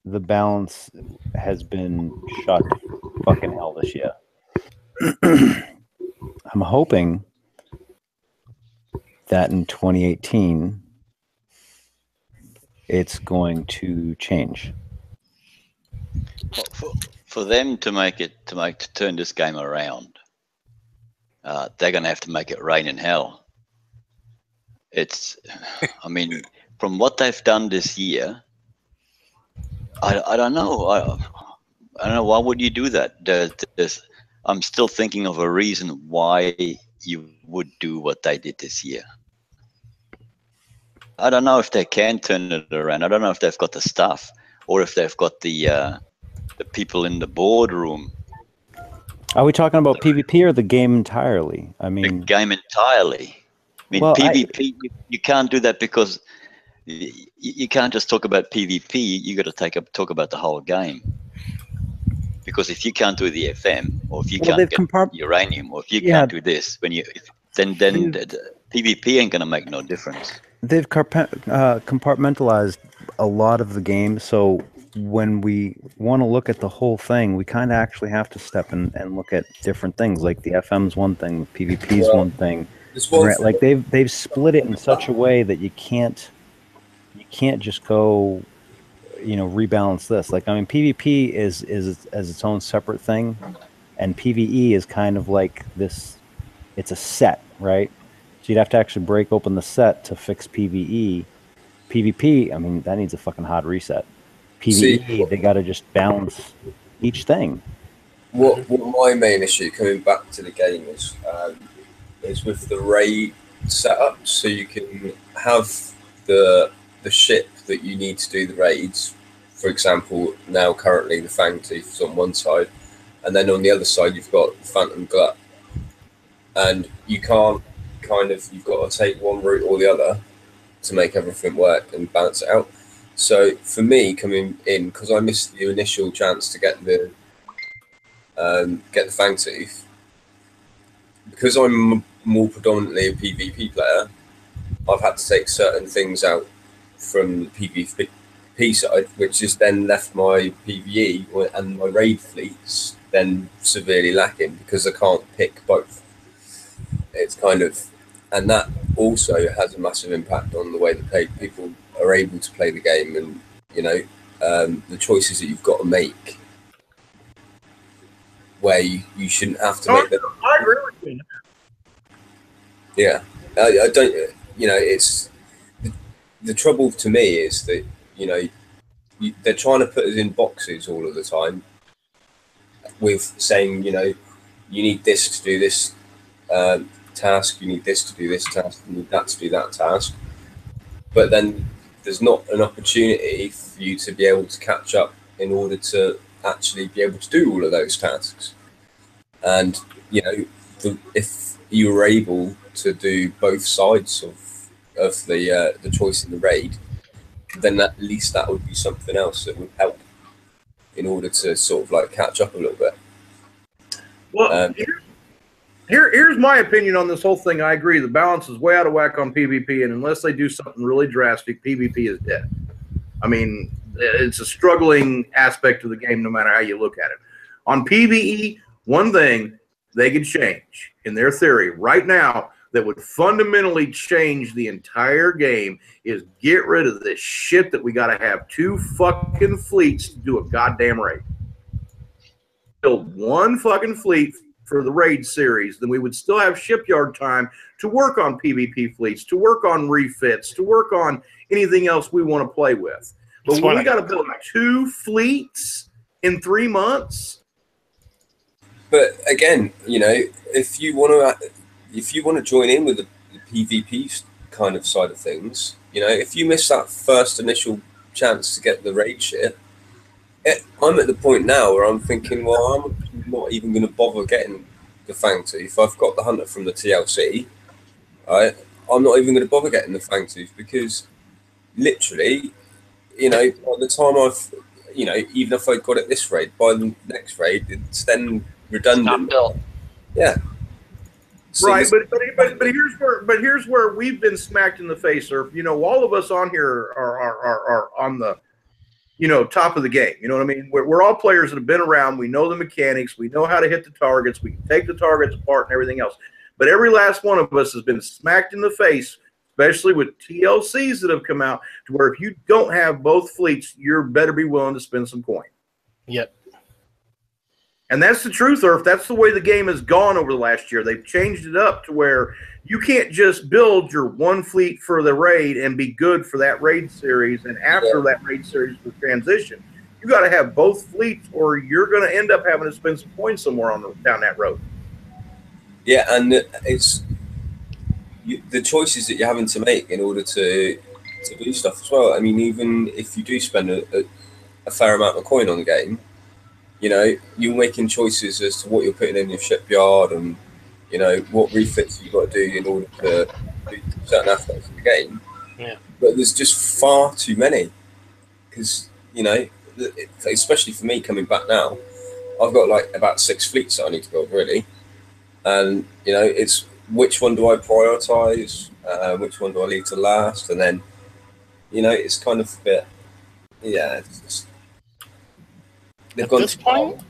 the balance has been shot to fucking hell this year. I'm hoping that in 2018 it's going to change. For them to turn this game around, they're going to have to make it rain in hell. I mean, from what they've done this year, I don't know. I don't know, why would you do that? I'm still thinking of a reason why you would do what they did this year. I don't know if they can turn it around. I don't know if they've got the staff or if they've got the people in the boardroom. Are we talking about PvP or the game entirely? I mean, the game entirely. I mean, well, PvP, you can't do that because you can't just talk about PvP. You got to talk about the whole game. Because if you can't do the FM, or if you can't get uranium, or if you can't do this, then the PvP ain't gonna make no difference. They've compartmentalized a lot of the game, so when we want to look at the whole thing, we kind of actually have to step in and look at different things. Like the FM's one thing, PvP's one thing. Like they've split it in such a way that you can't just go, rebalance this. Like, I mean, PvP is as its own separate thing, and PvE is kind of like this. It's a set, right? So you'd have to actually break open the set to fix PvE. PvP, I mean, that needs a fucking hard reset. PvE, they got to just balance each thing. What my main issue, coming back to the game, is with the raid setup. So you can have the ship that you need to do the raids. For example, now currently the Fangtooth is on one side, and then on the other side you've got the Phantom Glut, and you can't you've got to take one route or the other to make everything work and balance it out. So for me, coming in, because I missed the initial chance to get the Fangtooth, because I'm more predominantly a PvP player, I've had to take certain things out from the PvP side, which has then left my PvE and my raid fleets then severely lacking because I can't pick both. It's and that also has a massive impact on the way that people are able to play the game, and the choices that you've got to make, where you shouldn't have to make them. I agree with you. Yeah, I don't. You know, it's the trouble to me is that they're trying to put us in boxes all of the time with saying you need this to do this task, you need this to do this task, you need that to do that task, but then there's not an opportunity for you to be able to catch up in order to actually be able to do all of those tasks. And if you were able to do both sides of the choice in the raid, then at least that would be something else that would help in order to sort of like catch up a little bit. Well, here's my opinion on this whole thing. I agree. The balance is way out of whack on PvP, and unless they do something really drastic, PvP is dead. I mean, it's a struggling aspect of the game no matter how you look at it. On PvE, one thing they could change, in their theory, right now, that would fundamentally change the entire game is get rid of this shit that we got to have 2 fucking fleets to do a goddamn raid. Build 1 fucking fleet for the raid series, then we would still have shipyard time to work on PvP fleets, to work on refits, to work on anything else we want to play with. But when we got to build 2 fleets in 3 months. But again, if you want to join in with the PvP kind of side of things, if you miss that first initial chance to get the raid shit, I'm at the point now where I'm thinking, well, I'm not even going to bother getting the Fangtooth. I've got the Hunter from the TLC, right? I'm not even going to bother getting the Fangtooth because literally, by the time even if I got it this raid, by the next raid, it's then redundant. Not built. Yeah. So right, but here's where we've been smacked in the face, or all of us on here are on the top of the game. You know what I mean? We're all players that have been around. We know the mechanics. We know how to hit the targets. We can take the targets apart and everything else. But every last one of us has been smacked in the face, especially with TLCs that have come out, to where if you don't have both fleets, you're better be willing to spend some coin. Yep. And that's the truth, Earth. That's the way the game has gone over the last year. They've changed it up to where you can't just build your 1 fleet for the raid and be good for that raid series, and after that raid series for transition. You got to have both fleets, or you're going to end up having to spend some coins somewhere down that road. Yeah, and it's the choices that you're having to make in order to do stuff as well. I mean, even if you do spend a fair amount of coin on the game, you're making choices as to what you're putting in your shipyard and, what refits you've got to do in order to do certain aspects of the game. Yeah. But there's just far too many because, especially for me coming back now, I've got like about 6 fleets that I need to build really. And, it's which one do I prioritize? Which one do I leave to last? And then, it's kind of a bit, it's just, at this point,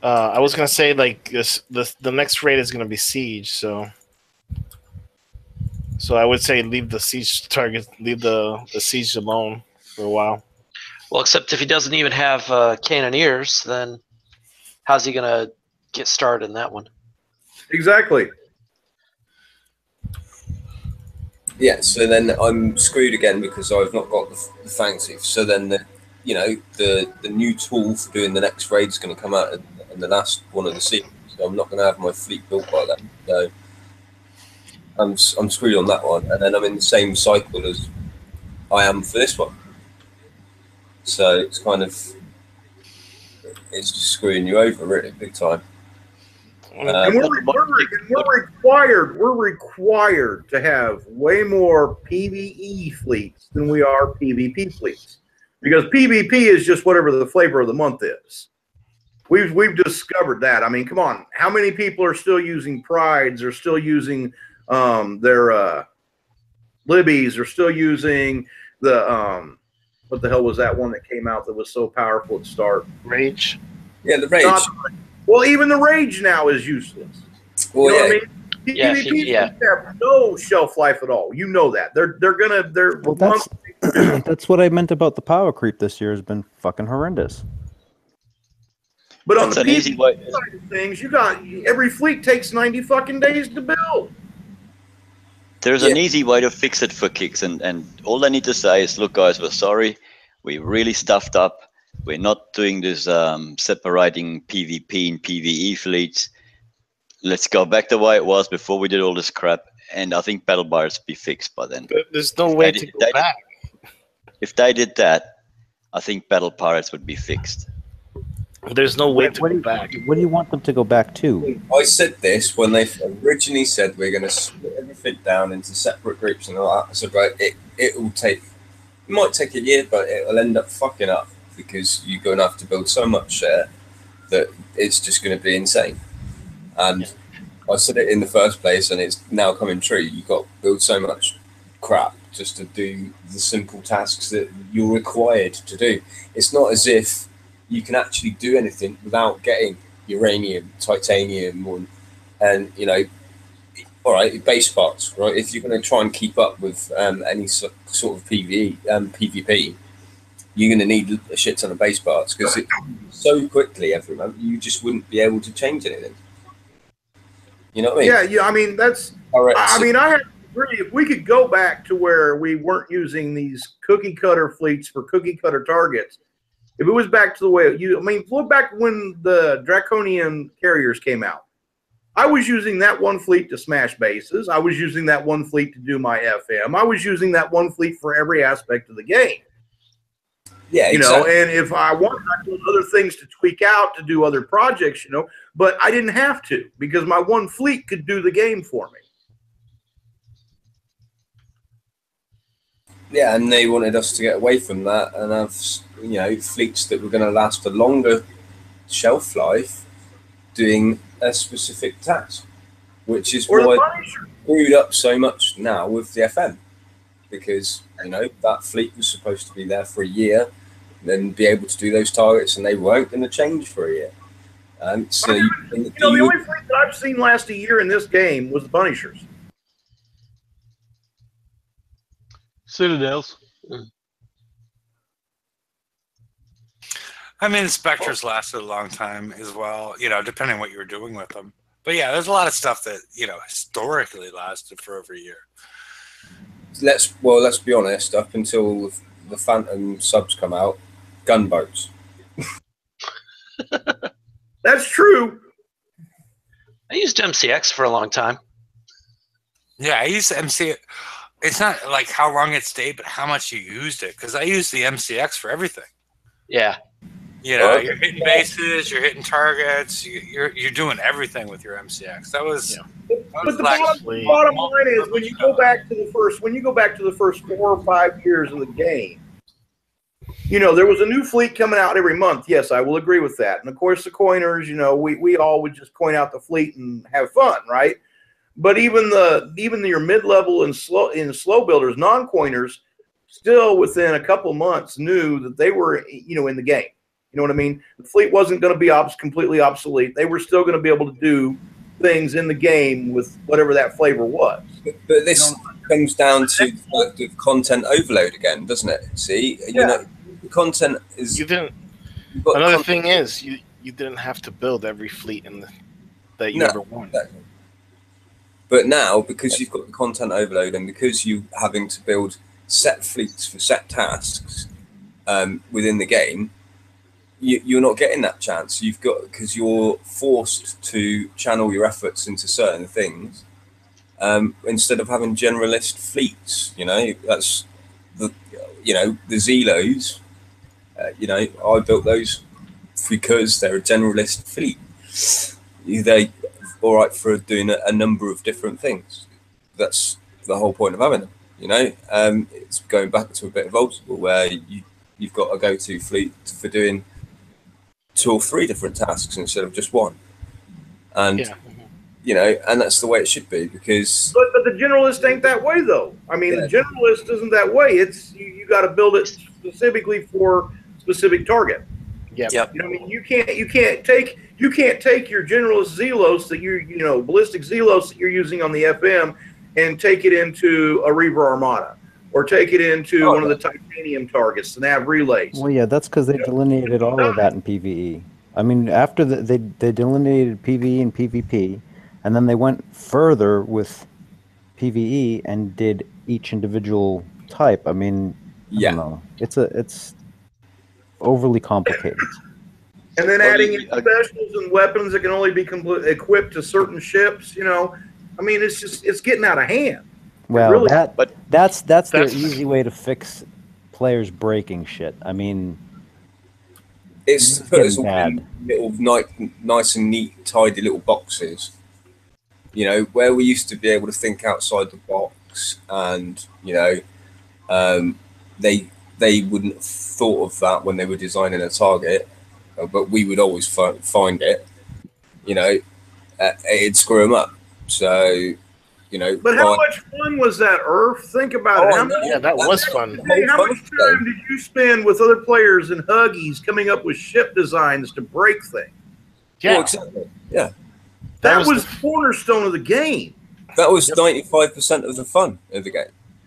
I was gonna say like the next raid is gonna be siege, so I would say leave the siege target, leave the siege alone for a while. Well, except if he doesn't even have cannoneers, then how's he gonna get started in that one? Exactly. Yeah, so then I'm screwed again because I've not got the Fangtooth. So then the new tool for doing the next raid is going to come out in the last one of the seasons. So I'm not going to have my fleet built by then. So I'm screwed on that one, and then I'm in the same cycle as I am for this one. So it's just screwing you over really big time. And we're required to have way more PvE fleets than we are PvP fleets, because PvP is just whatever the flavor of the month is. We've discovered that. I mean, come on, how many people are still using prides? Are still using their libbies? Are still using the what the hell was that one that came out that was so powerful at the start? Rage. Yeah, the Rage. Well, even the Rage now is useless. Well, you know what I mean? Yeah, PvP have no shelf life at all. You know that. They're Well, That's what I meant about the power creep this year has been fucking horrendous. But on That's the an easy way. PvP side of things, you got every fleet takes 90 fucking days to build. There's Yeah. an easy way to fix it for kicks, and all they need to say is, look, guys, we're sorry. We really stuffed up. We're not doing this separating PvP and PvE fleets. Let's go back the way it was before we did all this crap. And I think battle bars be fixed by then. But there's no way to go back. If they did that, I think battle pirates would be fixed. There's no way to go back. What do you want them to go back to? I said this when they originally said we're going to split everything down into separate groups and all that. I said, right, it will take, it might take a year, but it'll end up fucking up because you're going to have to build so much share that it's just going to be insane. And I said it in the first place, and it's now coming true. You've got to build so much crap just to do the simple tasks that you're required to do. It's not as if you can actually do anything without getting uranium, titanium, and you know, all right, base parts, right? If you're going to try and keep up with any sort of PvP, you're going to need a shit ton of base parts because so quickly every month you just wouldn't be able to change anything. You know what I mean? Yeah. I mean, that's. Right, I mean, I have to agree. If we could go back to where we weren't using these cookie cutter fleets for cookie cutter targets, if it was back to the way I mean, look back when the Draconian carriers came out. I was using that one fleet to smash bases. I was using that one fleet to do my FM. I was using that one fleet for every aspect of the game. Yeah, you exactly. know, and if I wanted, I could do other things to tweak out to do other projects, you know, but I didn't have to because my one fleet could do the game for me. Yeah, and they wanted us to get away from that and have, you know, fleets that were going to last a longer shelf life doing a specific task, which is why it's screwed up so much now with the FM, because, you know, that fleet was supposed to be there for a year and then be able to do those targets, and they weren't going to change for a year. So the only fleet that I've seen last a year in this game was the Punishers. Citadels. I mean, Spectres lasted a long time as well, you know, depending on what you were doing with them. But yeah, there's a lot of stuff that, you know, historically lasted for over a year. Let's be honest, up until the Phantom subs come out, gunboats. That's true. I used MCX for a long time. Yeah, I used MC. It's not like how long it stayed, but how much you used it. Because I used the MCX for everything. Yeah. You know, you're hitting bases, you're hitting targets, you're doing everything with your MCX. That was. Yeah. But the bottom line is when you go back to the first 4 or 5 years of the game, you know, there was a new fleet coming out every month. Yes, I will agree with that. And of course, the coiners, you know, we all would just coin out the fleet and have fun, right? But even your mid-level and slow builders, non-coiners, still within a couple months knew that they were, you know, in the game. You know what I mean? The fleet wasn't going to be completely obsolete. They were still going to be able to do things in the game with whatever that flavor was. But this comes down to the content overload again, doesn't it? See, you know, the content is. You didn't. Another thing is, you didn't have to build every fleet that you ever wanted. Exactly. But now, because you've got the content overload and because you're having to build set fleets for set tasks within the game, you're not getting that chance. Because you're forced to channel your efforts into certain things instead of having generalist fleets. You know, that's the Zelos. You know, I built those because they're a generalist fleet. They all right for doing a number of different things. That's the whole point of having them. You know, it's going back to a bit of old school where you've got a go-to fleet for doing 2 or 3 different tasks instead of just one. And you know, and that's the way it should be because. But the generalist ain't that way though. I mean, the generalist isn't that way. It's you got to build it specifically for specific target. Yep. You know, I mean, you can't take your generalist Zelos that you know ballistic Zelos that you're using on the FM and take it into a Reaver Armada or take it into one of the titanium targets and have relays. Well, yeah, that's because they delineated all of that in PvE. I mean, after they delineated PvE and PvP, and then they went further with PvE and did each individual type. I mean, I don't know. It's overly complicated. And then adding in specials and weapons that can only be equipped to certain ships. You know, I mean, it's getting out of hand. Well, really, that's their easy way to fix players breaking shit. I mean, it's to put us all in little nice and neat, tidy little boxes. You know, where we used to be able to think outside the box, and you know, they wouldn't have thought of that when they were designing a target, but we would always find it. You know, it'd screw them up. So, you know. But how much fun was that, Earth? Think about it. Yeah, that was fun. Hey, how much time did you spend with other players and Huggies coming up with ship designs to break things? Yeah, well, exactly. Yeah. That was the cornerstone of the game. That was 95% of the fun of the game.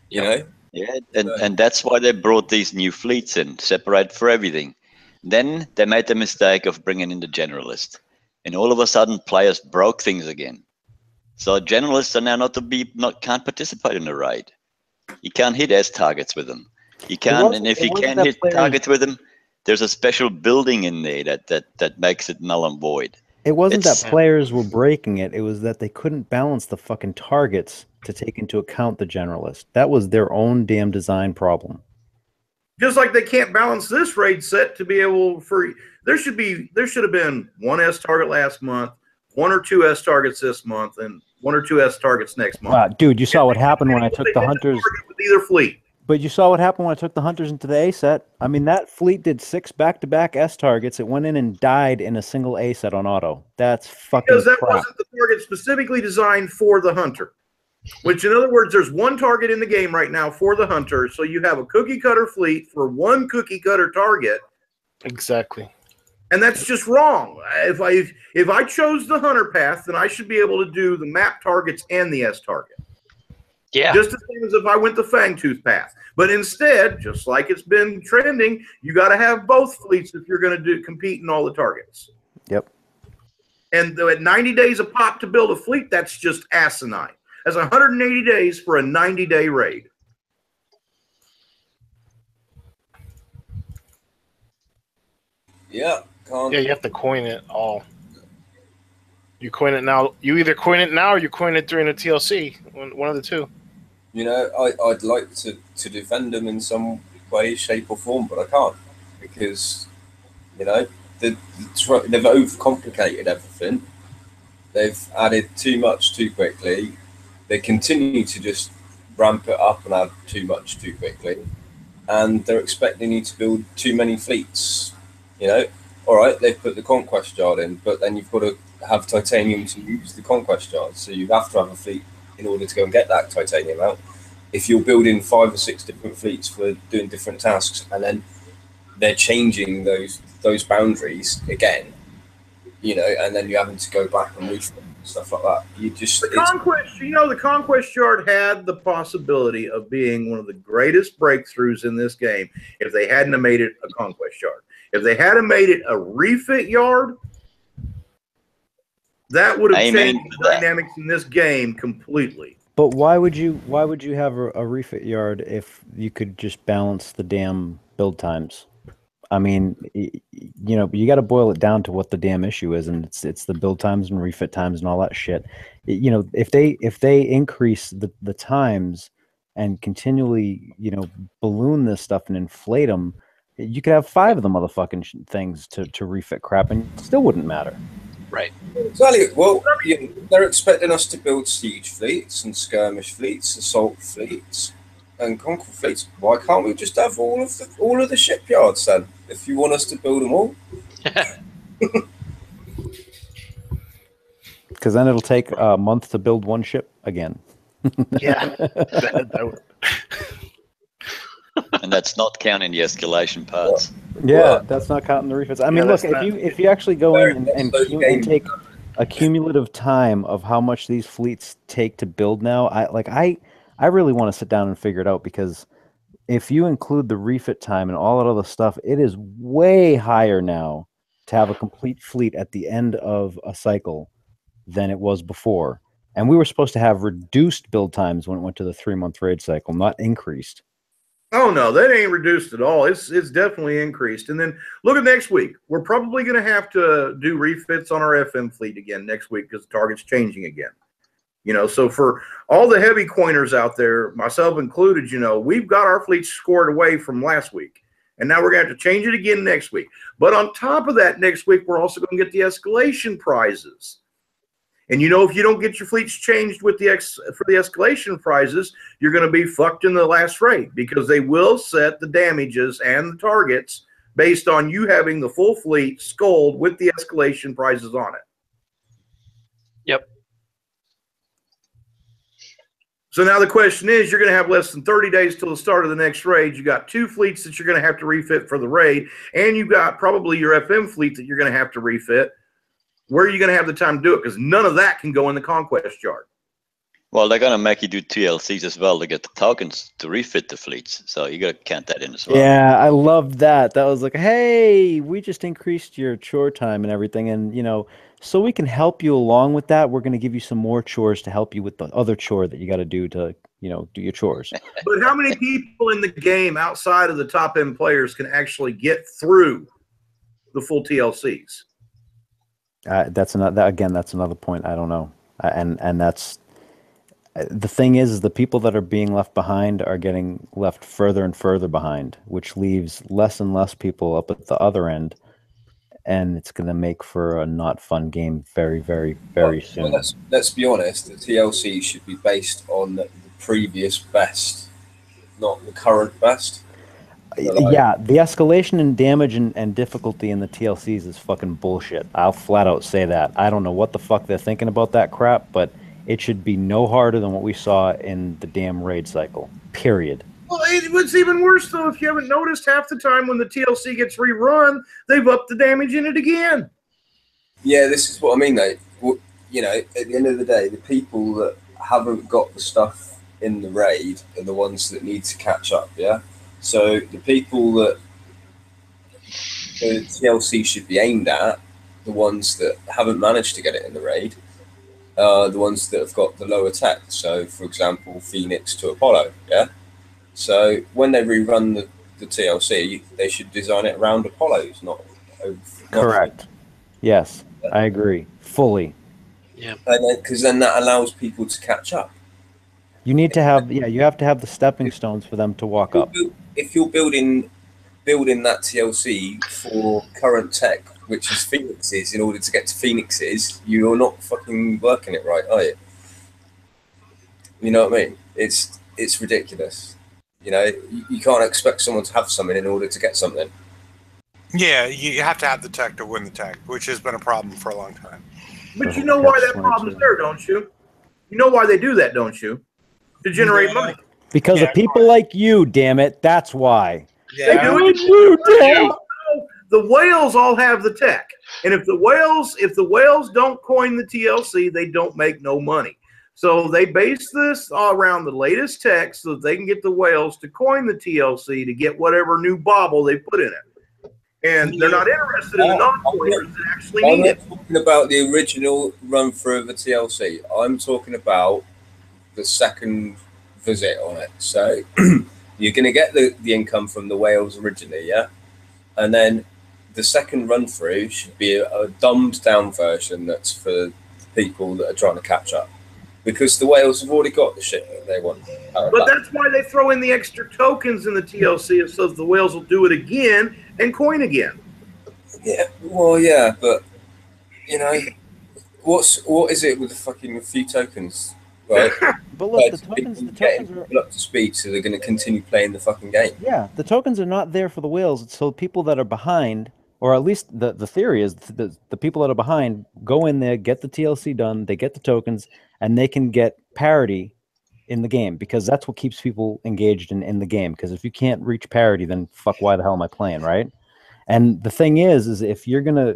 You know. Yeah, and that's why they brought these new fleets in, separate for everything. Then they made the mistake of bringing in the generalist, and all of a sudden players broke things again. So generalists are now can't participate in the raid. You can't hit S targets with them. You can't, and if you can hit targets with them, there's a special building in there that makes it null and void. It wasn't that players were breaking it. It was that they couldn't balance the fucking targets to take into account the generalist. That was their own damn design problem. Just like they can't balance this raid set to be able there should have been one S target last month, 1 or 2 S targets this month, and 1 or 2 S targets next month. Dude, you saw what happened when I took the hunters with either fleet. But you saw what happened when I took the hunters into the A set. I mean, that fleet did 6 back-to-back S targets. It went in and died in a single A set on auto. That's fucking because that crap. wasn't the target specifically designed for the hunter. Which, in other words, there's one target in the game right now for the hunter. So you have a cookie cutter fleet for one cookie cutter target. Exactly. And that's just wrong. If I chose the hunter path, then I should be able to do the map targets and the S target. Yeah. Just the same as if I went the Fangtooth path. But instead, just like it's been trending, you got to have both fleets if you're going to compete in all the targets. Yep. And at 90 days a pop to build a fleet, that's just asinine. That's 180 days for a 90-day raid. Yeah. Yeah, you have to coin it all. You coin it now. You either coin it now or you coin it during the TLC. One of the two. You know, I'd like to defend them in some way, shape, or form, but I can't because, you know, they've overcomplicated everything. They've added too much too quickly. They continue to just ramp it up and add too much too quickly, and they're expecting you to build too many fleets. You know, all right, they've put the conquest yard in, but then you've got to have titanium to use the conquest yard, so you have to have a fleet in order to go and get that titanium out. If you're building 5 or 6 different fleets for doing different tasks, and then they're changing those boundaries again, you know, and then you're having to go back and refit stuff like that. The conquest yard had the possibility of being one of the greatest breakthroughs in this game if they hadn't have made it a conquest yard. If they hadn't made it a refit yard, that would have changed the dynamics in this game completely. But why would you have a refit yard if you could just balance the damn build times? I mean, you know, you got to boil it down to what the damn issue is, and it's the build times and refit times and all that shit. You know, if they increase the times and continually, you know, balloon this stuff and inflate them, you could have 5 of the motherfucking things to refit crap, and it still wouldn't matter. Right. Exactly. Well, they're expecting us to build siege fleets and skirmish fleets, assault fleets, and conquer fleets. Why can't we just have all of the shipyards then? If you want us to build them all. Because then it'll take a month to build one ship again. Yeah. And that's not counting the escalation parts. Yeah, that's not counting the refits. I mean, look, if you actually go in and take a cumulative time of how much these fleets take to build now, I really want to sit down and figure it out, because if you include the refit time and all that other stuff, it is way higher now to have a complete fleet at the end of a cycle than it was before. And we were supposed to have reduced build times when it went to the 3-month raid cycle, not increased. Oh no, that ain't reduced at all. It's definitely increased. And then look at next week. We're probably going to have to do refits on our FM fleet again next week because the target's changing again. You know, so for all the heavy coiners out there, myself included, you know, we've got our fleet scored away from last week. And now we're going to have to change it again next week. But on top of that, next week, we're also going to get the escalation prizes. And you know, if you don't get your fleets changed with the for the escalation prizes, you're going to be fucked in the last raid because they will set the damages and the targets based on you having the full fleet sculled with the escalation prizes on it. Yep. So now the question is, you're going to have less than 30 days till the start of the next raid. You got 2 fleets that you're going to have to refit for the raid, and you've got probably your FM fleet that you're going to have to refit. Where are you going to have the time to do it? Because none of that can go in the conquest yard. Well, they're going to make you do TLCs as well to get the tokens to refit the fleets. So you got to count that in as well. Yeah, I loved that. That was like, hey, we just increased your chore time and everything. And, you know, so we can help you along with that. We're going to give you some more chores to help you with the other chore that you got to do to, you know, do your chores. But how many people in the game outside of the top end players can actually get through the full TLCs? That's another point. I don't know. And that's the thing is the people that are being left behind are getting left further and further behind, which leaves less and less people up at the other end. And it's going to make for a not fun game very, very, very soon. Well, let's be honest. The TLC should be based on the previous best, not the current best. Yeah, the escalation in damage and difficulty in the TLCs is fucking bullshit. I'll flat out say that. I don't know what the fuck they're thinking about that crap, but it should be no harder than what we saw in the damn raid cycle. Period. Well, it's even worse, though, if you haven't noticed. Half the time when the TLC gets rerun, they've upped the damage in it again. Yeah, this is what I mean, though. You know, at the end of the day, the people that haven't got the stuff in the raid are the ones that need to catch up, yeah? So the people that the TLC should be aimed at, the ones that haven't managed to get it in the raid, the ones that have got the lower tech. So, for example, Phoenix to Apollo, yeah? So when they rerun the TLC, they should design it around Apollos, not correct. Yes, I agree fully. Yeah, because then that allows people to catch up. You need to have you have to have the stepping stones for them to walk up. If you're building that TLC for current tech, which is Phoenixes, in order to get to Phoenixes, you're not fucking working it right, are you? You know what I mean? It's ridiculous. You know, you can't expect someone to have something in order to get something. Yeah, you have to have the tech to win the tech, which has been a problem for a long time. But you know why that problem's there, don't you? You know why they do that, don't you? To generate money. Because of people like you, damn it. That's why. Yeah. They do it. The whales all have the tech. And if the whales don't coin the TLC, they don't make no money. So they base this around the latest tech so that they can get the whales to coin the TLC to get whatever new bauble they put in it. And they're not interested in the non-coiners that actually need it. I'm not talking about the original run through of the TLC. I'm talking about the second visit on it. So you're going to get the income from the whales originally, yeah? And then the second run through should be a dumbed down version that's for people that are trying to catch up. Because the whales have already got the shit that they want. But that's why they throw in the extra tokens in the TLC so that the whales will do it again and coin again. Yeah, well, yeah, but, you know, what is it with the fucking few tokens? Right? But look, the tokens are up to speed, so they're going to continue playing the fucking game. Yeah, the tokens are not there for the whales. It's so people that are behind, or at least the theory is the people that are behind go in there, get the TLC done, they get the tokens, and they can get parity in the game because that's what keeps people engaged in the game. Because if you can't reach parity, then fuck, why the hell am I playing, right? And the thing is if you're gonna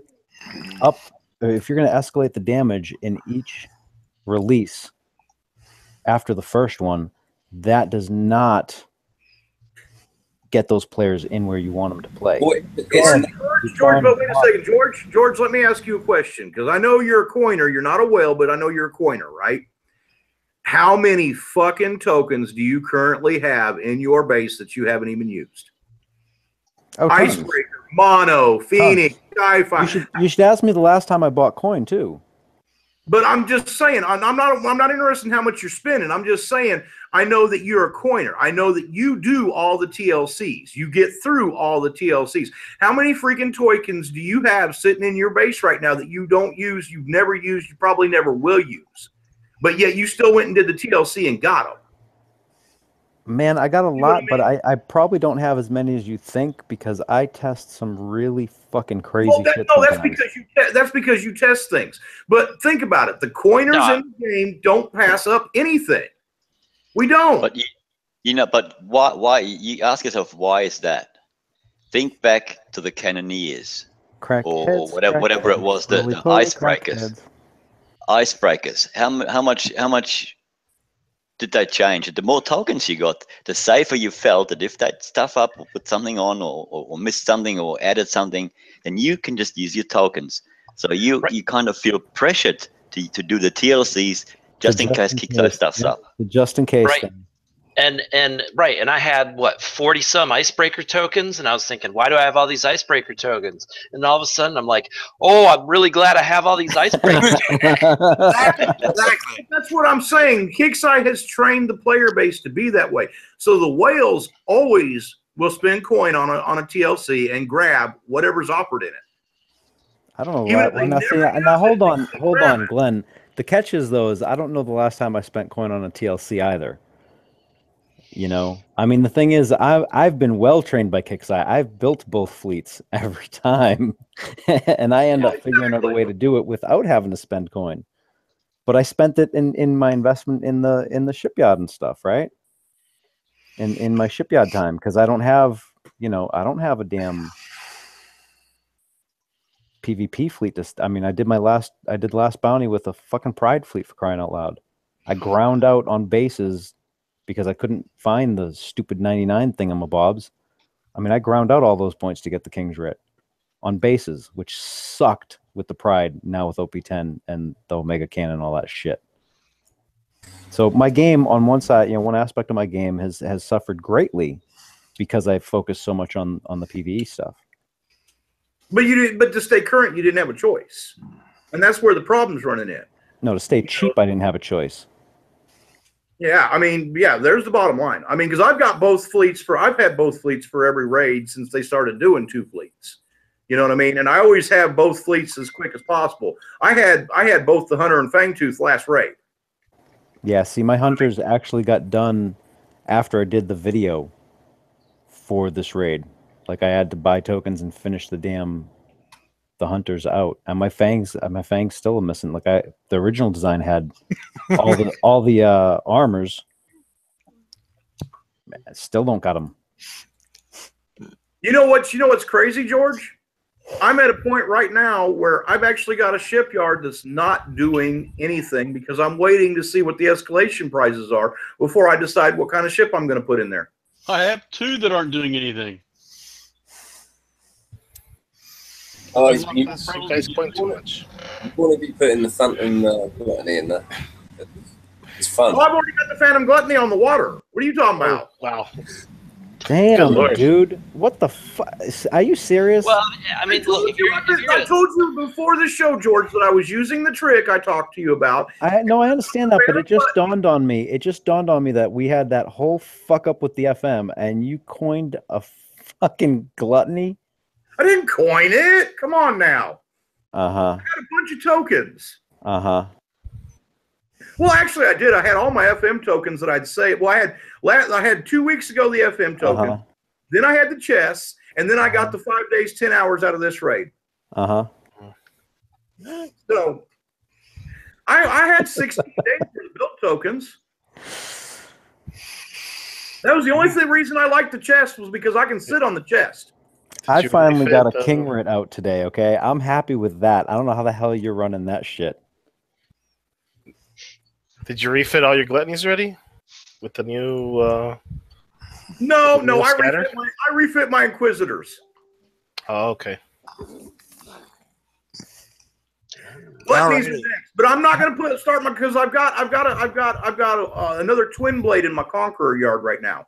escalate the damage in each release after the first one, that does not get those players in where you want them to play. George, but wait a second, George, let me ask you a question, because I know you're a coiner. You're not a whale, but I know you're a coiner, right? How many fucking tokens do you currently have in your base that you haven't even used? Oh, Icebreaker, Mono, Phoenix, Skyfire. You should ask me the last time I bought coin too. But I'm just saying, I'm not interested in how much you're spending. I'm just saying, I know that you're a coiner. I know that you do all the TLCs. You get through all the TLCs. How many freaking tokens do you have sitting in your base right now that you don't use, you've never used, you probably never will use? But yet you still went and did the TLC and got them. Man, I got a lot, but I probably don't have as many as you think because I test some really fucking crazy shit. No, that's because you test things. But think about it: the coiners in the game don't pass up anything. We don't. But but why? You ask yourself, why is that? Think back to the Cannoneers, or whatever it was, the icebreakers. Icebreakers. How much did they change? The more tokens you got, the safer you felt that if that stuff up or put something on or missed something or added something, then you can just use your tokens. So you kind of feel pressured to do the TLCs just in case kick those stuffs up. Just in case. Right. And I had what 40 some icebreaker tokens, and I was thinking, why do I have all these icebreaker tokens? And all of a sudden, I'm like, oh, I'm really glad I have all these icebreaker tokens. Exactly. That's what I'm saying. Kixeye has trained the player base to be that way. So the whales always will spend coin on a TLC and grab whatever's offered in it. I don't know. Now hold on, Glenn. The catch is though is I don't know the last time I spent coin on a TLC either. You know, I mean, the thing is, I've been well trained by Kixeye. I've built both fleets every time, and I end up figuring out a way to do it without having to spend coin. But I spent it in my investment in the shipyard and stuff, right? In my shipyard time, because I don't have a damn PvP fleet. I mean, I did the last bounty with a fucking Pride fleet, for crying out loud. I ground out on bases because I couldn't find the stupid 99 thingamabobs. I mean, I ground out all those points to get the King's Writ on bases, which sucked with the Pride, now with OP10 and the Omega Cannon and all that shit. So my game on one side, one aspect of my game has suffered greatly because I focused so much on the PvE stuff. But to stay current, you didn't have a choice. And that's where the problem's running in. No, to stay cheap, I didn't have a choice. Yeah, I mean, there's the bottom line. I mean, because I've had both fleets for every raid since they started doing 2 fleets. You know what I mean? And I always have both fleets as quick as possible. I had both the Hunter and Fangtooth last raid. Yeah, see, my Hunters actually got done after I did the video for this raid. Like I had to buy tokens and finish the Hunters out, and my fangs still are missing. Like the original design had all the armors. I still don't got them. You know what's crazy, George? I'm at a point right now where I've actually got a shipyard that's not doing anything because I'm waiting to see what the escalation prices are before I decide what kind of ship I'm going to put in there. I have 2 that aren't doing anything. Oh, you guys point too much. You want to be putting the Phantom Gluttony in there. It's fun. Oh, I've already got the Phantom Gluttony on the water. What are you talking about? Wow. Damn, dude. What the fuck? Are you serious? Well, I mean, I told you before the show, George, that I was using the trick I talked to you about. I understand that, but it just dawned on me. It just dawned on me that we had that whole fuck up with the FM, and you coined a fucking gluttony. I didn't coin it. Come on now. Uh-huh. I had a bunch of tokens. Uh-huh. Well, actually, I did. I had all my FM tokens that I'd say. Well, I had 2 weeks ago the FM token. Uh-huh. Then I had the chests, and then I got the 5 days, 10 hours out of this raid. Uh-huh. So I had 60 days for the build tokens. That was the only reason I liked the chest was because I can sit on the chest. I finally got a King Writ out today, okay? I'm happy with that. I don't know how the hell you're running that shit. Did you refit all your gluttonies already? With the new No, Is it I scattered? refit my Inquisitors. Oh, okay. Gluttony's are next, but I'm not going to start my because I've got another twin blade in my Conqueror yard right now.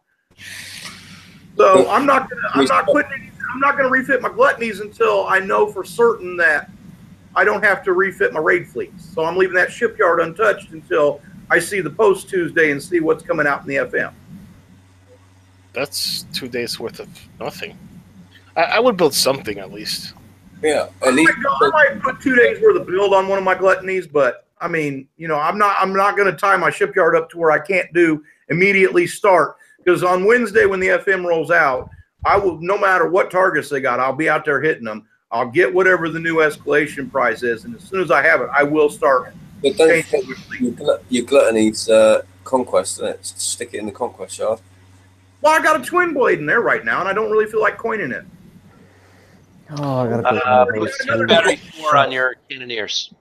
So I'm not gonna refit my Gluttonies until I know for certain that I don't have to refit my raid fleets. So I'm leaving that shipyard untouched until I see the post Tuesday and see what's coming out in the FM. That's 2 days worth of nothing. I would build something at least. Yeah, I might put 2 days worth of build on one of my Gluttonies, but I mean, I'm not going to tie my shipyard up to where I can't do immediately start, because on Wednesday when the FM rolls out, I will, no matter what targets they got, I'll be out there hitting them. I'll get whatever the new escalation price is, and as soon as I have it, I will start. But don't forget your Gluttony's conquest, isn't it? Stick it in the conquest yard. Well, I got a twin blade in there right now, and I don't really feel like coining it. Oh, I gotta put battery 4 on your cannoneers.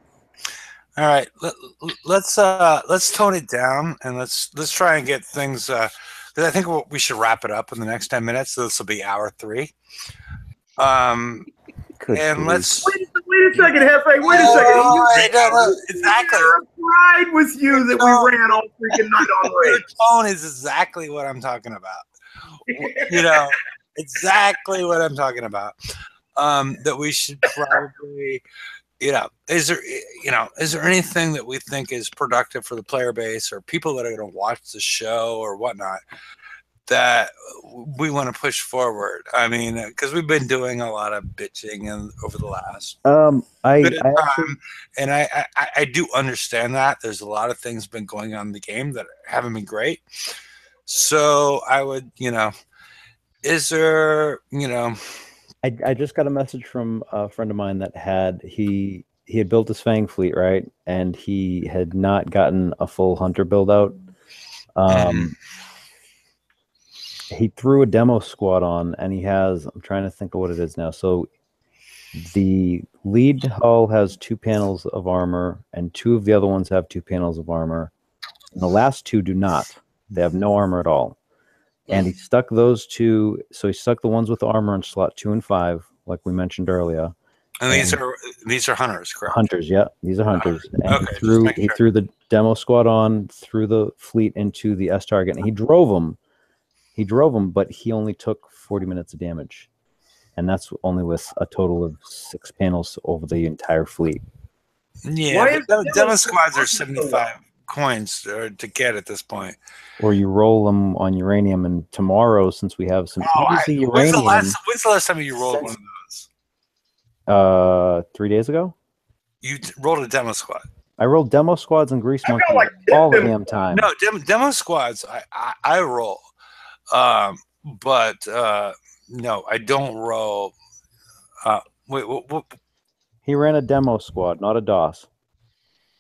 All right, let's tone it down and let's try and get things. Because I think we should wrap it up in the next 10 minutes. So this will be hour 3. And let's wait a second, Hefe. Wait a second. Exactly. I cried with you that we ran all freaking night on raid. The tone is exactly what I'm talking about. Exactly what I'm talking about. That we should probably, is there anything that we think is productive for the player base or people that are going to watch the show or whatnot that we want to push forward? I mean, because we've been doing a lot of bitching over the last bit of time, and I do understand that there's a lot of things been going on in the game that haven't been great. So I would, is there, I just got a message from a friend of mine that he had built his Fang fleet, right? And he had not gotten a full hunter build out. He threw a demo squad on, and he has, I'm trying to think of what it is now. So the lead hull has 2 panels of armor, and 2 of the other ones have 2 panels of armor. And the last 2 do not. They have no armor at all. And he stuck those 2. So he stuck the ones with armor in slot 2 and 5, like we mentioned earlier. And these are hunters, correct? Hunters, yeah. These are hunters. And Okay, he threw the demo squad on, threw the fleet into the S target, and he drove them. But he only took 40 minutes of damage. And that's only with a total of 6 panels over the entire fleet. Yeah, demo squads are 75 coins to get at this point. Or you roll them on uranium, and tomorrow, since we have some easy uranium... When's the last time you rolled one of those? 3 days ago. You rolled a demo squad. I rolled demo squads and Grease Monkey all the damn time. No, demo squads I roll. But no, I don't roll. What? He ran a demo squad, not a DOS.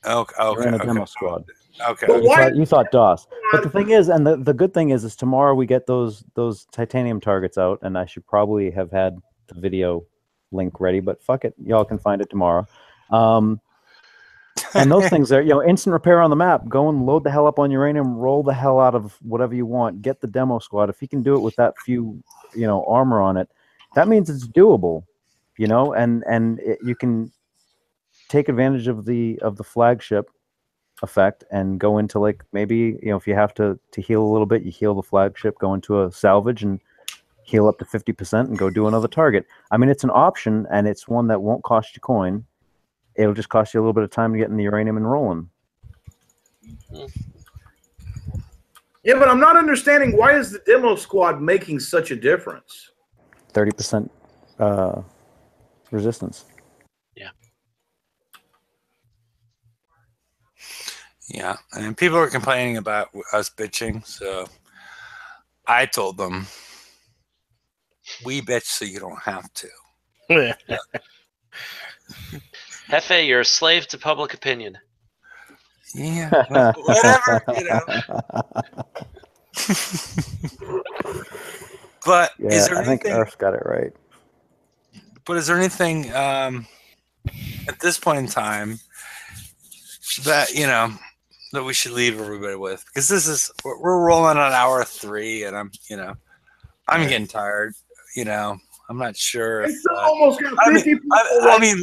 Okay. He ran a demo squad. Okay. You thought DOS. But the thing is, and the good thing is tomorrow we get those titanium targets out, and I should probably have had the video link ready, but fuck it, y'all can find it tomorrow. And those things are, instant repair on the map. Go and load the hell up on uranium, roll the hell out of whatever you want, get the demo squad. If you can do it with that few, armor on it, that means it's doable, and you can take advantage of the flagship effect and go into, like, maybe, if you have to heal a little bit, you heal the flagship, go into a salvage and heal up to 50% and go do another target. I mean, it's an option, and it's one that won't cost you coin. It'll just cost you a little bit of time to get in the uranium and rolling. Yeah, but I'm not understanding, why is the demo squad making such a difference? 30% resistance. Yeah, and people are complaining about us bitching, so I told them, we bitch so you don't have to. Hefe, you're a slave to public opinion. Yeah, whatever, But yeah, is there I think anything? Earth's got it right. But is there anything at this point in time that that we should leave everybody with? Because we're rolling on hour 3, and I'm getting tired. You know, I'm not sure. It's almost got 50 people. I mean,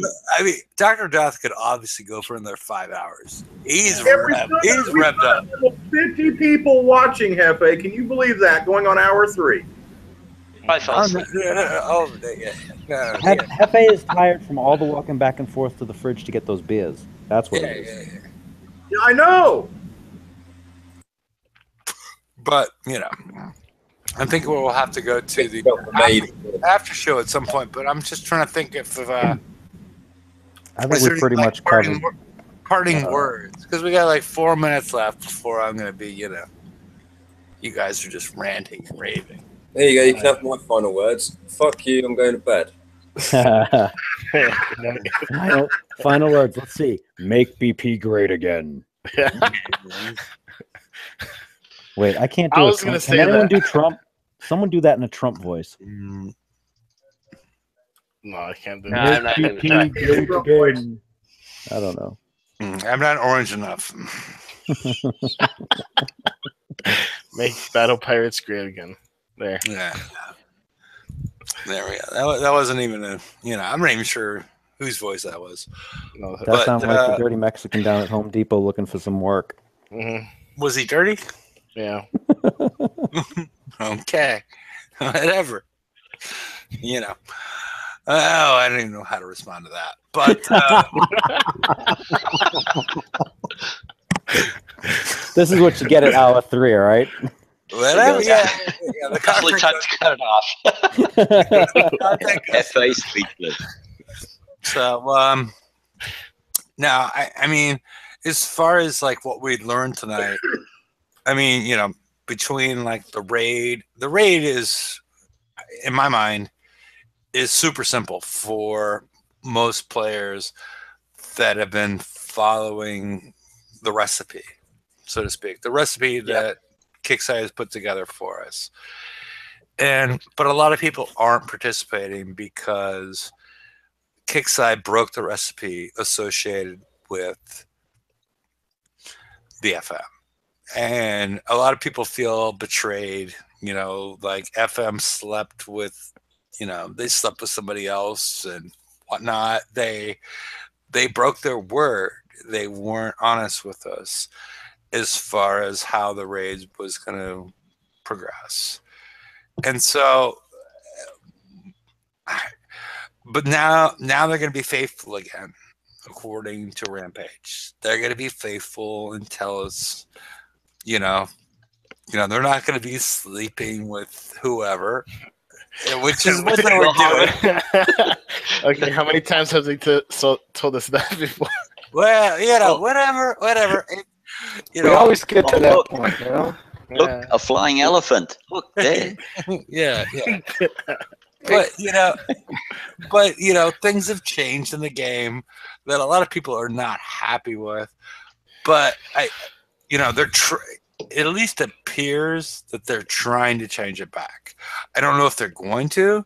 Dr. Death could obviously go for another 5 hours. He's revved up. 50 people watching, Hefe. Can you believe that? Going on hour 3. Hefe is tired from all the walking back and forth to the fridge to get those beers. That's what it is. Yeah, I know. But, you know, I think we'll have to go to the after show at some point. But I'm just trying to think if I think we pretty much covered parting words, because we got like 4 minutes left before I'm going to be, you know, you guys are just ranting and raving. There you go. You can have my final words. Fuck you. I'm going to bed. Final words. Let's see. Make BP great again. Wait, I can't do it. Can anyone do Trump? Someone do that in a Trump voice. No, I can't do No, I'm not gonna try. I don't know. I'm not orange enough. Make Battle Pirates great again. There. Yeah. There we go. That wasn't even a, you know, I'm not even sure whose voice that was. No, that sounds like the dirty Mexican down at Home Depot looking for some work. Was he dirty? Yeah. Okay. Whatever. You know. Oh, I don't even know how to respond to that. But this is what you get at hour 3, all right? Whatever, yeah. The definitely time to cut it off. F.A. speechless. So, now, I mean, as far as like what we learned tonight, I mean, you know, between like the raid is, in my mind, is super simple for most players that have been following the recipe, so to speak, the recipe that Kickside has put together for us. But a lot of people aren't participating because Kickside broke the recipe associated with the FM. And a lot of people feel betrayed, you know, like FM slept with, you know, they slept with somebody else and whatnot. They broke their word. They weren't honest with us as far as how the raid was going to progress. And so, but now they're going to be faithful again, according to Rampage. They're going to be faithful and tell us, you know, they're not going to be sleeping with whoever, which is what they were doing. Okay, how many times have they told us that before? Well, you know, whatever. You know, we always get to that point, you know? Look, a flying elephant. Look there. Yeah. But you know, things have changed in the game that a lot of people are not happy with. But you know, it at least appears that they're trying to change it back. I don't know if they're going to,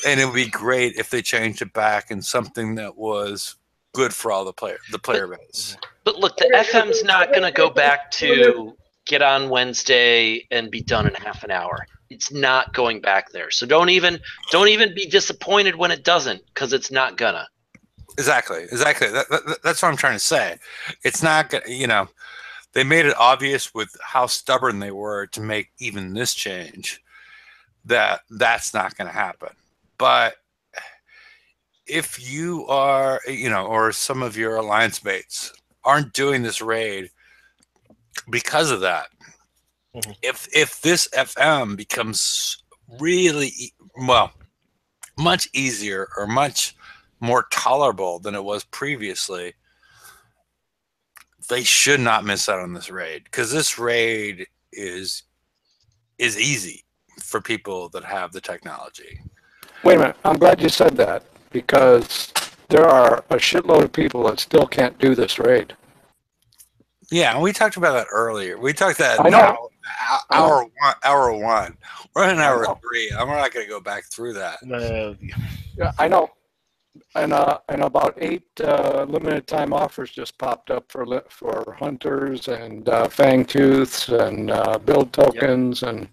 and it would be great if they changed it back in something that was good for all the player base. But look, the FM's not going to go back to get on Wednesday and be done in half an hour. It's not going back there. So don't even be disappointed when it doesn't, because it's not gonna. Exactly. That's what I'm trying to say. It's not gonna. You know, they made it obvious with how stubborn they were to make even this change that that's not going to happen. But if you are, you know, or some of your alliance mates aren't doing this raid because of that, if this FM becomes really, well, much easier or much more tolerable than it was previously, they should not miss out on this raid, because this raid is easy for people that have the technology. Wait a minute. I'm glad you said that, because there are a shitload of people that still can't do this raid. Yeah, and we talked about that earlier. We talked that hour one. We're in hour 3. I'm not going to go back through that. Yeah, I know. And about 8 limited time offers just popped up for hunters and fangtooths and build tokens and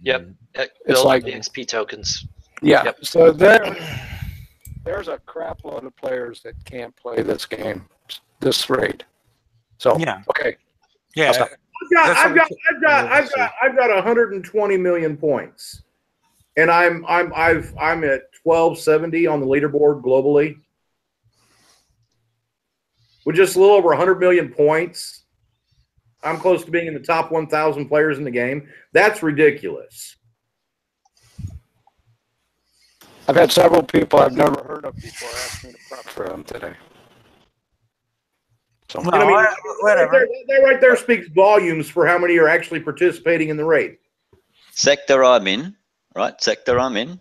Yep. It's Build like the XP tokens. yeah. Yep. So there's a crap load of players that can't play this game, this raid. So Yeah. okay. Yeah. I'll stop. I've got 120 million points, and I'm at 1270 on the leaderboard globally, with just a little over 100 million points. I'm close to being in the top 1,000 players in the game. That's ridiculous. I've had several people I've never heard of before ask me to prep for them today. So, You know what I mean? Whatever. That right there speaks volumes for how many are actually participating in the raid. Sector I'm in, right? Sector I'm in.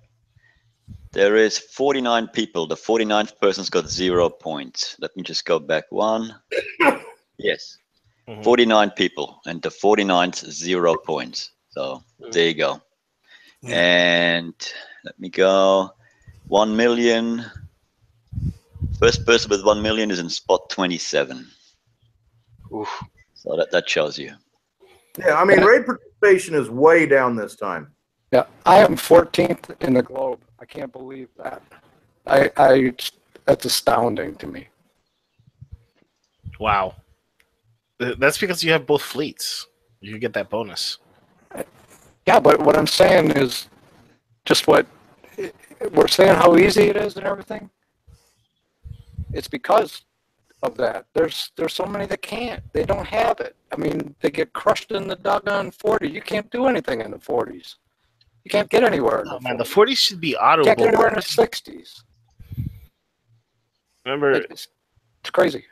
There is 49 people. The 49th person's got 0 points. Let me just go back one. Yes. 49 people, and the 49th 0 points. So there you go. Yeah. And let me go. 1 million. First person with 1 million is in spot 27. Oof. So that shows you. Yeah, I mean, raid participation is way down this time. yeah, I am 14th in the globe. I can't believe that. I that's astounding to me. Wow. That's because you have both fleets. You get that bonus. Yeah, but what I'm saying is just what we're saying how easy it is and everything. It's because of that. There's so many that can't. They don't have it. I mean, they get crushed in the doggone 40. You can't do anything in the 40s. You can't get anywhere. Oh man, the 40s should be auto. You can't get anywhere in the 60s. Remember, it's crazy.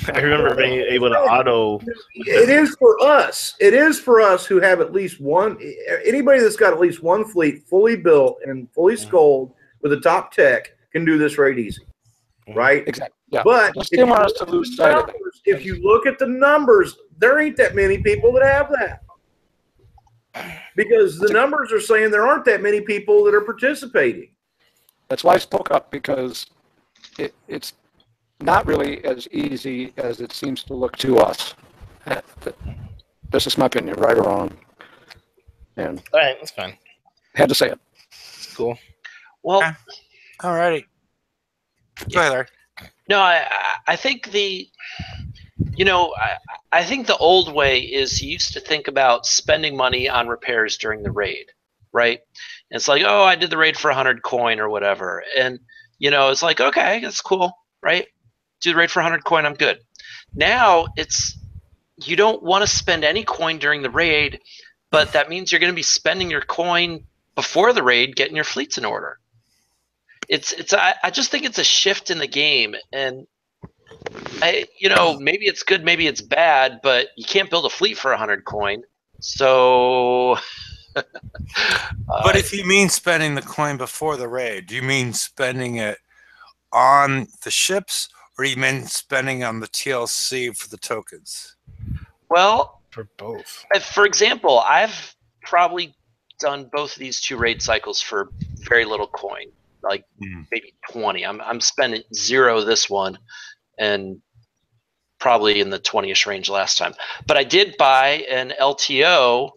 I remember being able to auto. It is for us. It is for us who have at least one. Anybody that's got at least one fleet fully built and fully sculled with the top tech can do this raid easy, right? Exactly. Yeah. But Just didn't want us to lose sight of it. if you look at the numbers, there ain't that many people that have that. Because the numbers are saying there aren't that many people that are participating. That's why I spoke up, because it's not really as easy as it seems to look to us. This is my opinion, right or wrong. And All right, that's fine. Had to say it. It's cool. Well, Alrighty. Go ahead, Larry. no, I think I think the old way is you used to think about spending money on repairs during the raid, right? And it's like, oh, I did the raid for 100 coin or whatever. And, it's like, okay, that's cool, right? Do the raid for 100 coin, I'm good. Now it's, you don't want to spend any coin during the raid, but that means you're going to be spending your coin before the raid, getting your fleets in order. I just think it's a shift in the game, and maybe it's good, maybe it's bad, but you can't build a fleet for 100 coin. So, But if you mean spending the coin before the raid, do you mean spending it on the ships, or do you mean spending on the TLC for the tokens? well, For both. for example, I've probably done both of these two raid cycles for very little coin, like maybe 20. I'm spending 0 this one, and probably in the 20ish range last time. But I did buy an LTO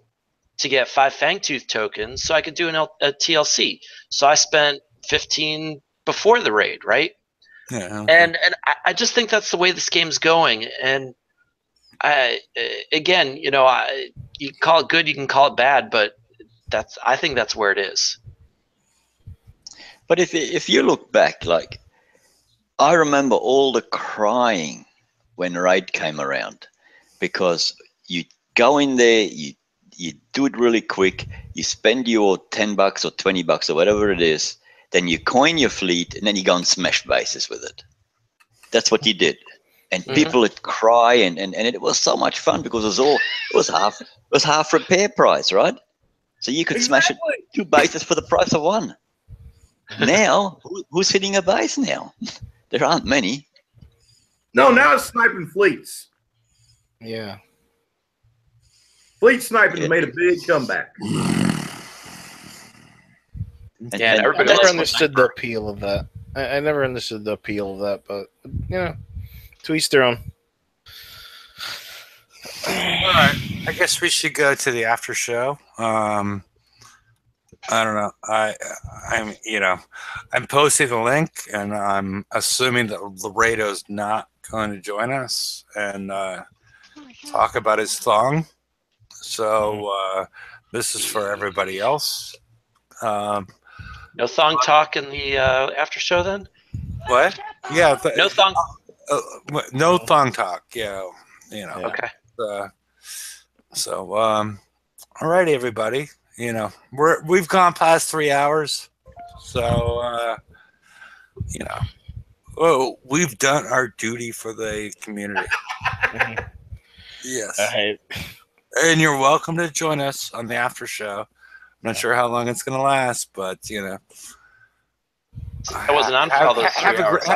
to get 5 Fangtooth tokens so I could do a TLC. So I spent 15 before the raid, right? Yeah. Okay. And I just think that's the way this game's going. And you can call it good, you can call it bad, but I think that's where it is. But if you look back, like, I remember all the crying when raid came around, because you go in there, you do it really quick, you spend your $10 or $20 or whatever it is, then you coin your fleet, and then you go and smash bases with it. That's what you did. And people would cry, and it was so much fun, because it was half repair price, right? So you could smash it 2 bases for the price of 1. Now, who's hitting a base now? There aren't many. No, now it's sniping fleets. Yeah. Fleet sniping made a big comeback. Yeah, I everybody never loves understood the appeal of that. I never understood the appeal of that, but to each their own. All right. I guess we should go to the after show. I don't know. I'm I'm posting the link, and I'm assuming that Laredo's not going to join us and talk about his thong. So this is for everybody else. No thong talk in the after show then? What? Yeah. No thong. No thong talk. Yeah. Okay. So all righty, everybody. We've gone past 3 hours, so we've done our duty for the community. Yes. All right. And you're welcome to join us on the after show. I'm not sure how long it's going to last, but I wasn't on for all those 3 hours.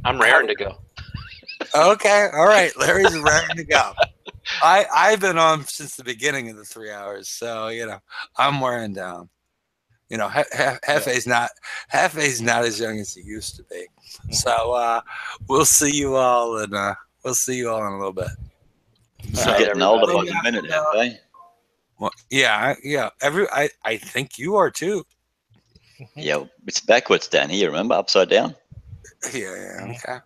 I'm raring to go. Okay, all right. Larry's raring to go. I've been on since the beginning of the 3 hours, so I'm wearing down. Hefe's not as young as he used to be. So we'll see you all, and we'll see you all in a little bit. So, getting older by the minute, Hefe. Well, yeah. I think you are too. Yeah, it's backwards down here. Remember, upside down. Yeah. Okay.